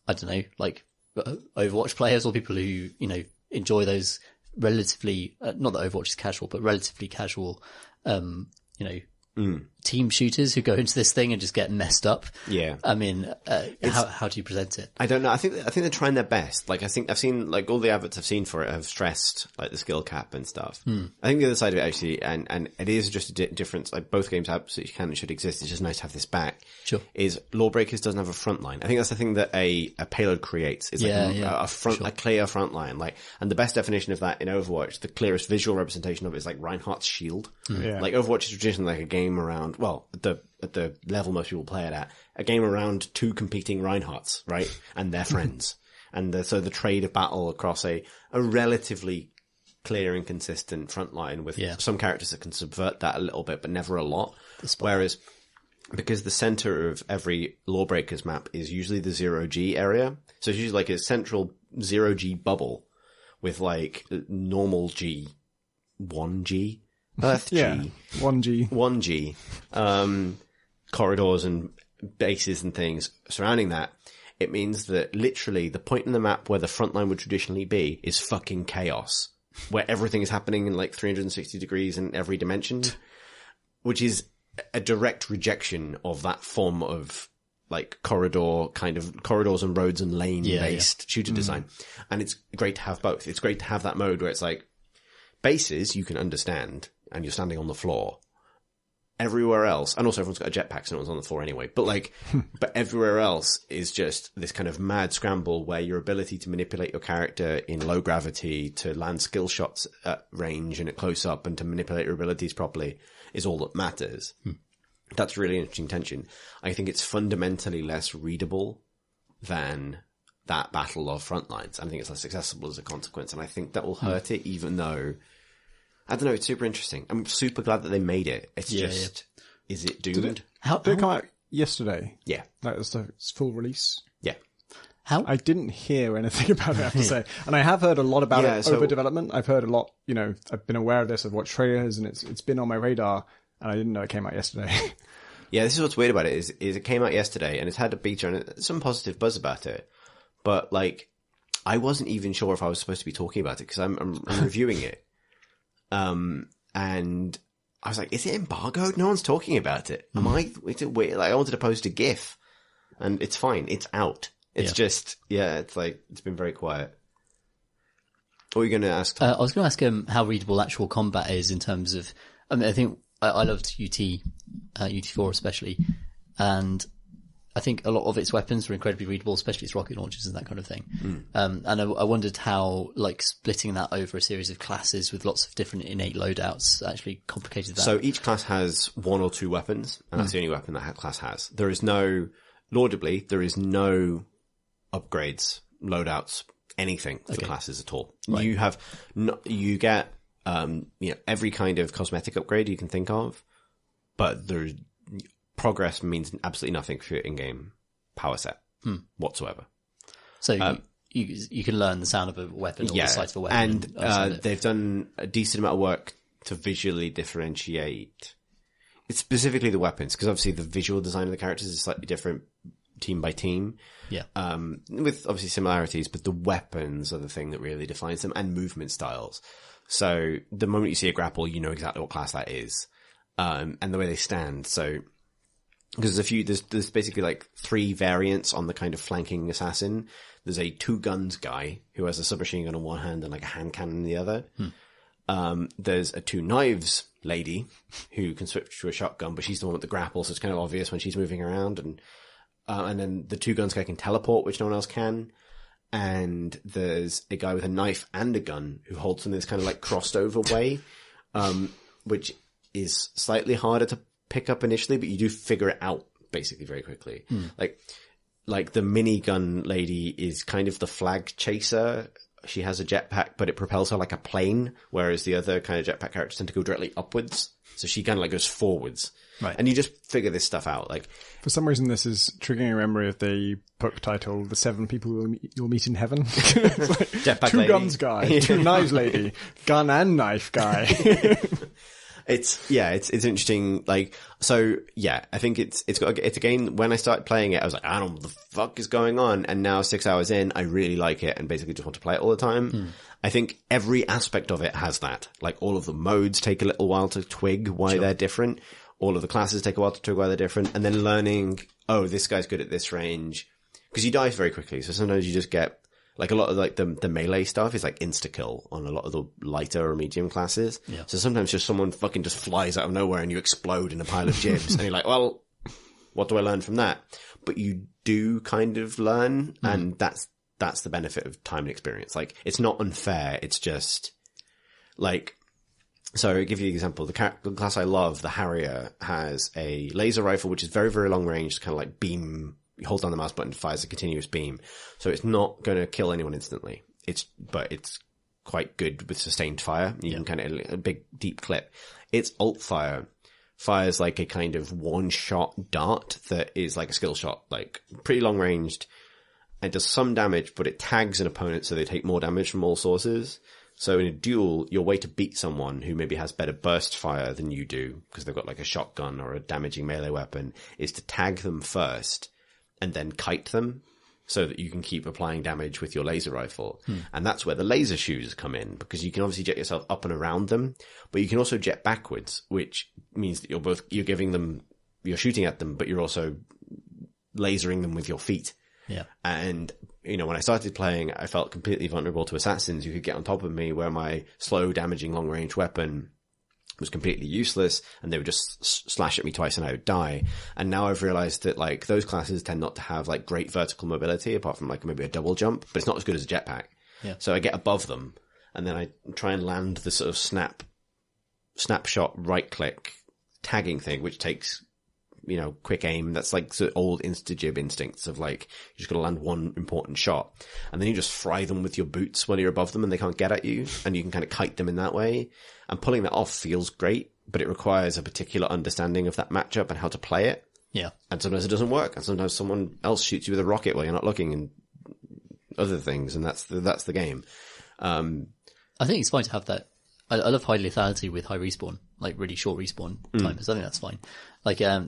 I don't know, like Overwatch players or people who, you know, enjoy those relatively, not that Overwatch is casual, but relatively casual, team shooters who go into this thing and just get messed up. Yeah. I mean, how do you present it? I don't know. I think they're trying their best. Like, I think I've seen, like, all the adverts I've seen for it have stressed, like, the skill cap and stuff. I think the other side of it, actually, and it is just a difference, like, both games absolutely can and should exist. It's just nice to have this back. Sure. Is Lawbreakers doesn't have a front line. I think that's the thing that a payload creates. Is like a clear front line. Like, and the best definition of that in Overwatch, the clearest visual representation of it is like Reinhardt's shield. Yeah. Like, Overwatch is traditionally like a game around, well, at the level most people play it at, a game around two competing Reinhardts, right? And their friends. And so the trade of battle across a relatively clear and consistent front line with some characters that can subvert that a little bit, but never a lot. Whereas, because the center of every Lawbreakers map is usually the 0G area, so it's usually like a central 0G bubble with like normal G, 1G, Earth G. Yeah, 1G. 1G, corridors and bases and things surrounding that. It means that literally the point in the map where the front line would traditionally be is fucking chaos, where everything is happening in like 360 degrees in every dimension, which is a direct rejection of that form of like corridors and roads and lane based shooter design. And it's great to have both. It's great to have that mode where it's like bases you can understand and you're standing on the floor. Everywhere else, and also everyone's got a jetpack, so no one's on the floor anyway, but like, but everywhere else is just this kind of mad scramble where your ability to manipulate your character in low gravity, to land skill shots at range and at close up, and to manipulate your abilities properly is all that matters. That's really interesting tension. I think it's fundamentally less readable than that battle of frontlines. I think it's less accessible as a consequence, and I think that will hurt it, even though, I don't know, it's super interesting. I'm super glad that they made it. It's is it doomed? Did it come out yesterday? Yeah. That was its full release? Yeah. How? I didn't hear anything about it, I have to say. And I have heard a lot about it over development. I've heard a lot, I've been aware of this, I've watched trailers, and it's been on my radar, and I didn't know it came out yesterday. Yeah, this is what's weird about it, is it came out yesterday, and it's had a beta, and some positive buzz about it. But, like, I wasn't even sure if I was supposed to be talking about it, because I'm reviewing it. And I was like, is it embargoed? No one's talking about it. Is it weird? Like, I wanted to post a GIF, and it's fine. It's out. It's just, it's like, it's been very quiet. What were you going to ask, Tom? I was going to ask him how readable actual combat is in terms of, I mean, I think I loved UT4 especially, and I think a lot of its weapons were incredibly readable, especially its rocket launchers and that kind of thing. And I wondered how, like, splitting that over a series of classes with lots of different innate loadouts actually complicated that. So each class has one or two weapons, and that's the only weapon that class has. There is no upgrades, loadouts, anything for classes at all. Right. You get, every kind of cosmetic upgrade you can think of, but progress means absolutely nothing for your in-game power set whatsoever. So you can learn the sound of a weapon or the sight of a weapon. And they've done a decent amount of work to visually differentiate. It's specifically the weapons, because obviously the visual design of the characters is slightly different team by team. Yeah. With obviously similarities, but the weapons are the thing that really defines them, and movement styles. So the moment you see a grapple, you know exactly what class that is. And the way they stand. So, because there's basically like 3 variants on the kind of flanking assassin. There's a 2 guns guy who has a submachine gun on one hand and like a hand cannon in the other. There's a 2 knives lady who can switch to a shotgun, but she's the one with the grapple, so it's kind of obvious when she's moving around. And then the 2 guns guy can teleport, which no one else can. And there's a guy with a knife and a gun who holds something that's kind of like crossed over way, which is slightly harder to pick up initially, but you do figure it out basically very quickly. Like the minigun lady is kind of the flag chaser. She has a jetpack, but it propels her like a plane, whereas the other kind of jetpack characters tend to go directly upwards. So she kind of like goes forwards. Right. And you just figure this stuff out. Like, for some reason, this is triggering a memory of the book title, The 7 People You'll Meet in Heaven. It's like, jetpack 2 lady. guns guy, 2 knives lady, gun and knife guy. It's interesting. Like, so yeah, I think it's a game. When I started playing it, I was like, I don't know what the fuck is going on. And now 6 hours in, I really like it and basically just want to play it all the time. I think every aspect of it has that. Like, all of the modes take a little while to twig why they're different. All of the classes take a while to twig why they're different. And then learning, oh, this guy's good at this range. Because you die very quickly. So sometimes you just get, like, a lot of like the melee stuff is like insta-kill on a lot of the lighter or medium classes. Yeah. So sometimes just someone fucking just flies out of nowhere and you explode in a pile of gibs. And you're like, well, what do I learn from that? But you do kind of learn, and that's the benefit of time and experience. Like, it's not unfair. It's just like, so I'll give you an example. The class I love, the Harrier, has a laser rifle, which is very, very long range, kind of like beam. You hold down the mouse button, fires a continuous beam. So it's not going to kill anyone instantly. But it's quite good with sustained fire. You can kind of, a big, deep clip. Its alt fires like a kind of one-shot dart that is like a skill shot, like pretty long ranged. It does some damage, but it tags an opponent so they take more damage from all sources. So in a duel, your way to beat someone who maybe has better burst fire than you do, because they've got like a shotgun or a damaging melee weapon, is to tag them first and then kite them so that you can keep applying damage with your laser rifle. And that's where the laser shoes come in, because you can obviously jet yourself up and around them, but you can also jet backwards, which means that you're shooting at them, but you're also lasering them with your feet. Yeah. And, you know, when I started playing, I felt completely vulnerable to assassins who could get on top of me, where my slow, damaging, long-range weapon was completely useless, and they would just slash at me twice and I would die. And now I've realized that, like, those classes tend not to have, like, great vertical mobility, apart from, like, maybe a double jump, but it's not as good as a jetpack. Yeah. So I get above them, and then I try and land the sort of snapshot right-click tagging thing, which takes, you know, quick aim. That's like sort of old insta-jib instincts of, like, you just gotta land one important shot, and then you just fry them with your boots when you're above them and they can't get at you, and you can kind of kite them in that way. And pulling that off feels great, but it requires a particular understanding of that matchup and how to play it. Yeah. And sometimes it doesn't work, and sometimes someone else shoots you with a rocket while you're not looking, and other things, and that's the game. I think it's fine to have that. I love high lethality with high respawn, like really short respawn timers. I think that's fine. Like, I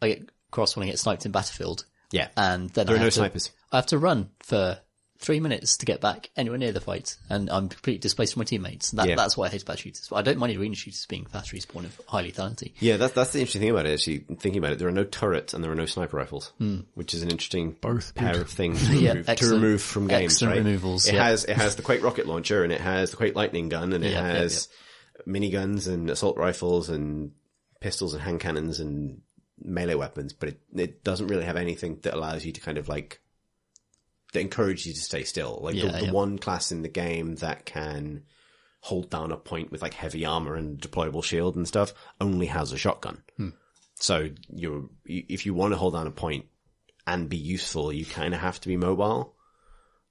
get cross when I get sniped in Battlefield. Yeah. And then There are no snipers. I have to run for 3 minutes to get back anywhere near the fight, and I'm completely displaced from my teammates. That's why I hate about shooters. But I don't mind arena shooters being fast respawn of high lethality. Yeah, that's the interesting thing about it, actually, thinking about it. There are no turrets and there are no sniper rifles, which is an interesting pair of things to remove from games, excellent right? removals. It has the Quake rocket launcher, and it has the Quake lightning gun, and it has miniguns and assault rifles and pistols and hand cannons and melee weapons, but it doesn't really have anything that allows you to kind of, like, that encourages you to stay still. Like, the one class in the game that can hold down a point with, like, heavy armor and deployable shield and stuff only has a shotgun. So if you want to hold down a point and be useful, you kind of have to be mobile.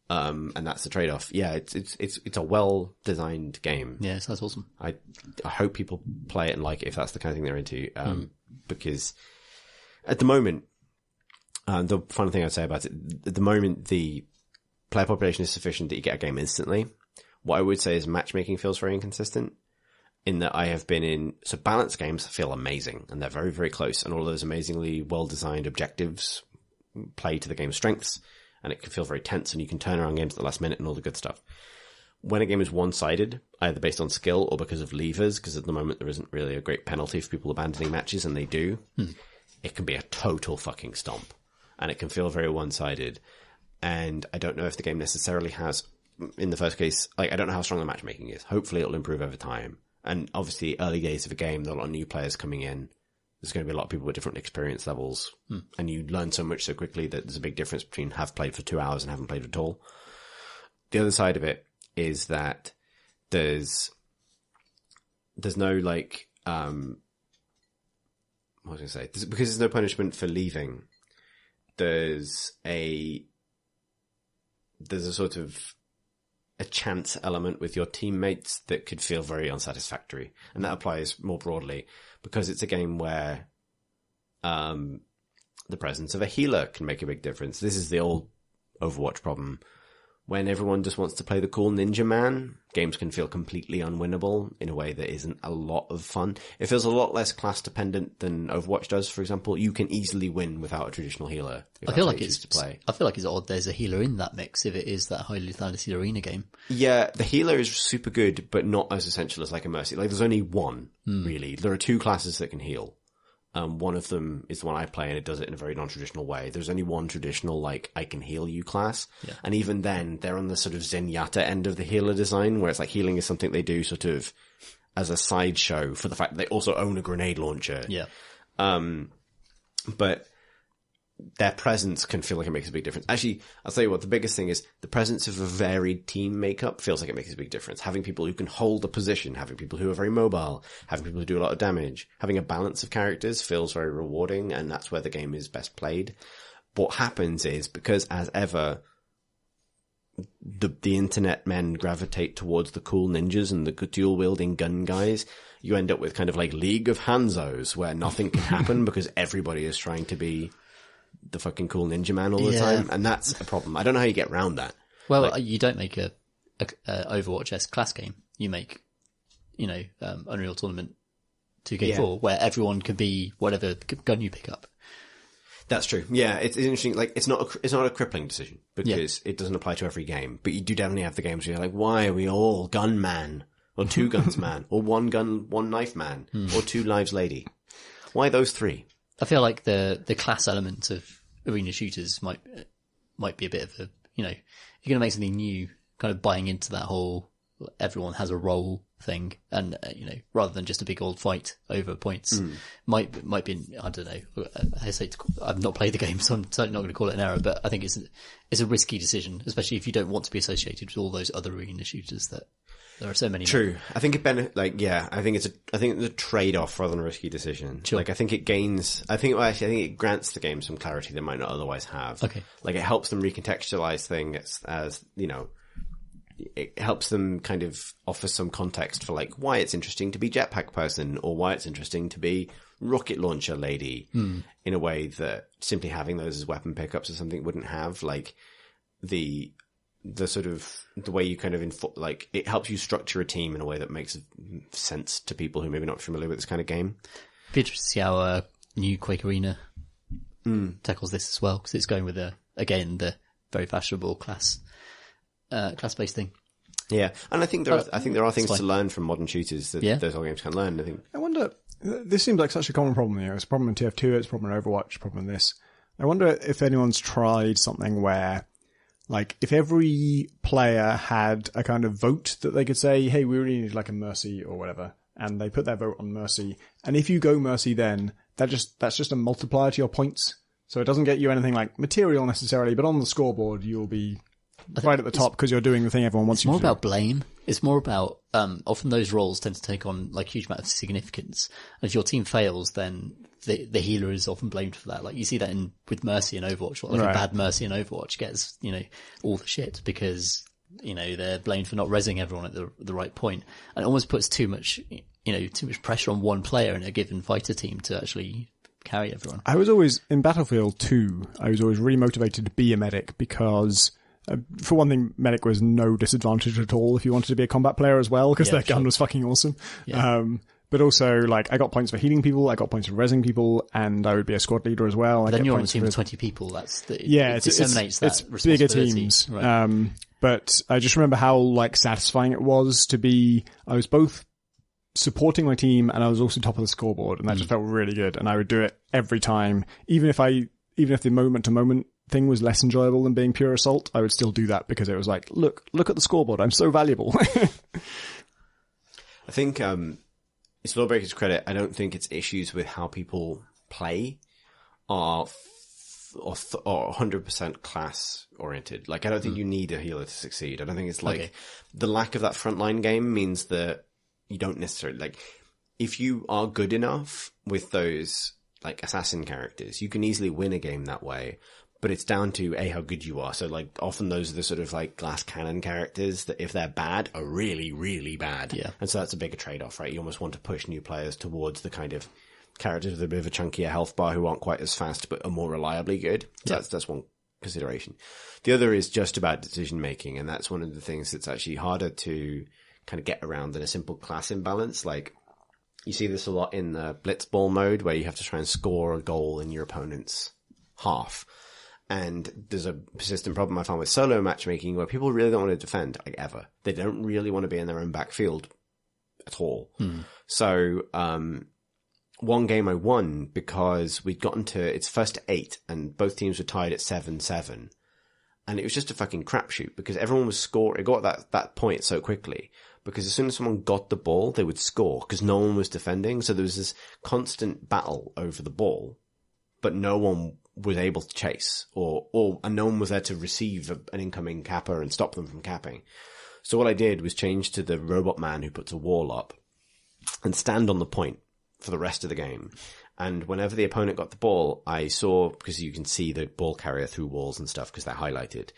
And that's the trade-off. Yeah, it's a well-designed game. Yeah, sounds awesome. I hope people play it and like it if that's the kind of thing they're into. Because at the moment, the final thing I'd say about it, at the moment, the player population is sufficient that you get a game instantly. What I would say is matchmaking feels very inconsistent, in that I have been in, so balanced games feel amazing, and they're very, very close, and all of those amazingly well-designed objectives play to the game's strengths, and it can feel very tense, and you can turn around games at the last minute and all the good stuff. When a game is one-sided, either based on skill or because of levers, because at the moment there isn't really a great penalty for people abandoning matches, and they do, it can be a total fucking stomp. And it can feel very one-sided. And I don't know if the game necessarily has, in the first case, like, I don't know how strong the matchmaking is. Hopefully it'll improve over time. And obviously, early days of a game, there are a lot of new players coming in. There's going to be a lot of people with different experience levels. And you learn so much so quickly that there's a big difference between have played for 2 hours and haven't played at all. The other side of it is that there's no, like, what was I going to say? Because there's no punishment for leaving, there's a sort of a chance element with your teammates that could feel very unsatisfactory. And that applies more broadly because it's a game where the presence of a healer can make a big difference. This is the old Overwatch problem when everyone just wants to play the cool ninja man, games can feel completely unwinnable in a way that isn't a lot of fun. It feels a lot less class dependent than Overwatch does, for example. You can easily win without a traditional healer. I feel like it's odd there's a healer in that mix if it is that high lethality arena game. Yeah, the healer is super good, but not as essential as like a Mercy. Like there's only one, really. There are two classes that can heal. One of them is the one I play, and it does it in a very non-traditional way. There's only one traditional, like, I can heal you class. Yeah. And even then, they're on the sort of Zenyatta end of the healer design, where it's like healing is something they do sort of as a sideshow for the fact that they also own a grenade launcher. Yeah. But their presence can feel like it makes a big difference. Actually, I'll tell you what, the biggest thing is the presence of a varied team makeup feels like it makes a big difference. Having people who can hold a position, having people who are very mobile, having people who do a lot of damage, having a balance of characters feels very rewarding, and that's where the game is best played. What happens is, because as ever, the internet men gravitate towards the cool ninjas and the dual-wielding gun guys, you end up with kind of like League of Hanzos, where nothing can happen because everybody is trying to be the fucking cool ninja man all the time, and that's a problem. I don't know how you get around that. Well, you don't make a Overwatch-esque class game. You make, Unreal Tournament 2K4, where everyone can be whatever gun you pick up. That's true. Yeah, it's interesting. Like, it's not a crippling decision because it doesn't apply to every game. But you do definitely have the games where you're like, why are we all gun man, or two guns man, or one gun, one knife man, or two lives lady? Why those three? I feel like the class element of arena shooters might be a bit of a, you're going to make something new, kind of buying into that whole everyone has a role thing, and rather than just a big old fight over points, might be, I don't know. I've not played the game, so I'm certainly not going to call it an error, but I think it's a risky decision, especially if you don't want to be associated with all those other arena shooters that there are so many. True. I think I think it's a trade-off rather than a risky decision. Sure. Like, I think it gains, I think it grants the game some clarity they might not otherwise have. Okay. Like, it helps them recontextualize things as it helps them kind of offer some context for like why it's interesting to be jetpack person, or why it's interesting to be rocket launcher lady, in a way that simply having those as weapon pickups or something wouldn't have. Like, the sort of the way you kind of it helps you structure a team in a way that makes sense to people who maybe not familiar with this kind of game. Be interested to see how our new Quake Arena tackles this as well, because it's going with the very fashionable class-based thing. Yeah, and I think there are things to learn from modern shooters that those old games can learn. I think. I wonder. This seems like such a common problem here. It's a problem in TF2. It's a problem in Overwatch. It's a problem in this. I wonder if anyone's tried something where, like, if every player had a kind of vote that they could say, hey, we really need like a Mercy or whatever, and they put their vote on Mercy, and if you go Mercy, then that's just a multiplier to your points. So it doesn't get you anything like material necessarily, but on the scoreboard you'll be right at the top because you're doing the thing everyone wants you to do. It's more about blame. It's more about, often those roles tend to take on like huge amount of significance. And if your team fails, then the healer is often blamed for that. Like you see that with Mercy in Overwatch. Like a bad Mercy in Overwatch gets, all the shit because, they're blamed for not rezzing everyone at the right point. And it almost puts too much pressure on one player in a given fighter team to actually carry everyone. I was always, in Battlefield 2, I was always really motivated to be a medic because, for one thing, medic was no disadvantage at all if you wanted to be a combat player as well, because their gun was fucking awesome. Yeah. But also, like, I got points for healing people, I got points for rezzing people, and I would be a squad leader as well. Then you're on a team of 20 people. It disseminates that it's bigger teams. Right. But I just remember how, like, satisfying it was to be, I was both supporting my team and I was also top of the scoreboard, and that just felt really good. And I would do it every time, even if the moment to moment thing was less enjoyable than being pure assault, I would still do that because it was like, look at the scoreboard, I'm so valuable. I think it's Lawbreaker's credit, I don't think it's issues with how people play are 100% class oriented. Like, I don't think you need a healer to succeed. I don't think it's like the lack of that frontline game means that you don't necessarily, like, if you are good enough with those like assassin characters, you can easily win a game that way. But it's down to how good you are. So like often those are the sort of like glass cannon characters that if they're bad are really, really bad. Yeah. And so that's a bigger trade-off, right? You almost want to push new players towards the kind of characters with a bit of a chunkier health bar who aren't quite as fast but are more reliably good. So that's one consideration. The other is just about decision making, and that's one of the things that's actually harder to kind of get around than a simple class imbalance. Like, you see this a lot in the blitzball mode, where you have to try and score a goal in your opponent's half. And there's a persistent problem I found with solo matchmaking where people really don't want to defend, like, ever. They don't really want to be in their own backfield at all. So, one game I won because we'd gotten to its first 8 and both teams were tied at 7-7. And it was just a fucking crapshoot because everyone was scoring. It got that point so quickly because as soon as someone got the ball, they would score because no one was defending. So there was this constant battle over the ball, but no one was able to chase and no one was there to receive an incoming capper and stop them from capping. So what I did was change to the robot man who puts a wall up and stand on the point for the rest of the game. And whenever the opponent got the ball, I saw, because you can see the ball carrier through walls and stuff because they're highlighted,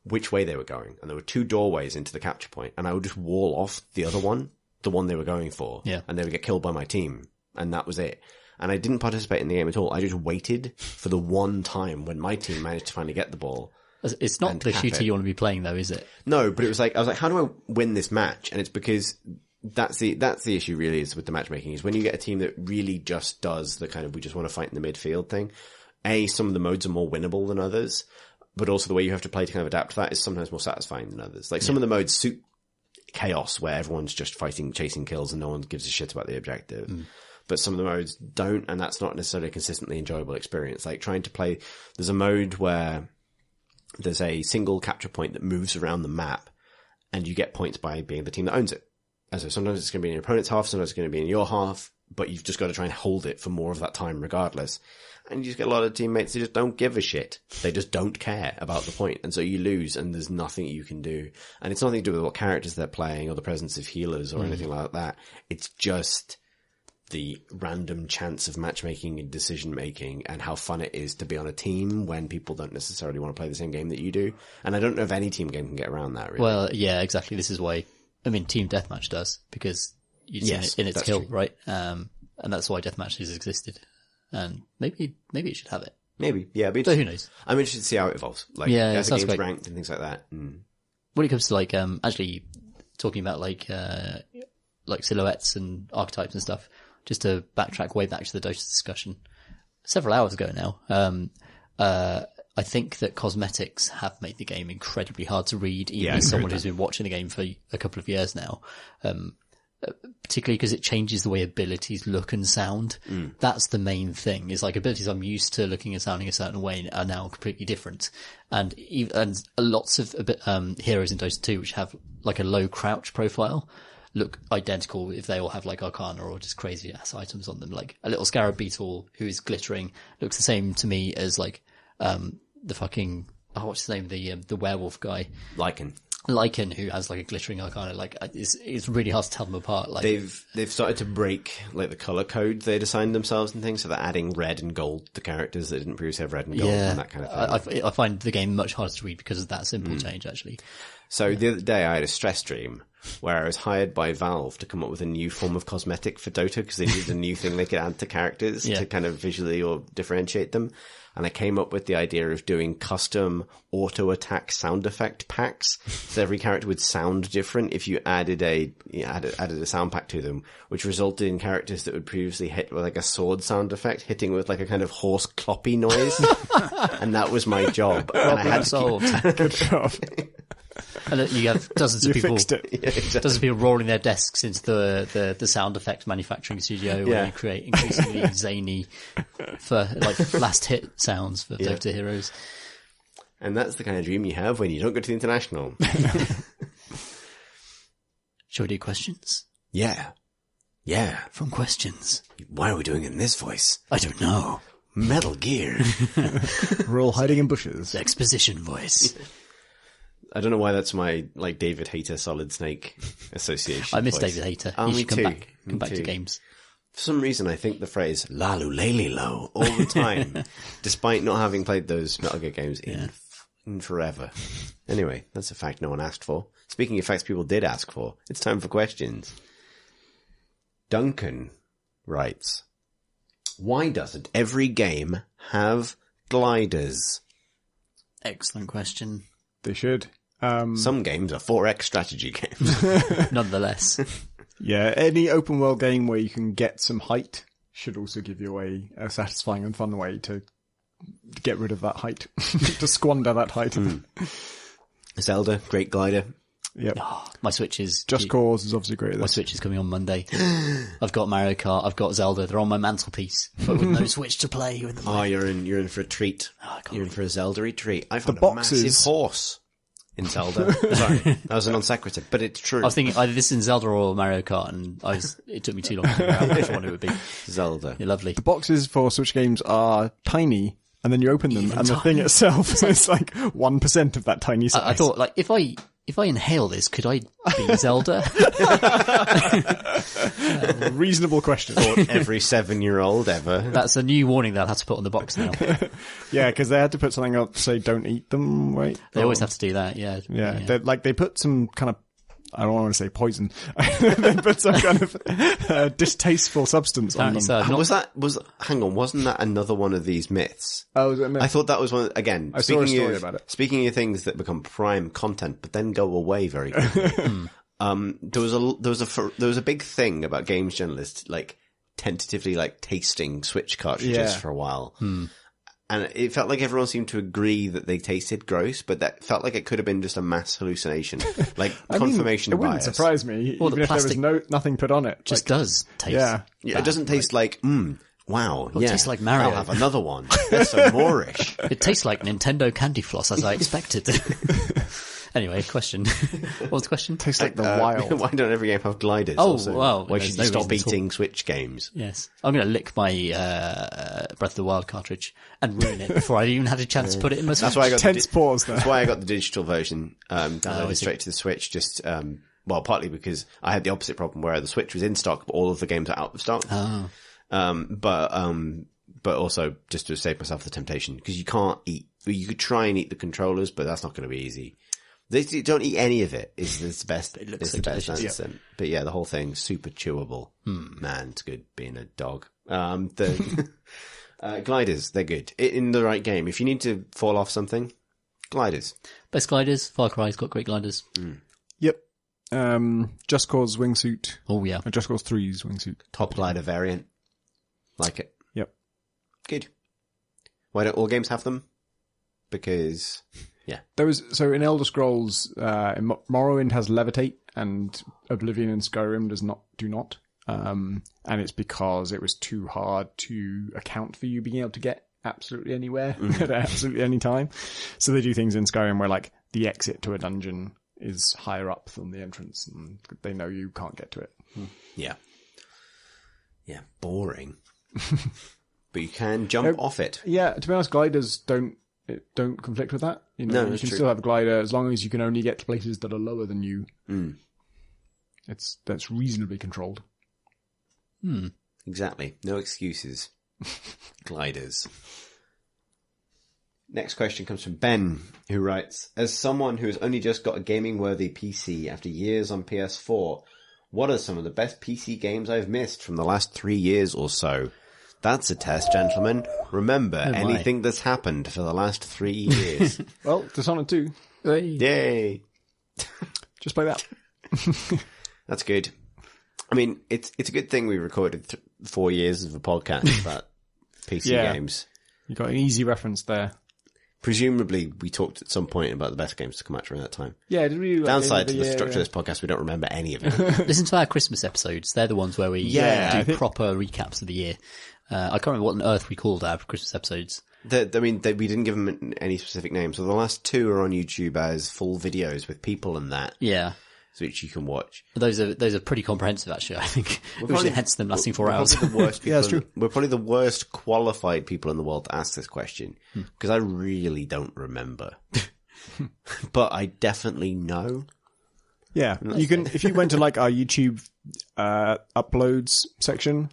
which way they were going. And there were 2 doorways into the capture point, and I would just wall off the other one, the one they were going for. Yeah. And they would get killed by my team. And that was it. And I didn't participate in the game at all. I just waited for the one time when my team managed to finally get the ball. It's not the shooter you want to be playing though, is it? No, but it was like, I was like, how do I win this match? And it's because that's the issue really is with the matchmaking is when you get a team that really just does the kind of, we just want to fight in the midfield thing. Some of the modes are more winnable than others, but also the way you have to play to kind of adapt to that is sometimes more satisfying than others. Like some of the modes suit chaos where everyone's just fighting, chasing kills and no one gives a shit about the objective. But some of the modes don't, and that's not necessarily a consistently enjoyable experience. Like trying to play, there's a mode where there's a single capture point that moves around the map and you get points by being the team that owns it. And so sometimes it's going to be in your opponent's half, sometimes it's going to be in your half, but you've just got to try and hold it for more of that time regardless. And you just get a lot of teammates who just don't give a shit. They just don't care about the point. And so you lose and there's nothing you can do. And it's nothing to do with what characters they're playing or the presence of healers or anything like that. It's just the random chance of matchmaking and decision making and how fun it is to be on a team when people don't necessarily want to play the same game that you do. And I don't know if any team game can get around that really. Well, yeah, exactly. This is why, Team Deathmatch does, because you've seen it in its kill, right? And that's why Deathmatch has existed. And maybe it should have it. Maybe, yeah. But who knows? I'm interested to see how it evolves. Like, as the game's ranked and things like that. When it comes to actually talking about like silhouettes and archetypes and stuff, just to backtrack way back to the Dota discussion, several hours ago now, I think that cosmetics have made the game incredibly hard to read, even as someone who's been watching the game for a couple of years now. Particularly because it changes the way abilities look and sound. That's the main thing, is like abilities I'm used to looking and sounding a certain way are now completely different. And lots of heroes in Dota 2 which have like a low crouch profile look identical if they all have like Arcana or just crazy ass items on them. Like a little Scarab Beetle who is glittering looks the same to me as like the fucking what's his name, the werewolf guy, Lycan, who has like a glittering Arcana. Like it's really hard to tell them apart. Like they've started to break like the color code they'd assigned themselves and things, so they're adding red and gold to characters that didn't previously have red and gold and that kind of thing. I find the game much harder to read because of that simple change actually. So the other day I had a stress stream where I was hired by Valve to come up with a new form of cosmetic for Dota because they needed a new thing they could add to characters to kind of visually or differentiate them. And I came up with the idea of doing custom auto attack sound effect packs. So every character would sound different if you added a sound pack to them, which resulted in characters that would previously hit with like a sword sound effect, hitting with like a kind of hoarse cloppy noise. And that was my job. And I had solved. Good job. And you have dozens of people, dozens of people rolling their desks into the sound effects manufacturing studio where you create increasingly zany for like last hit sounds for Dota heroes. And that's the kind of dream you have when you don't go to the international. Shall we do questions? Yeah. From questions. Why are we doing it in this voice? I don't know. Metal Gear. We're all hiding in bushes. Exposition voice. I don't know why that's my like David Hayter Solid Snake association. I miss voice. David Hayter. Oh, He me should come too. back to games. For some reason, I think the phrase "lalu lele lo" all the time, despite not having played those Metal Gear games in forever. Anyway, that's a fact no one asked for. Speaking of facts people did ask for, it's time for questions. Duncan writes, "Why doesn't every game have gliders?" Excellent question. They should. Some games are 4X strategy games. Nonetheless. Yeah, any open world game where you can get some height should also give you a satisfying and fun way to get rid of that height, to squander that height. Zelda, Great Glider. Yep. My Switch is... Just Cause is obviously great at My this. Switch is coming on Monday. I've got Mario Kart, I've got Zelda, they're on my mantelpiece, but with no Switch to play with them. Oh, you're in for a treat. I can't You're in for a Zelda treat. I found a boxes. massive horse in Zelda. Sorry, that was a non sequitur, but it's true. I was thinking either this is in Zelda or Mario Kart, and it took me too long to figure out which one it would be. Zelda. You're lovely. The boxes for Switch games are tiny, and then you open them, and the thing itself is like 1% of that tiny size. I thought, like, if I inhale this, could I be Zelda? Reasonable question. Every 7-year-old ever. That's a new warning they'll have to put on the box now. Yeah, because they had to put something up to say don't eat them, right? They always have to do that, yeah. Yeah, they put some kind of, I don't want to say poison. They put some kind of distasteful substance on them. Apparently so. Hang on, wasn't that another one of these myths? Oh, was it a myth? I thought that was one, again, I saw a story about it. Speaking of things that become prime content, but then go away very quickly. There was a big thing about games journalists, like, tentatively, like, tasting Switch cartridges Yeah. for a while. And it felt like everyone seemed to agree that they tasted gross, but that felt like it could have been just a mass hallucination. Like, confirmation it wouldn't bias. surprise me, Or even the if there was plastic nothing put on it. Just does taste. Yeah. Yeah, it doesn't taste like, wow, It tastes like Mario. I'll have another one. That's so Moorish. It tastes like Nintendo candy floss, as I expected. Anyway, question. What was the question? Tastes like the wild. Why don't every game have gliders? Oh, Also, well, why there's should no you stop reason at all. eating Switch games? Yes. I'm going to lick my Breath of the Wild cartridge and ruin it before I even had a chance to put it in my Switch. That's why I got Tense pause there. That's why I got the digital version downloaded I see. straight to the Switch. Just well, partly because I had the opposite problem where the Switch was in stock, but all of the games are out of stock. Oh. But also just to save myself the temptation, because you can't eat. You could try and eat the controllers, but that's not going to be easy. They don't eat any of it. Is the best. It looks It's so the best delicious. answer. But yeah, the whole thing's super chewable. Man, it's good being a dog. The gliders, they're good in the right game. If you need to fall off something, gliders. Best gliders. Far Cry's got great gliders. Yep. Just Cause wingsuit. Oh, yeah. Just Cause 3's wingsuit. Top glider variant. Like it. Yep. Good. Why don't all games have them? Because, yeah. There was, so in Elder Scrolls, Morrowind has levitate and Oblivion and Skyrim do not. And it's because it was too hard to account for you being able to get absolutely anywhere at absolutely any time. So they do things in Skyrim where like the exit to a dungeon is higher up than the entrance and they know you can't get to it. Yeah. Yeah, boring. But you can jump off it. Yeah, to be honest, gliders don't conflict with that. You know, No, you that's can true. still have a glider as long as you can only get to places that are lower than you. That's reasonably controlled. Exactly. No excuses. Gliders. Next question comes from Ben, who writes, as someone who has only just got a gaming-worthy PC after years on PS4, what are some of the best PC games I've missed from the last 3 years or so? That's a test, gentlemen. Remember anything that's happened for the last 3 years. Well, Dishonored 2. Yay! Just play that. That's good. I mean, it's a good thing we recorded 4 years of a podcast about PC games. You got an easy reference there. Presumably, we talked at some point about the best games to come out during that time. Yeah, did we? Downside to the structure of this podcast, we don't remember any of it. Listen to our Christmas episodes. They're the ones where we do proper recaps of the year. I can't remember what on earth we called our Christmas episodes. We didn't give them any specific names. So the last 2 are on YouTube as full videos with people and that, Yeah. which you can watch. Those are pretty comprehensive, actually, I think. probably- Hence them lasting 4 hours. Probably the worst people that's true. We're probably the worst qualified people in the world to ask this question, because I really don't remember. But I definitely know. Yeah, you can. If you went to like our YouTube uploads section,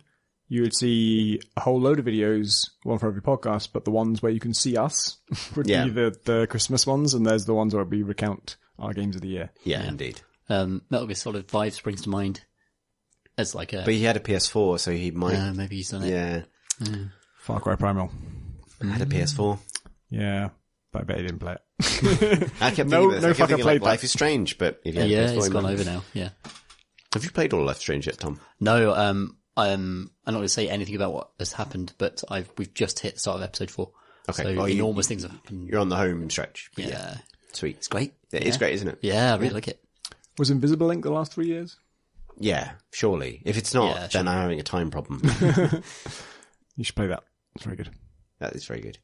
you would see a whole load of videos, one for every podcast. But the ones where you can see us would be the Christmas ones, and there's the ones where we recount our games of the year. Yeah, indeed. Metal Gear Solid 5 springs to mind as like a... But he had a PS4, so he might. maybe he's done it. Yeah, Far Cry Primal. had a PS4. Yeah, But I bet he didn't play it. I kept No- thinking, no I kept fucker thinking played like, Life is Strange, but if you Yeah, it's gone over now. Yeah. Have you played all of Life is Strange yet, Tom? No, I'm not going to say anything about what has happened, but we've just hit the start of episode 4. Okay. So Oh, enormous things have happened. You're on the home stretch. But Yeah. Sweet. It's great. It is great, isn't it? Yeah, I really like it. Was Invisible Ink the last 3 years? Yeah, surely. If it's not, Yeah, then I'm having a time problem. You should play that. It's very good. That is very good.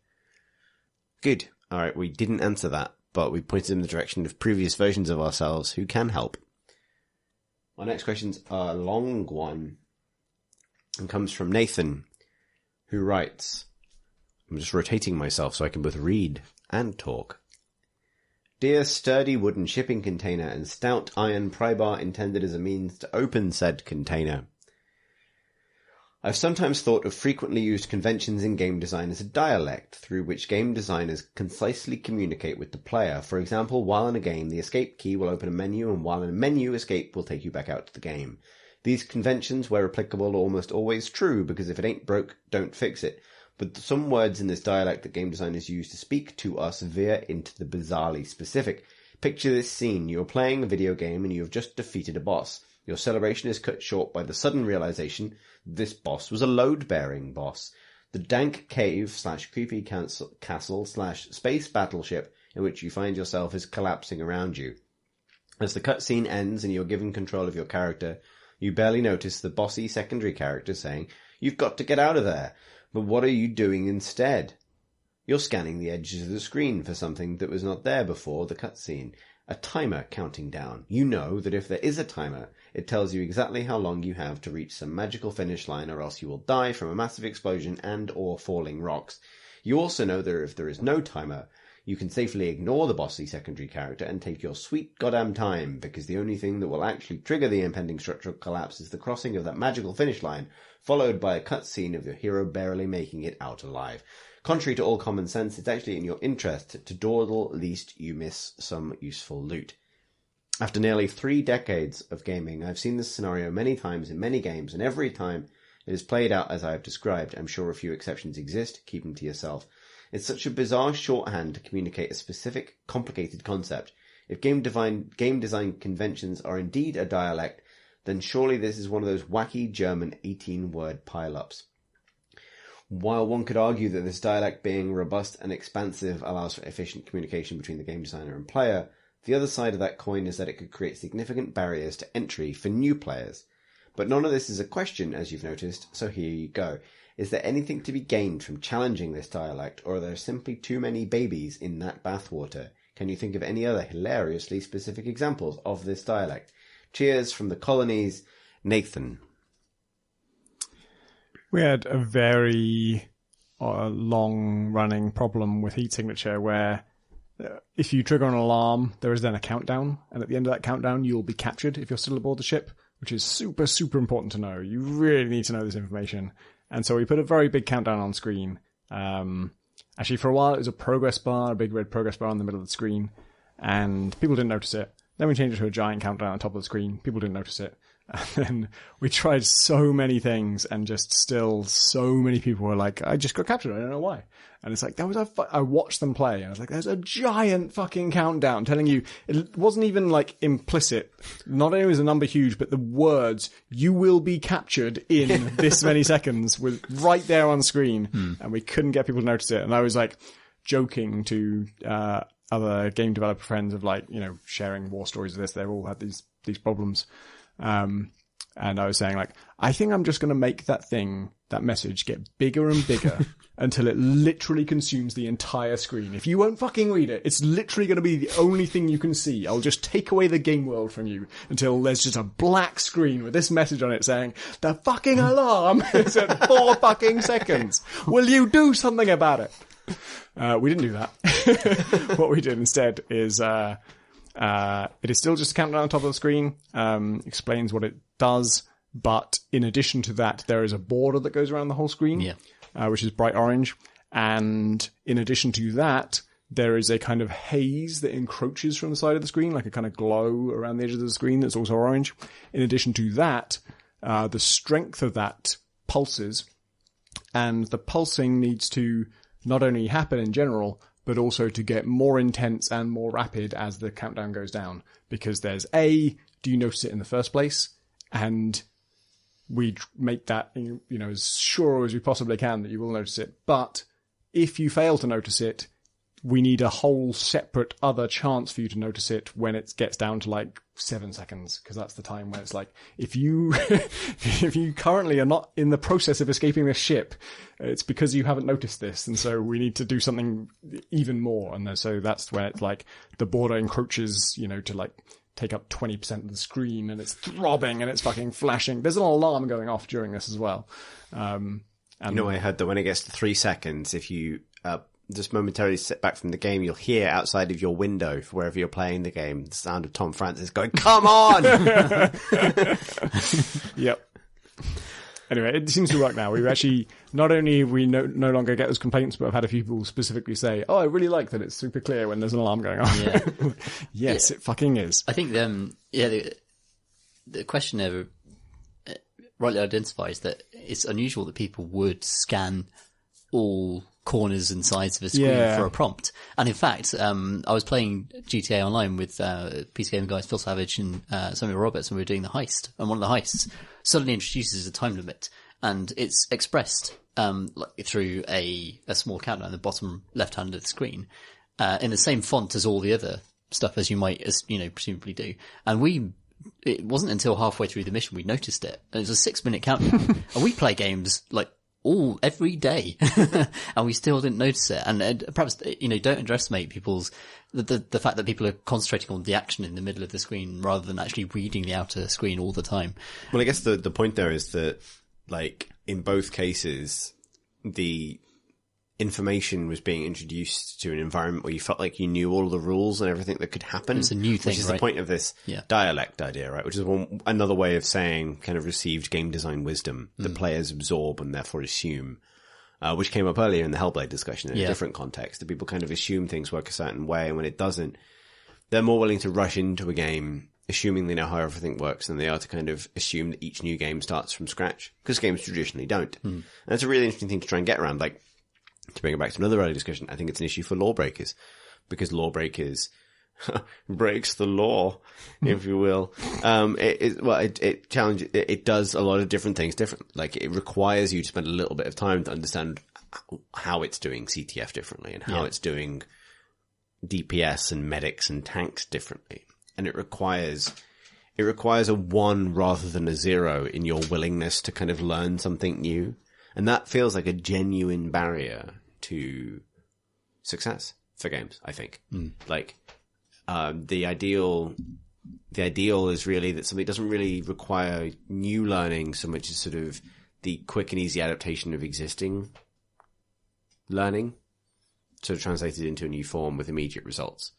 Good. All right, we didn't answer that, but we pointed in the direction of previous versions of ourselves who can help. Our next question's a long one and comes from Nathan, who writes, I'm just rotating myself so I can both read and talk. Dear sturdy wooden shipping container and stout iron pry bar intended as a means to open said container. I've sometimes thought of frequently used conventions in game design as a dialect through which game designers concisely communicate with the player. For example, while in a game, the escape key will open a menu, and while in a menu, escape will take you back out to the game. These conventions, where applicable, are almost always true, because if it ain't broke, don't fix it. But some words in this dialect that game designers use to speak to us veer into the bizarrely specific. Picture this scene. You're playing a video game and you have just defeated a boss. Your celebration is cut short by the sudden realization this boss was a load-bearing boss. The dank cave/creepy castle/space battleship in which you find yourself is collapsing around you. As the cutscene ends and you're given control of your character, you barely notice the bossy secondary character saying, "You've got to get out of there." But what are you doing instead? You're scanning the edges of the screen for something that was not there before the cutscene. A timer counting down. You know that if there is a timer, it tells you exactly how long you have to reach some magical finish line, or else you will die from a massive explosion and or falling rocks. You also know that if there is no timer, you can safely ignore the bossy secondary character and take your sweet goddamn time, because the only thing that will actually trigger the impending structural collapse is the crossing of that magical finish line, followed by a cutscene of your hero barely making it out alive. Contrary to all common sense, it's actually in your interest to dawdle lest you miss some useful loot. After nearly 3 decades of gaming, I've seen this scenario many times in many games, and every time it is played out as I have described. I'm sure a few exceptions exist. Keep them to yourself. It's such a bizarre shorthand to communicate a specific, complicated concept. If game design conventions are indeed a dialect, then surely this is one of those wacky German 18-word pile-ups. While one could argue that this dialect being robust and expansive allows for efficient communication between the game designer and player, the other side of that coin is that it could create significant barriers to entry for new players. But none of this is a question, as you've noticed, so here you go. Is there anything to be gained from challenging this dialect, or are there simply too many babies in that bathwater? Can you think of any other hilariously specific examples of this dialect? Cheers from the colonies, Nathan. We had a very long-running problem with Heat Signature where if you trigger an alarm, there is then a countdown, and at the end of that countdown, you'll be captured if you're still aboard the ship, which is super, super important to know. You really need to know this information. And so we put a very big countdown on screen. Actually, for a while, it was a progress bar, a big red progress bar in the middle of the screen, and people didn't notice it. Then we changed it to a giant countdown on top of the screen. People didn't notice it. And then we tried so many things, and just still so many people were like, I just got captured, I don't know why. And it's like, I watched them play, and I was like, there's a giant fucking countdown telling you, it wasn't even like implicit. Not only was the number huge, but the words, you will be captured in this many seconds, was right there on screen, and we couldn't get people to notice it. And I was like joking to other game developer friends of like, you know, sharing war stories of this. They've all had these problems. And I was saying like, I think I'm just going to make that message get bigger and bigger until it literally consumes the entire screen. If you won't fucking read it, it's literally going to be the only thing you can see. I'll just take away the game world from you until there's just a black screen with this message on it saying, the fucking alarm is at 4 fucking seconds. Will you do something about it? We didn't do that. What we did instead is, it is still just a countdown on top of the screen, explains what it does, but in addition to that, there is a border that goes around the whole screen, which is bright orange, and in addition to that, there is a kind of haze that encroaches from the side of the screen, like a kind of glow around the edge of the screen that's also orange. In addition to that, the strength of that pulses, and the pulsing needs to not only happen in general, but also to get more intense and more rapid as the countdown goes down. Because there's do you notice it in the first place? And we make that, as sure as we possibly can that you will notice it. But if you fail to notice it, we need a whole separate other chance for you to notice it when it gets down to like 7 seconds, because that's the time when it's like, if you currently are not in the process of escaping this ship, it's because you haven't noticed this, and so we need to do something even more. And so that's where it's like the border encroaches, to like take up 20% of the screen, and it's throbbing and it's fucking flashing. There's an alarm going off during this as well. And I heard that when it gets to 3 seconds, if you just momentarily sit back from the game, you'll hear outside of your window for wherever you're playing the game the sound of Tom Francis going, "Come on!" Yep. Anyway, it seems to work now. We've actually, not only we no longer get those complaints, but I've had a few people specifically say, "Oh, I really like that it's super clear when there's an alarm going on." Yeah. Yes, it fucking is. I think the question there rightly identifies that it's unusual that people would scan all corners and sides of a screen for a prompt. And in fact, I was playing GTA Online with PC Gaming guys Phil Savage and Samuel Roberts, and we were doing the heist. And one of the heists suddenly introduces a time limit, and it's expressed through a small countdown at the bottom left hand of the screen, in the same font as all the other stuff as you might, presumably do. And it wasn't until halfway through the mission we noticed it. And it was a 6-minute countdown, and we play games like every day, and we still didn't notice it. And perhaps, don't underestimate the fact that people are concentrating on the action in the middle of the screen rather than actually reading the outer screen all the time. Well, I guess the point there is that, like, in both cases, the information was being introduced to an environment where you felt like you knew all of the rules and everything that could happen. It's a new thing, which is right? The point of this dialect idea, right? Which is another way of saying kind of received game design wisdom that players absorb and therefore assume, which came up earlier in the Hellblade discussion in a different context, that people kind of assume things work a certain way, and when it doesn't, they're more willing to rush into a game assuming they know how everything works than they are to kind of assume that each new game starts from scratch, because games traditionally don't. And it's a really interesting thing to try and get around. Like, to bring it back to another earlier discussion, I think it's an issue for lawbreakers, because lawbreakers breaks the law, if you will. It does a lot of different things different. Like, it requires you to spend a little bit of time to understand how it's doing CTF differently, and how it's doing DPS and medics and tanks differently. And it requires a 1 rather than a 0 in your willingness to kind of learn something new. And that feels like a genuine barrier to success for games, I think. Like, the ideal is really that something doesn't really require new learning so much as sort of the quick and easy adaptation of existing learning, sort of translated into a new form with immediate results,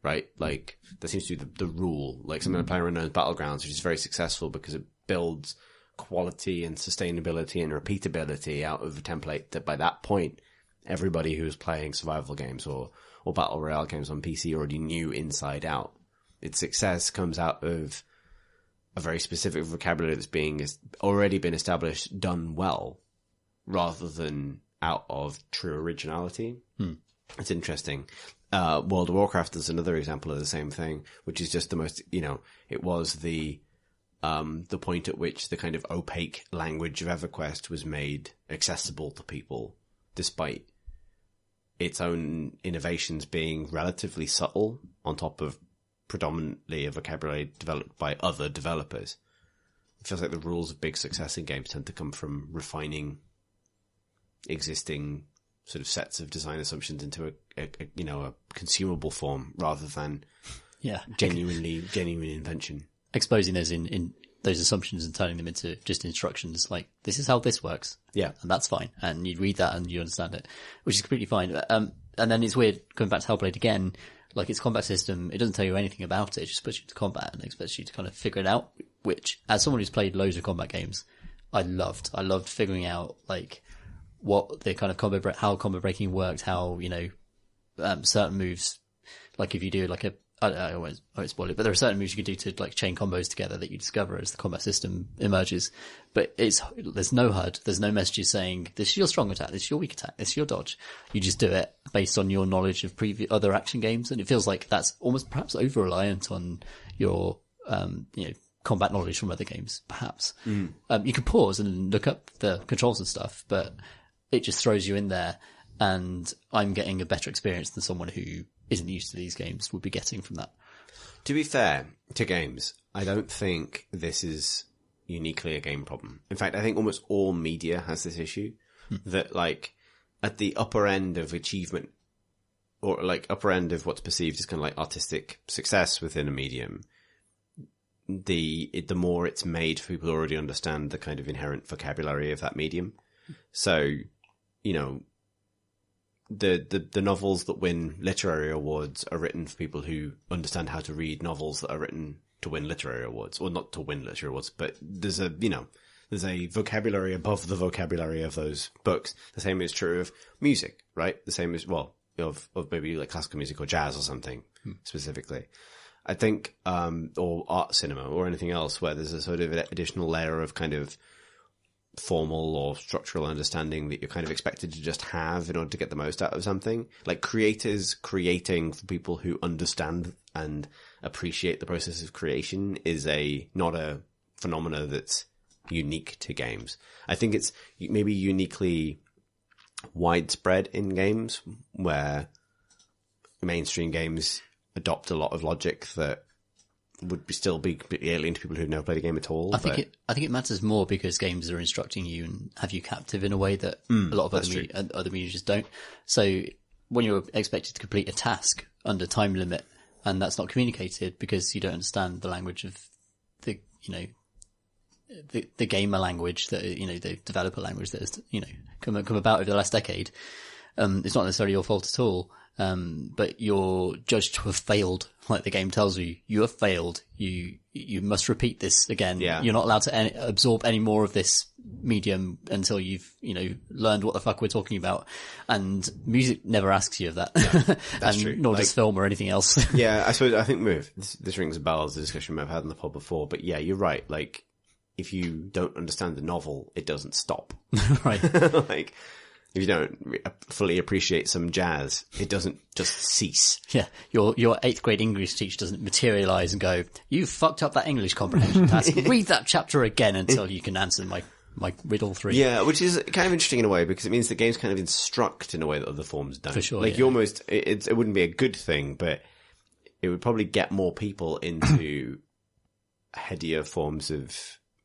right? Like, that seems to be the rule. Like, something like PlayerUnknown's Battlegrounds, which is very successful because it builds quality and sustainability and repeatability out of a template that by that point, everybody who was playing survival games or battle royale games on PC already knew inside out. Its success comes out of a very specific vocabulary that's already been established, done well, rather than out of true originality. It's interesting. World of Warcraft is another example of the same thing, which is just the most, it was the point at which the kind of opaque language of EverQuest was made accessible to people, despite its own innovations being relatively subtle on top of predominantly a vocabulary developed by other developers. It feels like the rules of big success in games tend to come from refining existing sort of sets of design assumptions into a consumable form rather than genuine invention. Exposing those in those assumptions and turning them into just instructions, like, this is how this works. Yeah. And that's fine. And you read that and you understand it, which is completely fine. And then it's weird, going back to Hellblade again, like, its combat system, it doesn't tell you anything about it. It just puts you into combat and expects you to kind of figure it out, which, as someone who's played loads of combat games, I loved figuring out, like, what the kind of how combo breaking worked, how, certain moves, like if you do like I won't spoil it, but there are certain moves you can do to like chain combos together that you discover as the combat system emerges. But there's no HUD, there's no messages saying this is your strong attack, this is your weak attack, this is your dodge. You just do it based on your knowledge of other action games, and it feels like that's almost perhaps over reliant on your combat knowledge from other games, perhaps. You can pause and look up the controls and stuff, but it just throws you in there, and I'm getting a better experience than someone who isn't used to these games would be getting from that. To be fair to games, I don't think this is uniquely a game problem. In fact, I think almost all media has this issue that like at the upper end of achievement or like upper end of what's perceived as kind of like artistic success within a medium, the more it's made for people who already understand the kind of inherent vocabulary of that medium. So, you know, the novels that win literary awards are written for people who understand how to read novels that are written to win literary awards, or not to win literary awards, but there's a vocabulary above the vocabulary of those books. The same is true of music, right? The same is, well, of maybe like classical music or jazz or something specifically. I think, or art cinema or anything else where there's a sort of additional layer of kind of formal or structural understanding that you're kind of expected to just have in order to get the most out of something. Like creators creating for people who understand and appreciate the process of creation is not a phenomena that's unique to games. I think it's maybe uniquely widespread in games where mainstream games adopt a lot of logic that would still be completely alien to people who've never played a game at all. I think it matters more because games are instructing you and have you captive in a way that a lot of other media just don't. So when you're expected to complete a task under time limit and that's not communicated because you don't understand the language of the gamer language that, the developer language that has, come about over the last decade, it's not necessarily your fault at all. But you're judged to have failed, like the game tells you. You have failed. You must repeat this again. Yeah. You're not allowed to absorb any more of this medium until you've, learned what the fuck we're talking about. And music never asks you of that. Yeah, that's true. Nor does film or anything else. Yeah, I think this rings a bell as a discussion I've had in the pod before, but yeah, you're right. Like, if you don't understand the novel, it doesn't stop. Right. Like, if you don't fully appreciate some jazz, it doesn't just cease. Yeah, your 8th grade English teacher doesn't materialise and go, "You fucked up that English comprehension task. Read that chapter again until you can answer my riddle 3." Yeah, which is kind of interesting in a way because it means that games kind of instruct in a way that other forms don't. For sure, like yeah. it wouldn't be a good thing, but it would probably get more people into headier forms of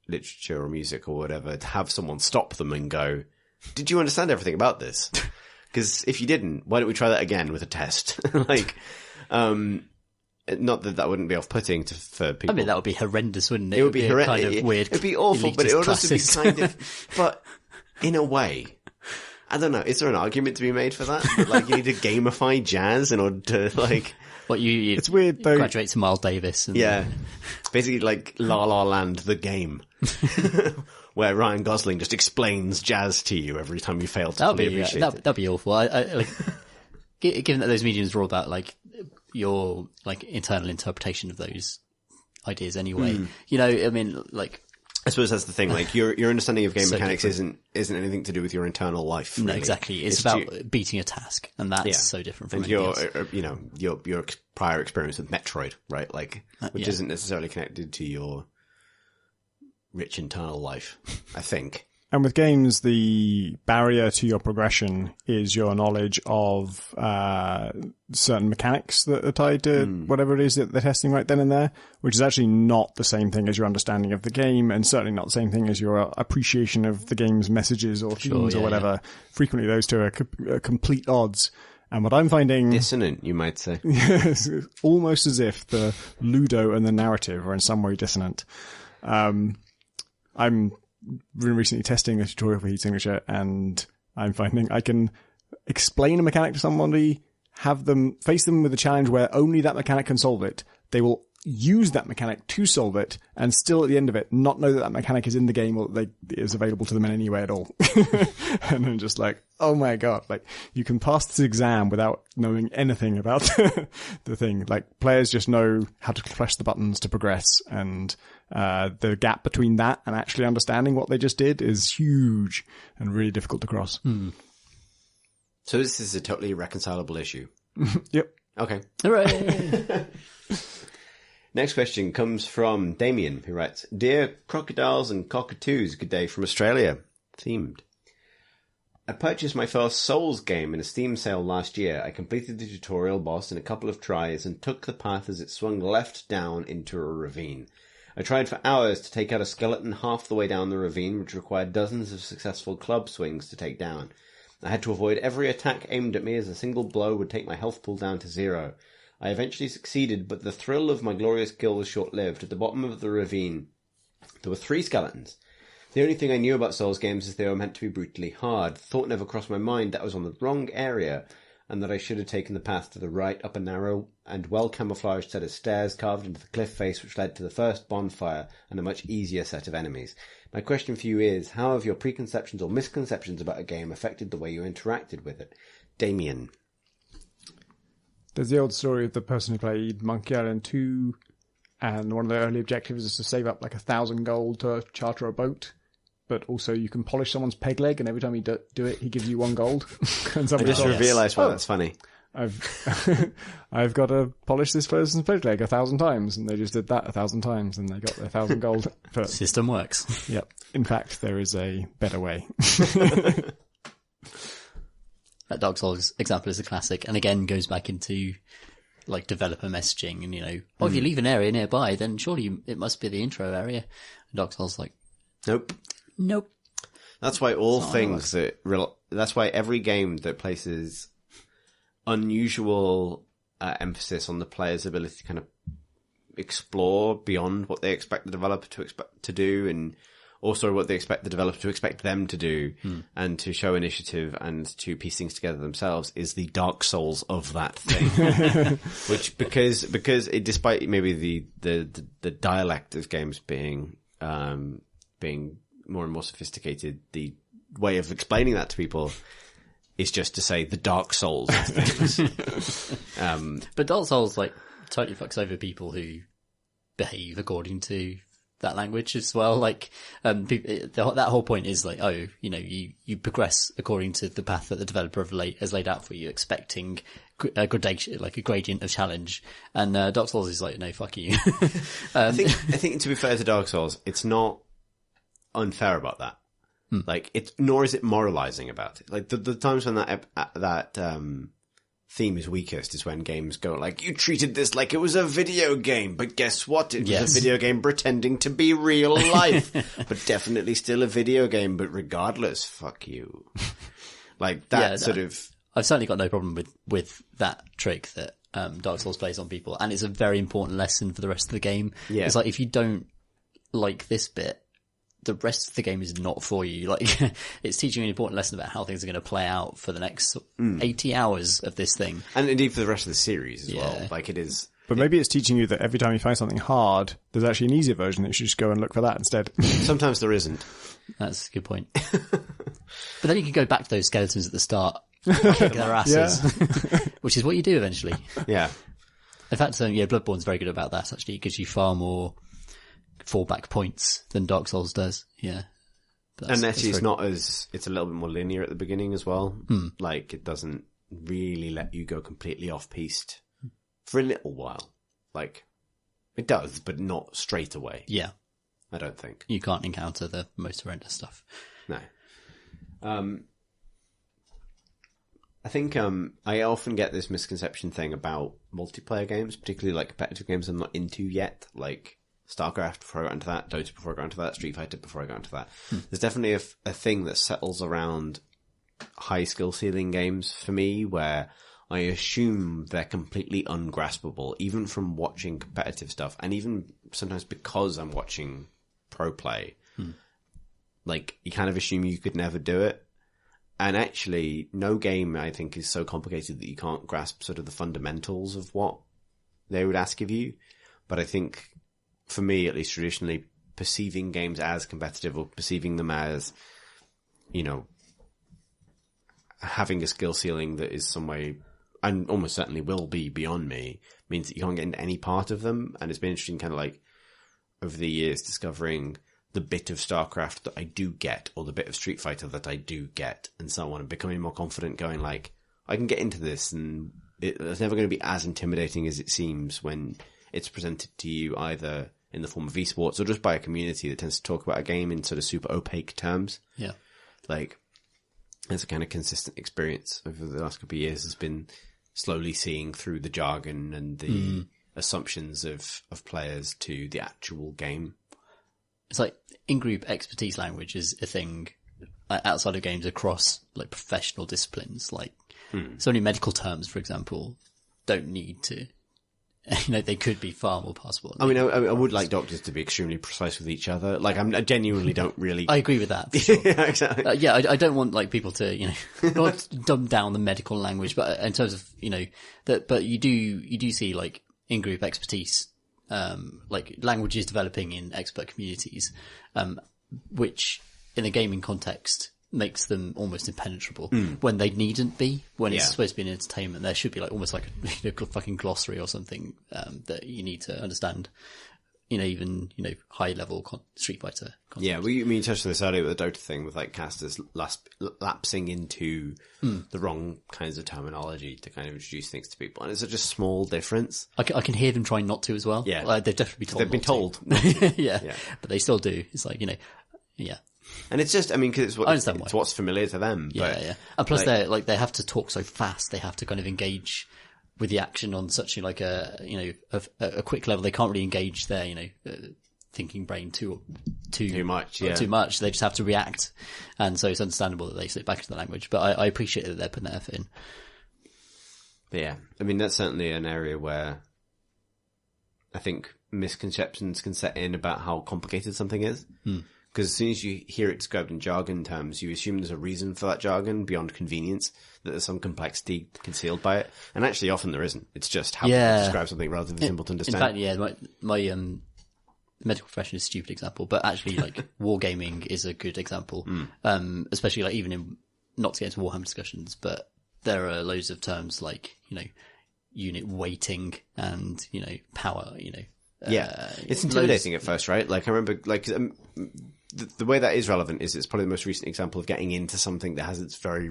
literature or music or whatever to have someone stop them and go, "Did you understand everything about this? Because if you didn't, why don't we try that again with a test?" Like, not that wouldn't be off-putting for people. I mean, that would be horrendous, wouldn't it? It would be horrendous. Kind of weird. It'd be awful, but it would also be kind of. But in a way, I don't know. Is there an argument to be made for that? Like, you need to gamify jazz in order to like. What you it's weird though. Graduate to Miles Davis. And, yeah, basically like La La Land, the game. Where Ryan Gosling just explains jazz to you every time you fail to fully appreciate it. That'd be awful. I given that those mediums are all about like your like internal interpretation of those ideas anyway. I mean, like I suppose that's the thing. Like your understanding of game so mechanics different. isn't anything to do with your internal life. Really. No, exactly. It's about beating a task, and that's so different from and anything else. your prior experience with Metroid, right? Like which isn't necessarily connected to your rich internal life, I think. And with games, the barrier to your progression is your knowledge of certain mechanics that are tied to whatever it is that they're testing right then and there, which is actually not the same thing as your understanding of the game, and certainly not the same thing as your appreciation of the game's messages or themes or whatever. Yeah. Frequently, those two are complete odds. And what I'm finding... Dissonant, you might say. Yes, almost as if the Ludo and the narrative are in some way dissonant. I'm been recently testing a tutorial for Heat Signature, and I'm finding I can explain a mechanic to somebody, have them face them with a challenge where only that mechanic can solve it, they will use that mechanic to solve it, and still at the end of it not know that that mechanic is in the game or that is available to them in any way at all. And I'm just like, oh my god, like you can pass this exam without knowing anything about the thing. Like players just know how to press the buttons to progress, and the gap between that and actually understanding what they just did is huge and really difficult to cross. So this is a totally reconcilable issue. Yep. Okay. Hooray! Next question comes from Damien, who writes, Dear Crocodiles and Cockatoos, good day from Australia. Themed. I purchased my first Souls game in a Steam sale last year. I completed the tutorial boss in a couple of tries and took the path as it swung left down into a ravine. I tried for hours to take out a skeleton half the way down the ravine, which required dozens of successful club swings to take down. I had to avoid every attack aimed at me, as a single blow would take my health pool down to 0. I eventually succeeded, but the thrill of my glorious kill was short-lived. At the bottom of the ravine, there were 3 skeletons. The only thing I knew about Souls games is they were meant to be brutally hard. The thought never crossed my mind that I was on the wrong area, and that I should have taken the path to the right up a narrow and well-camouflaged set of stairs carved into the cliff face, which led to the first bonfire and a much easier set of enemies. My question for you is, how have your preconceptions or misconceptions about a game affected the way you interacted with it? Damien. There's the old story of the person who played Monkey Island 2, and one of the early objectives is to save up like 1,000 gold to charter a boat. But also you can polish someone's peg leg, and every time you do it, he gives you 1 gold. And I just realised why that's funny. I've got to polish this person's peg leg 1,000 times, and they just did that 1,000 times, and they got their 1,000 gold. System works. Yep. In fact, there is a better way. That Dark Souls example is a classic, and again goes back into like developer messaging, and if you leave an area nearby, then surely it must be the intro area. And Dark Souls like, nope. That's why that's why every game that places unusual emphasis on the player's ability to kind of explore beyond what they expect the developer to do, and also what they expect the developer to expect them to do, and to show initiative and to piece things together themselves, is the Dark Souls of that thing. Which, because it, despite maybe the dialect of games being more and more sophisticated, the way of explaining that to people is just to say the Dark Souls of things. But Dark Souls like totally fucks over people who behave according to that language as well. Like, that whole point is like, you progress according to the path that the developer has laid out for you, expecting a gradation, like a gradient of challenge. And Dark Souls is like, no, fuck you. I think to be fair to Dark Souls, it's not unfair about that. Like, nor is it moralizing about it. Like, the times when that theme is weakest is when games go like, you treated this like it was a video game, but guess what? It was a video game pretending to be real life, but definitely still a video game, but regardless, fuck you. Like that I've certainly got no problem with that trick that Dark Souls plays on people, and it's a very important lesson for the rest of the game. Yeah. It's like, if you don't like this bit, the rest of the game is not for you. Like, it's teaching you an important lesson about how things are going to play out for the next 80 hours of this thing. And indeed for the rest of the series as well. Like, it is. But maybe it's teaching you that every time you find something hard, there's actually an easier version. You should just go and look for that instead. Sometimes there isn't. That's a good point. But then you can go back to those skeletons at the start, kick their asses, which is what you do eventually. Yeah. In fact, Bloodborne's very good about that, actually. It gives you far more fallback points than Dark Souls does. Yeah. And actually it's a little bit more linear at the beginning as well. Like, it doesn't really let you go completely off-piste for a little while. Like, it does, but not straight away. Yeah. I don't think. You can't encounter the most horrendous stuff. No. I think I often get this misconception thing about multiplayer games, particularly like competitive games I'm not into yet, like StarCraft before I got into that, Dota before I got into that, Street Fighter before I got into that. There's definitely a thing that settles around high skill ceiling games for me, where I assume they're completely ungraspable, even from watching competitive stuff, and even sometimes because I'm watching pro play. Like, you kind of assume you could never do it. And actually, no game, I think, is so complicated that you can't grasp sort of the fundamentals of what they would ask of you. But I think, for me, at least traditionally, perceiving games as competitive or perceiving them as, you know, having a skill ceiling that is some way, and almost certainly will be beyond me, means that you can't get into any part of them. And it's been interesting kind of like over the years discovering the bit of StarCraft that I do get, or the bit of Street Fighter that I do get, and so on, and becoming more confident going like, I can get into this, and it's never going to be as intimidating as it seems when it's presented to you either in the form of esports or just by a community that tends to talk about a game in sort of super opaque terms. Yeah. Like, it's a kind of consistent experience over the last couple of years has been slowly seeing through the jargon and the assumptions of players to the actual game. It's like in-group expertise language is a thing outside of games across like professional disciplines. Like so many medical terms, for example, don't need to, you know, they could be far more passable. I mean, I would like doctors to be extremely precise with each other. Like, I genuinely don't really. I agree with that. For sure. Yeah, exactly. I don't want like people to, you know, not dumb down the medical language, but in terms of, you know, that, but you do see like in-group expertise, like languages developing in expert communities, which in a gaming context makes them almost impenetrable when they needn't be. When it's supposed to be an entertainment, there should be like almost like a fucking glossary or something that you need to understand. You know, even, you know, high level Street Fighter concepts. Yeah, we touched on this earlier with the Dota thing with like casters lapsing into the wrong kinds of terminology to kind of introduce things to people, and it's such a small difference. I can hear them trying not to as well. Yeah, they've definitely they've been told. yeah, but they still do. It's like, you know, yeah. And it's just, I mean, because it's what's familiar to them. Yeah. And plus, they have to talk so fast. They have to kind of engage with the action on such like a quick level. They can't really engage their, you know, thinking brain too much. Yeah. Too much. They just have to react, and so it's understandable that they slip back into the language. But I appreciate that they're putting that effort in. But yeah, I mean, that's certainly an area where I think misconceptions can set in about how complicated something is. Because as soon as you hear it described in jargon terms, you assume there's a reason for that jargon beyond convenience, that there's some complexity concealed by it. And actually, often there isn't. It's just how to describe something relatively simple to understand. In fact, my medical profession is a stupid example, but actually, like, wargaming is a good example. Especially, like, even in, not to get into Warhammer discussions, but there are loads of terms like, you know, unit weighting and, you know, power, you know. It's intimidating at first, right? Like, I remember, like, the way that is relevant is it's probably the most recent example of getting into something that has its very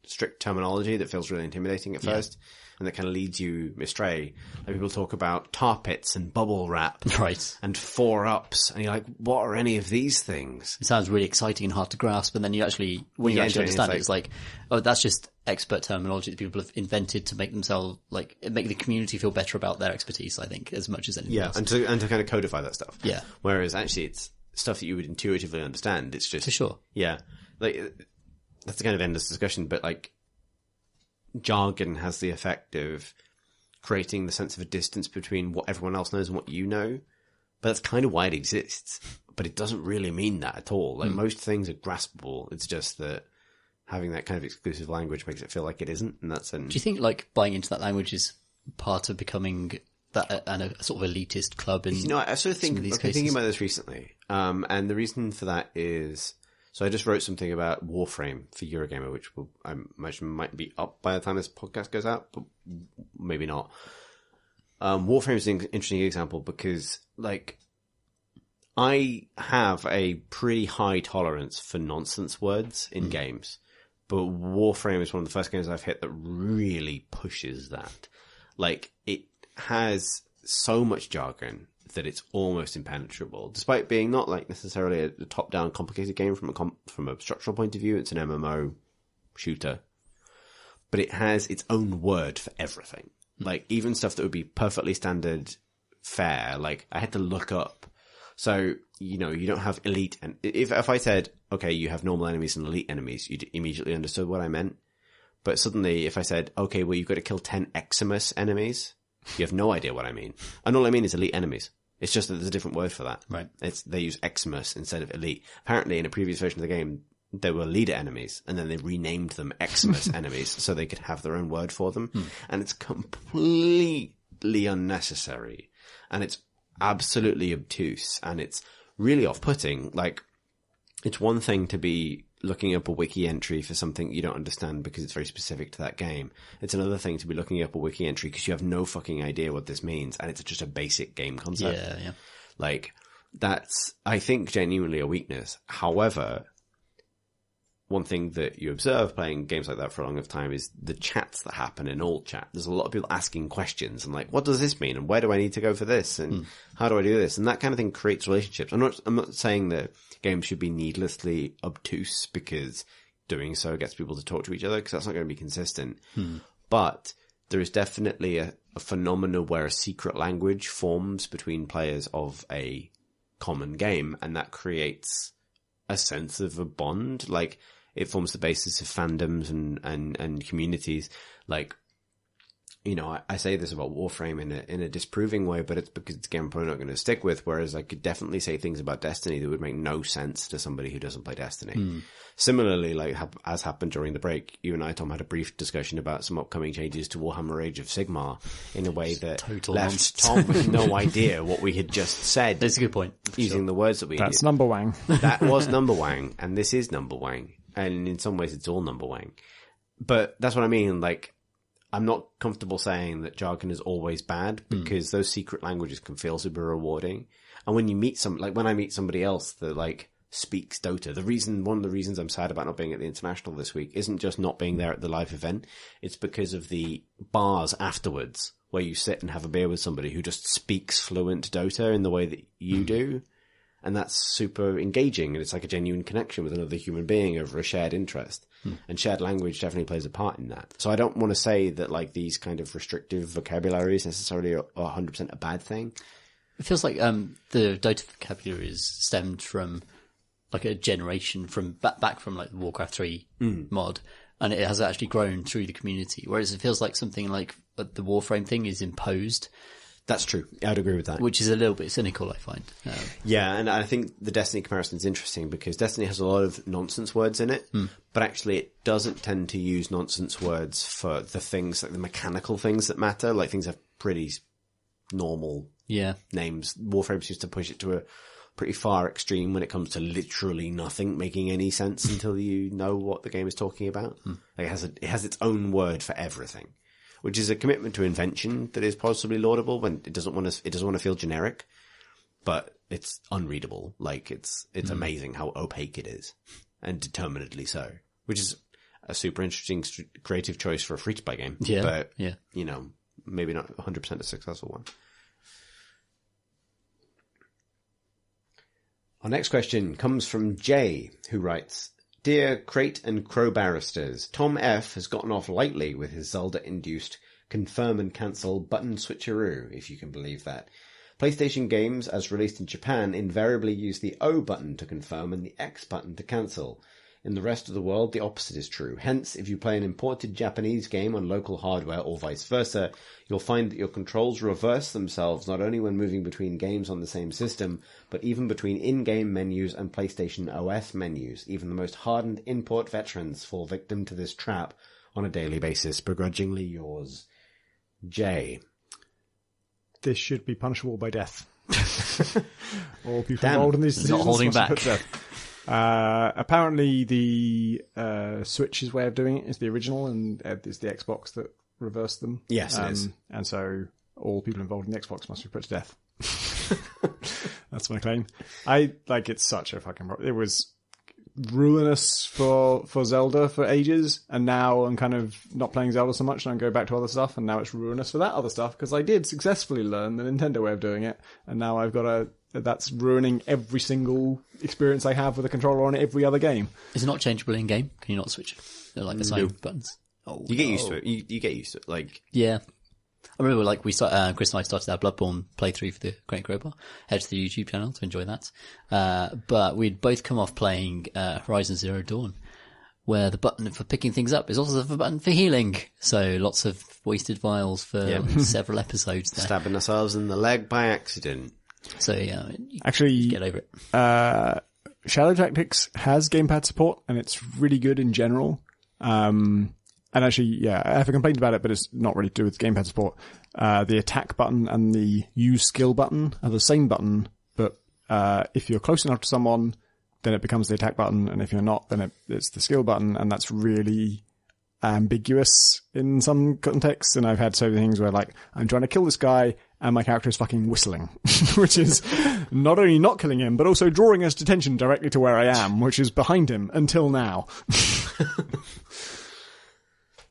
strict terminology that feels really intimidating at first, and that kind of leads you astray. Like, people talk about tar pits and bubble wrap, right, and 4-ups, and you're like, what are any of these things? It sounds really exciting and hard to grasp, and then you actually, when you actually understand it, it's like, oh, that's just expert terminology that people have invented to make themselves, like, make the community feel better about their expertise, I think, as much as anything else. And to kind of codify that stuff. Yeah. Whereas actually it's stuff that you would intuitively understand. It's just... For sure. Yeah. Like, that's the kind of endless discussion, but like, jargon has the effect of creating the sense of a distance between what everyone else knows and what you know. But that's kind of why it exists. But it doesn't really mean that at all. Like, most things are graspable. It's just that having that kind of exclusive language makes it feel like it isn't. And that's... Do you think, like, buying into that language is part of becoming that and a sort of elitist club in... You know, I sort of think... I've been thinking about this recently. And the reason for that is... So I just wrote something about Warframe for Eurogamer, which I imagine might be up by the time this podcast goes out, but maybe not. Warframe is an interesting example because, like, I have a pretty high tolerance for nonsense words in games, but Warframe is one of the first games I've hit that really pushes that. Like, it has so much jargon that it's almost impenetrable, despite being not like necessarily a top-down complicated game from a structural point of view. It's an MMO shooter, but it has its own word for everything. Like, even stuff that would be perfectly standard fare, like, I had to look up. So, you know, you don't have elite, and if I said, okay, you have normal enemies and elite enemies, you'd immediately understood what I meant. But suddenly, if I said, okay, well, you've got to kill 10 Eximus enemies, you have no idea what I mean. And all I mean is elite enemies. It's just that there's a different word for that. Right. They use Eximus instead of elite. Apparently, in a previous version of the game, there were leader enemies, and then they renamed them Eximus enemies so they could have their own word for them. And it's completely unnecessary. and it's absolutely obtuse, and it's really off-putting. Like, it's one thing to be looking up a wiki entry for something you don't understand because it's very specific to that game. It's another thing to be looking up a wiki entry because you have no fucking idea what this means, and it's just a basic game concept. Yeah. Like, that's, I think, genuinely a weakness. However, one thing that you observe playing games like that for a long enough time is the chats that happen in old chat. There's a lot of people asking questions and like, what does this mean? And where do I need to go for this? And how do I do this? And that kind of thing creates relationships. I'm not saying that games should be needlessly obtuse because doing so gets people to talk to each other, because that's not going to be consistent. But there is definitely a phenomena where a secret language forms between players of a common game, and that creates a sense of a bond. Like, it forms the basis of fandoms and communities. Like, you know, I say this about Warframe in a disproving way, but it's because it's a game I'm probably not going to stick with, whereas I could definitely say things about Destiny that would make no sense to somebody who doesn't play Destiny. Similarly, like, as happened during the break, you and I, Tom, had a brief discussion about some upcoming changes to Warhammer Age of Sigmar in a way that left Tom with no idea what we had just said. That's a good point. Using the words that we That's did. number wang. That was number wang, and this is number wang. And in some ways, it's all number wang. But that's what I mean. Like, I'm not comfortable saying that jargon is always bad, because those secret languages can feel super rewarding. And when you meet when I meet somebody else that like speaks Dota, one of the reasons I'm sad about not being at the International this week isn't just not being there at the live event. It's because of the bars afterwards where you sit and have a beer with somebody who just speaks fluent Dota in the way that you do. And that's super engaging, and it's like a genuine connection with another human being over a shared interest. And shared language definitely plays a part in that. So I don't want to say that like these kind of restrictive vocabularies necessarily are 100% a bad thing. It feels like the Dota vocabulary is stemmed from like a generation from back from like the Warcraft 3 mod, and it has actually grown through the community, whereas it feels like something like the Warframe thing is imposed. That's true. I'd agree with that. Which is a little bit cynical, I find. Yeah, and I think the Destiny comparison is interesting because Destiny has a lot of nonsense words in it, but actually it doesn't tend to use nonsense words for the things, like the mechanical things that matter. Like, things have pretty normal names. Warframe seems to push it to a pretty far extreme when it comes to literally nothing making any sense until you know what the game is talking about. Like, it has its own word for everything, which is a commitment to invention that is possibly laudable when it doesn't want to feel generic, but it's unreadable. Like, it's amazing how opaque it is, and determinedly so, which is a super interesting creative choice for a free-to-play game. Yeah. But, you know, maybe not 100% a successful one. Our next question comes from Jay, who writes, Dear Crate and Crow Barristers, Tom F. has gotten off lightly with his Zelda-induced confirm and cancel button switcheroo, if you can believe that. PlayStation games, as released in Japan, invariably use the O button to confirm and the X button to cancel. In the rest of the world, the opposite is true. Hence, if you play an imported Japanese game on local hardware or vice versa, you'll find that your controls reverse themselves not only when moving between games on the same system, but even between in-game menus and PlayStation OS menus. Even the most hardened import veterans fall victim to this trap on a daily basis. Begrudgingly yours, Jay. This should be punishable by death. All people involved in these decisions not holding must be back. put to death. Apparently the Switch's way of doing it is the original, and it's the Xbox that reversed them. Yes, it is. And so all people involved in the Xbox must be put to death. That's my claim. It's such a fucking problem. It was ruinous for Zelda for ages, and now I'm kind of not playing Zelda so much, and I go back to other stuff, and now it's ruinous for that other stuff, because I did successfully learn the Nintendo way of doing it, and now I've got that's ruining every single experience I have with a controller on every other game. Is it not changeable in game? Can you not switch it? They're like assigned buttons. Oh, You get used to it. You get used to it. Like, yeah. I remember, like, Chris and I started our Bloodborne playthrough for the Great Crowbar. Head to the YouTube channel to enjoy that. But we'd both come off playing Horizon Zero Dawn, where the button for picking things up is also the button for healing. So lots of wasted vials for several episodes there. stabbing ourselves in the leg by accident. So yeah, Actually, get over it. Shadow Tactics has gamepad support, and it's really good in general. And actually, yeah, I have a complaint about it, but it's not really to do with gamepad support. The attack button and the use skill button are the same button, but if you're close enough to someone, then it becomes the attack button, and if you're not, then it's the skill button, and that's really ambiguous in some contexts. And I've had so many things where, like, I'm trying to kill this guy, and my character is fucking whistling, which is not only not killing him, but also drawing his attention directly to where I am, which is behind him until now.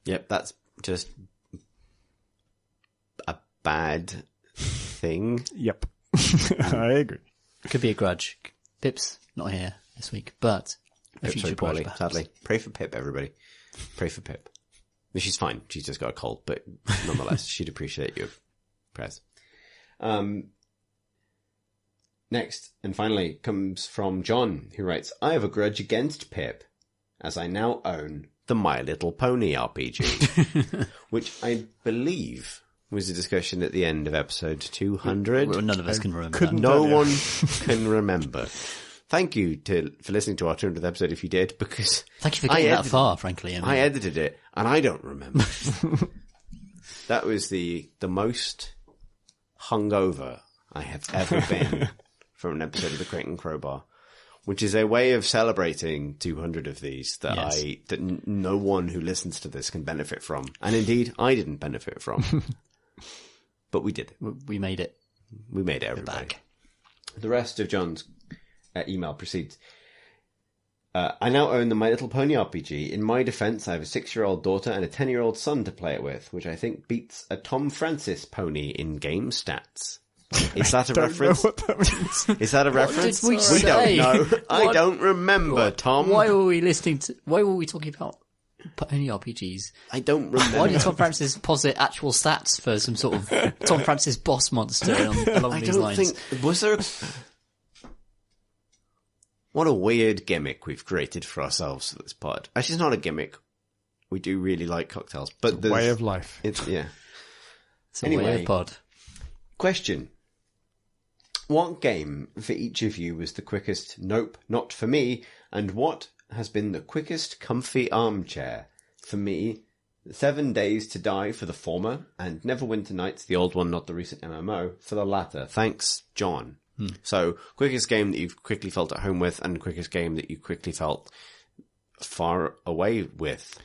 Yep, that's just a bad thing. Yep. I agree. Could be a grudge. Pip's not here this week, but a Pip's future very poorly, grudge, perhaps. sadly. Pray for Pip, everybody. Pray for Pip. She's fine. She's just got a cold, but nonetheless, she'd appreciate your prayers. Next, and finally, comes from John, who writes, I have a grudge against Pip, as I now own the My Little Pony RPG, which I believe was a discussion at the end of episode 200. Well, none of us can remember that. No one can remember. Thank you for listening to our 200th episode if you did, because Thank you for getting that far, frankly. I mean, I edited it, and I don't remember. That was the most hungover I have ever been from an episode of the Crate and Crowbar, which is a way of celebrating 200 of these that Yes. that no one who listens to this can benefit from. And indeed, I didn't benefit from. But we did. we made it We made it, everybody. back. The rest of John's email proceeds. I now own the My Little Pony RPG. In my defense, I have a 6-year-old daughter and a 10-year-old son to play it with, which I think beats a Tom Francis pony in game stats. Is that a reference? Know what that means. Is that a reference? did we We say? don't know. I What? don't remember, Tom. Why were we why were we talking about pony RPGs? I don't remember. Why did Tom Francis posit actual stats for some sort of Tom Francis boss monster along I these don't lines? think... Was there... What a weird gimmick we've created for ourselves for this pod. Actually, it's not a gimmick. We do really like cocktails, but there's... Way of life. It's, yeah. It's a Anyway. way of pod. Question. What game for each of you was the quickest nope, not for me, and what has been the quickest comfy armchair? For me, 7 Days to Die for the former, and Neverwinter Nights, the old one, not the recent MMO, for the latter. Thanks, John. So, quickest game that you've quickly felt at home with, and quickest game that you quickly felt far away with.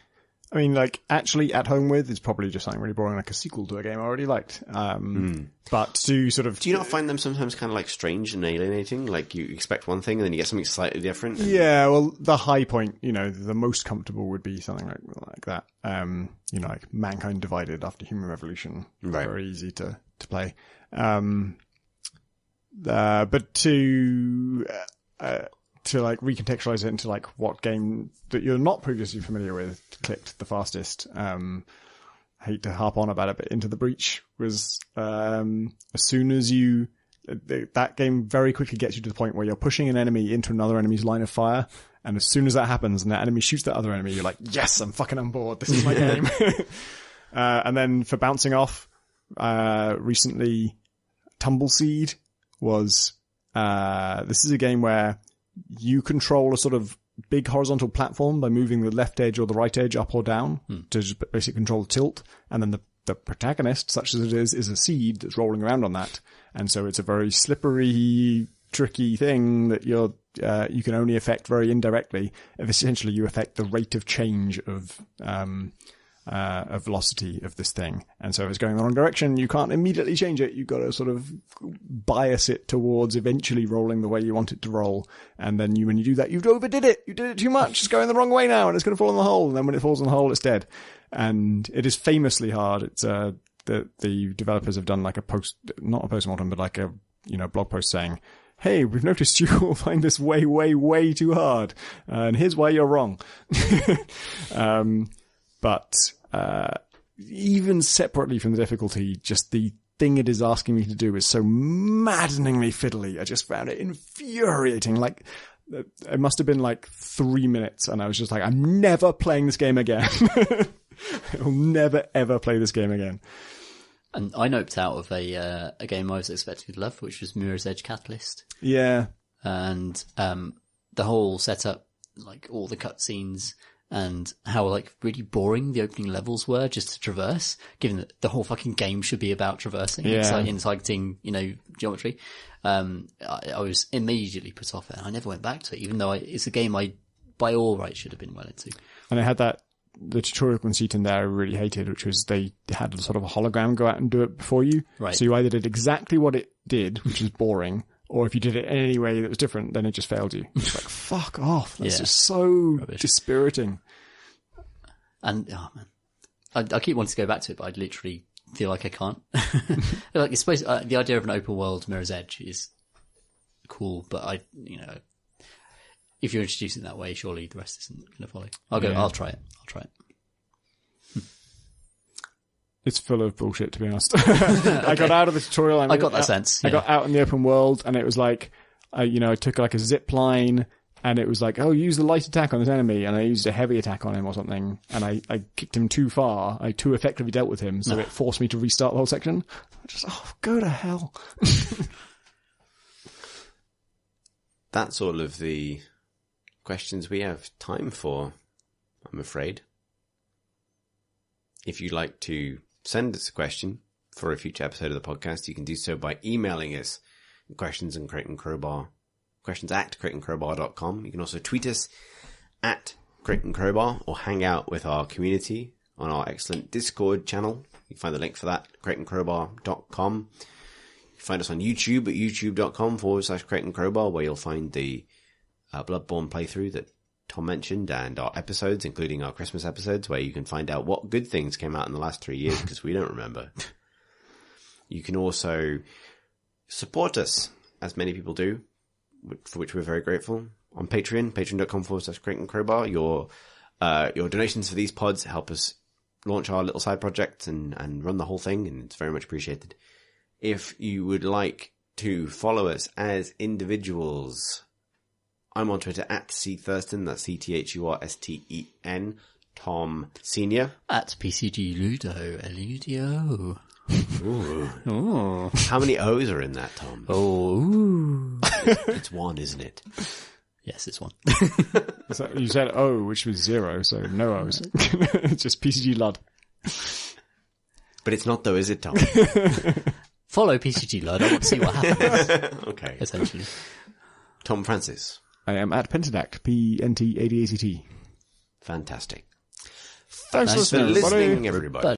I mean, like, actually at home with is probably just something really boring, like a sequel to a game I already liked. But to sort of... Do you not find them sometimes kind of like strange and alienating? Like you expect one thing and then you get something slightly different? Yeah, well, the high point, the most comfortable would be something like that. Like Mankind Divided after Human Revolution. Right. Very easy to play. But to like recontextualize it into like what game that you're not previously familiar with clicked the fastest. I hate to harp on about it, but Into the Breach was, as soon as that game very quickly gets you to the point where you're pushing an enemy into another enemy's line of fire. And as soon as that happens and that enemy shoots that other enemy, you're like, yes, I'm fucking on board. This is my game. And then for bouncing off, recently Tumbleseed was, this is a game where you control a sort of big horizontal platform by moving the left edge or the right edge up or down to just basically control the tilt. And then the protagonist, such as it is a seed that's rolling around on that. And so it's a very slippery, tricky thing that you can only affect very indirectly. If essentially you affect the rate of change of velocity of this thing. And so if it's going the wrong direction, you can't immediately change it. You've got to sort of bias it towards eventually rolling the way you want it to roll. And then when you do that, you've overdid it. You did it too much. It's going the wrong way now and it's going to fall in the hole. And then when it falls in the hole, it's dead. And it is famously hard. It's, the developers have done like not a postmortem, but like a, blog post saying, hey, we've noticed you will find this way, way, way too hard. And here's why you're wrong. But even separately from the difficulty, just the thing it is asking me to do is so maddeningly fiddly. I just found it infuriating. Like, it must have been like 3 minutes, and I was just like, I'm never playing this game again. I'll never, ever play this game again. And I noped out of a game I was expecting to love, which was Mirror's Edge Catalyst. Yeah. And the whole setup, like all the cutscenes, and how like really boring the opening levels were just to traverse, given that the whole fucking game should be about traversing and targeting, geometry. I was immediately put off it, and I never went back to it, even though it's a game I, by all rights, should have been well into. And it had the tutorial conceit in there I really hated, which was they had sort of a hologram go out and do it before you. Right. So you either did exactly what it did, which was boring, or if you did it in any way that was different, then it just failed you. It's like, fuck off. That's just so dispiriting. And, oh man, I keep wanting to go back to it, but I literally feel like I can't. Like, it's supposed, the idea of an open world Mirror's Edge is cool, but if you're introducing it that way, surely the rest isn't going to follow. I'll try it. It's full of bullshit, to be honest. I got out of the tutorial. I got that sense. Yeah. I got out in the open world, and it was like, I took like a zip line, and it was like, oh, use the light attack on this enemy, and I used a heavy attack on him or something, and I kicked him too far. I too effectively dealt with him, so it forced me to restart the whole section. Go to hell. That's all of the questions we have time for, I'm afraid. If you'd like to send us a question for a future episode of the podcast, you can do so by emailing us questions at crateandcrowbar.com. You can also tweet us at Crate and Crowbar, or hang out with our community on our excellent Discord channel. You can find the link for that at crateandcrowbar.com. You can find us on YouTube at youtube.com/Crate and Crowbar, where you'll find the Bloodborne playthrough that Tom mentioned, and our episodes, including our Christmas episodes, where you can find out what good things came out in the last 3 years, because we don't remember. You can also support us, as many people do, for which we're very grateful, on Patreon, patreon.com/Crate and Crowbar. Your donations for these pods help us launch our little side project and run the whole thing, and it's very much appreciated. If you would like to follow us as individuals, I'm on Twitter at CThurston, that's CTHURSTEN, Tom Senior. At PCG Ludo, Eludio. Ooh. How many O's are in that, Tom? Oh. It's one, isn't it? Yes, it's one. So you said O, which was 0, so no O's. It's just PCG Lud. But it's not though, is it, Tom? Follow PCG Lud, I want to see what happens. Okay. Essentially. Tom Francis. I am at Pentadact, PNT80ACT. Fantastic. Thanks for listening, Bye. everybody.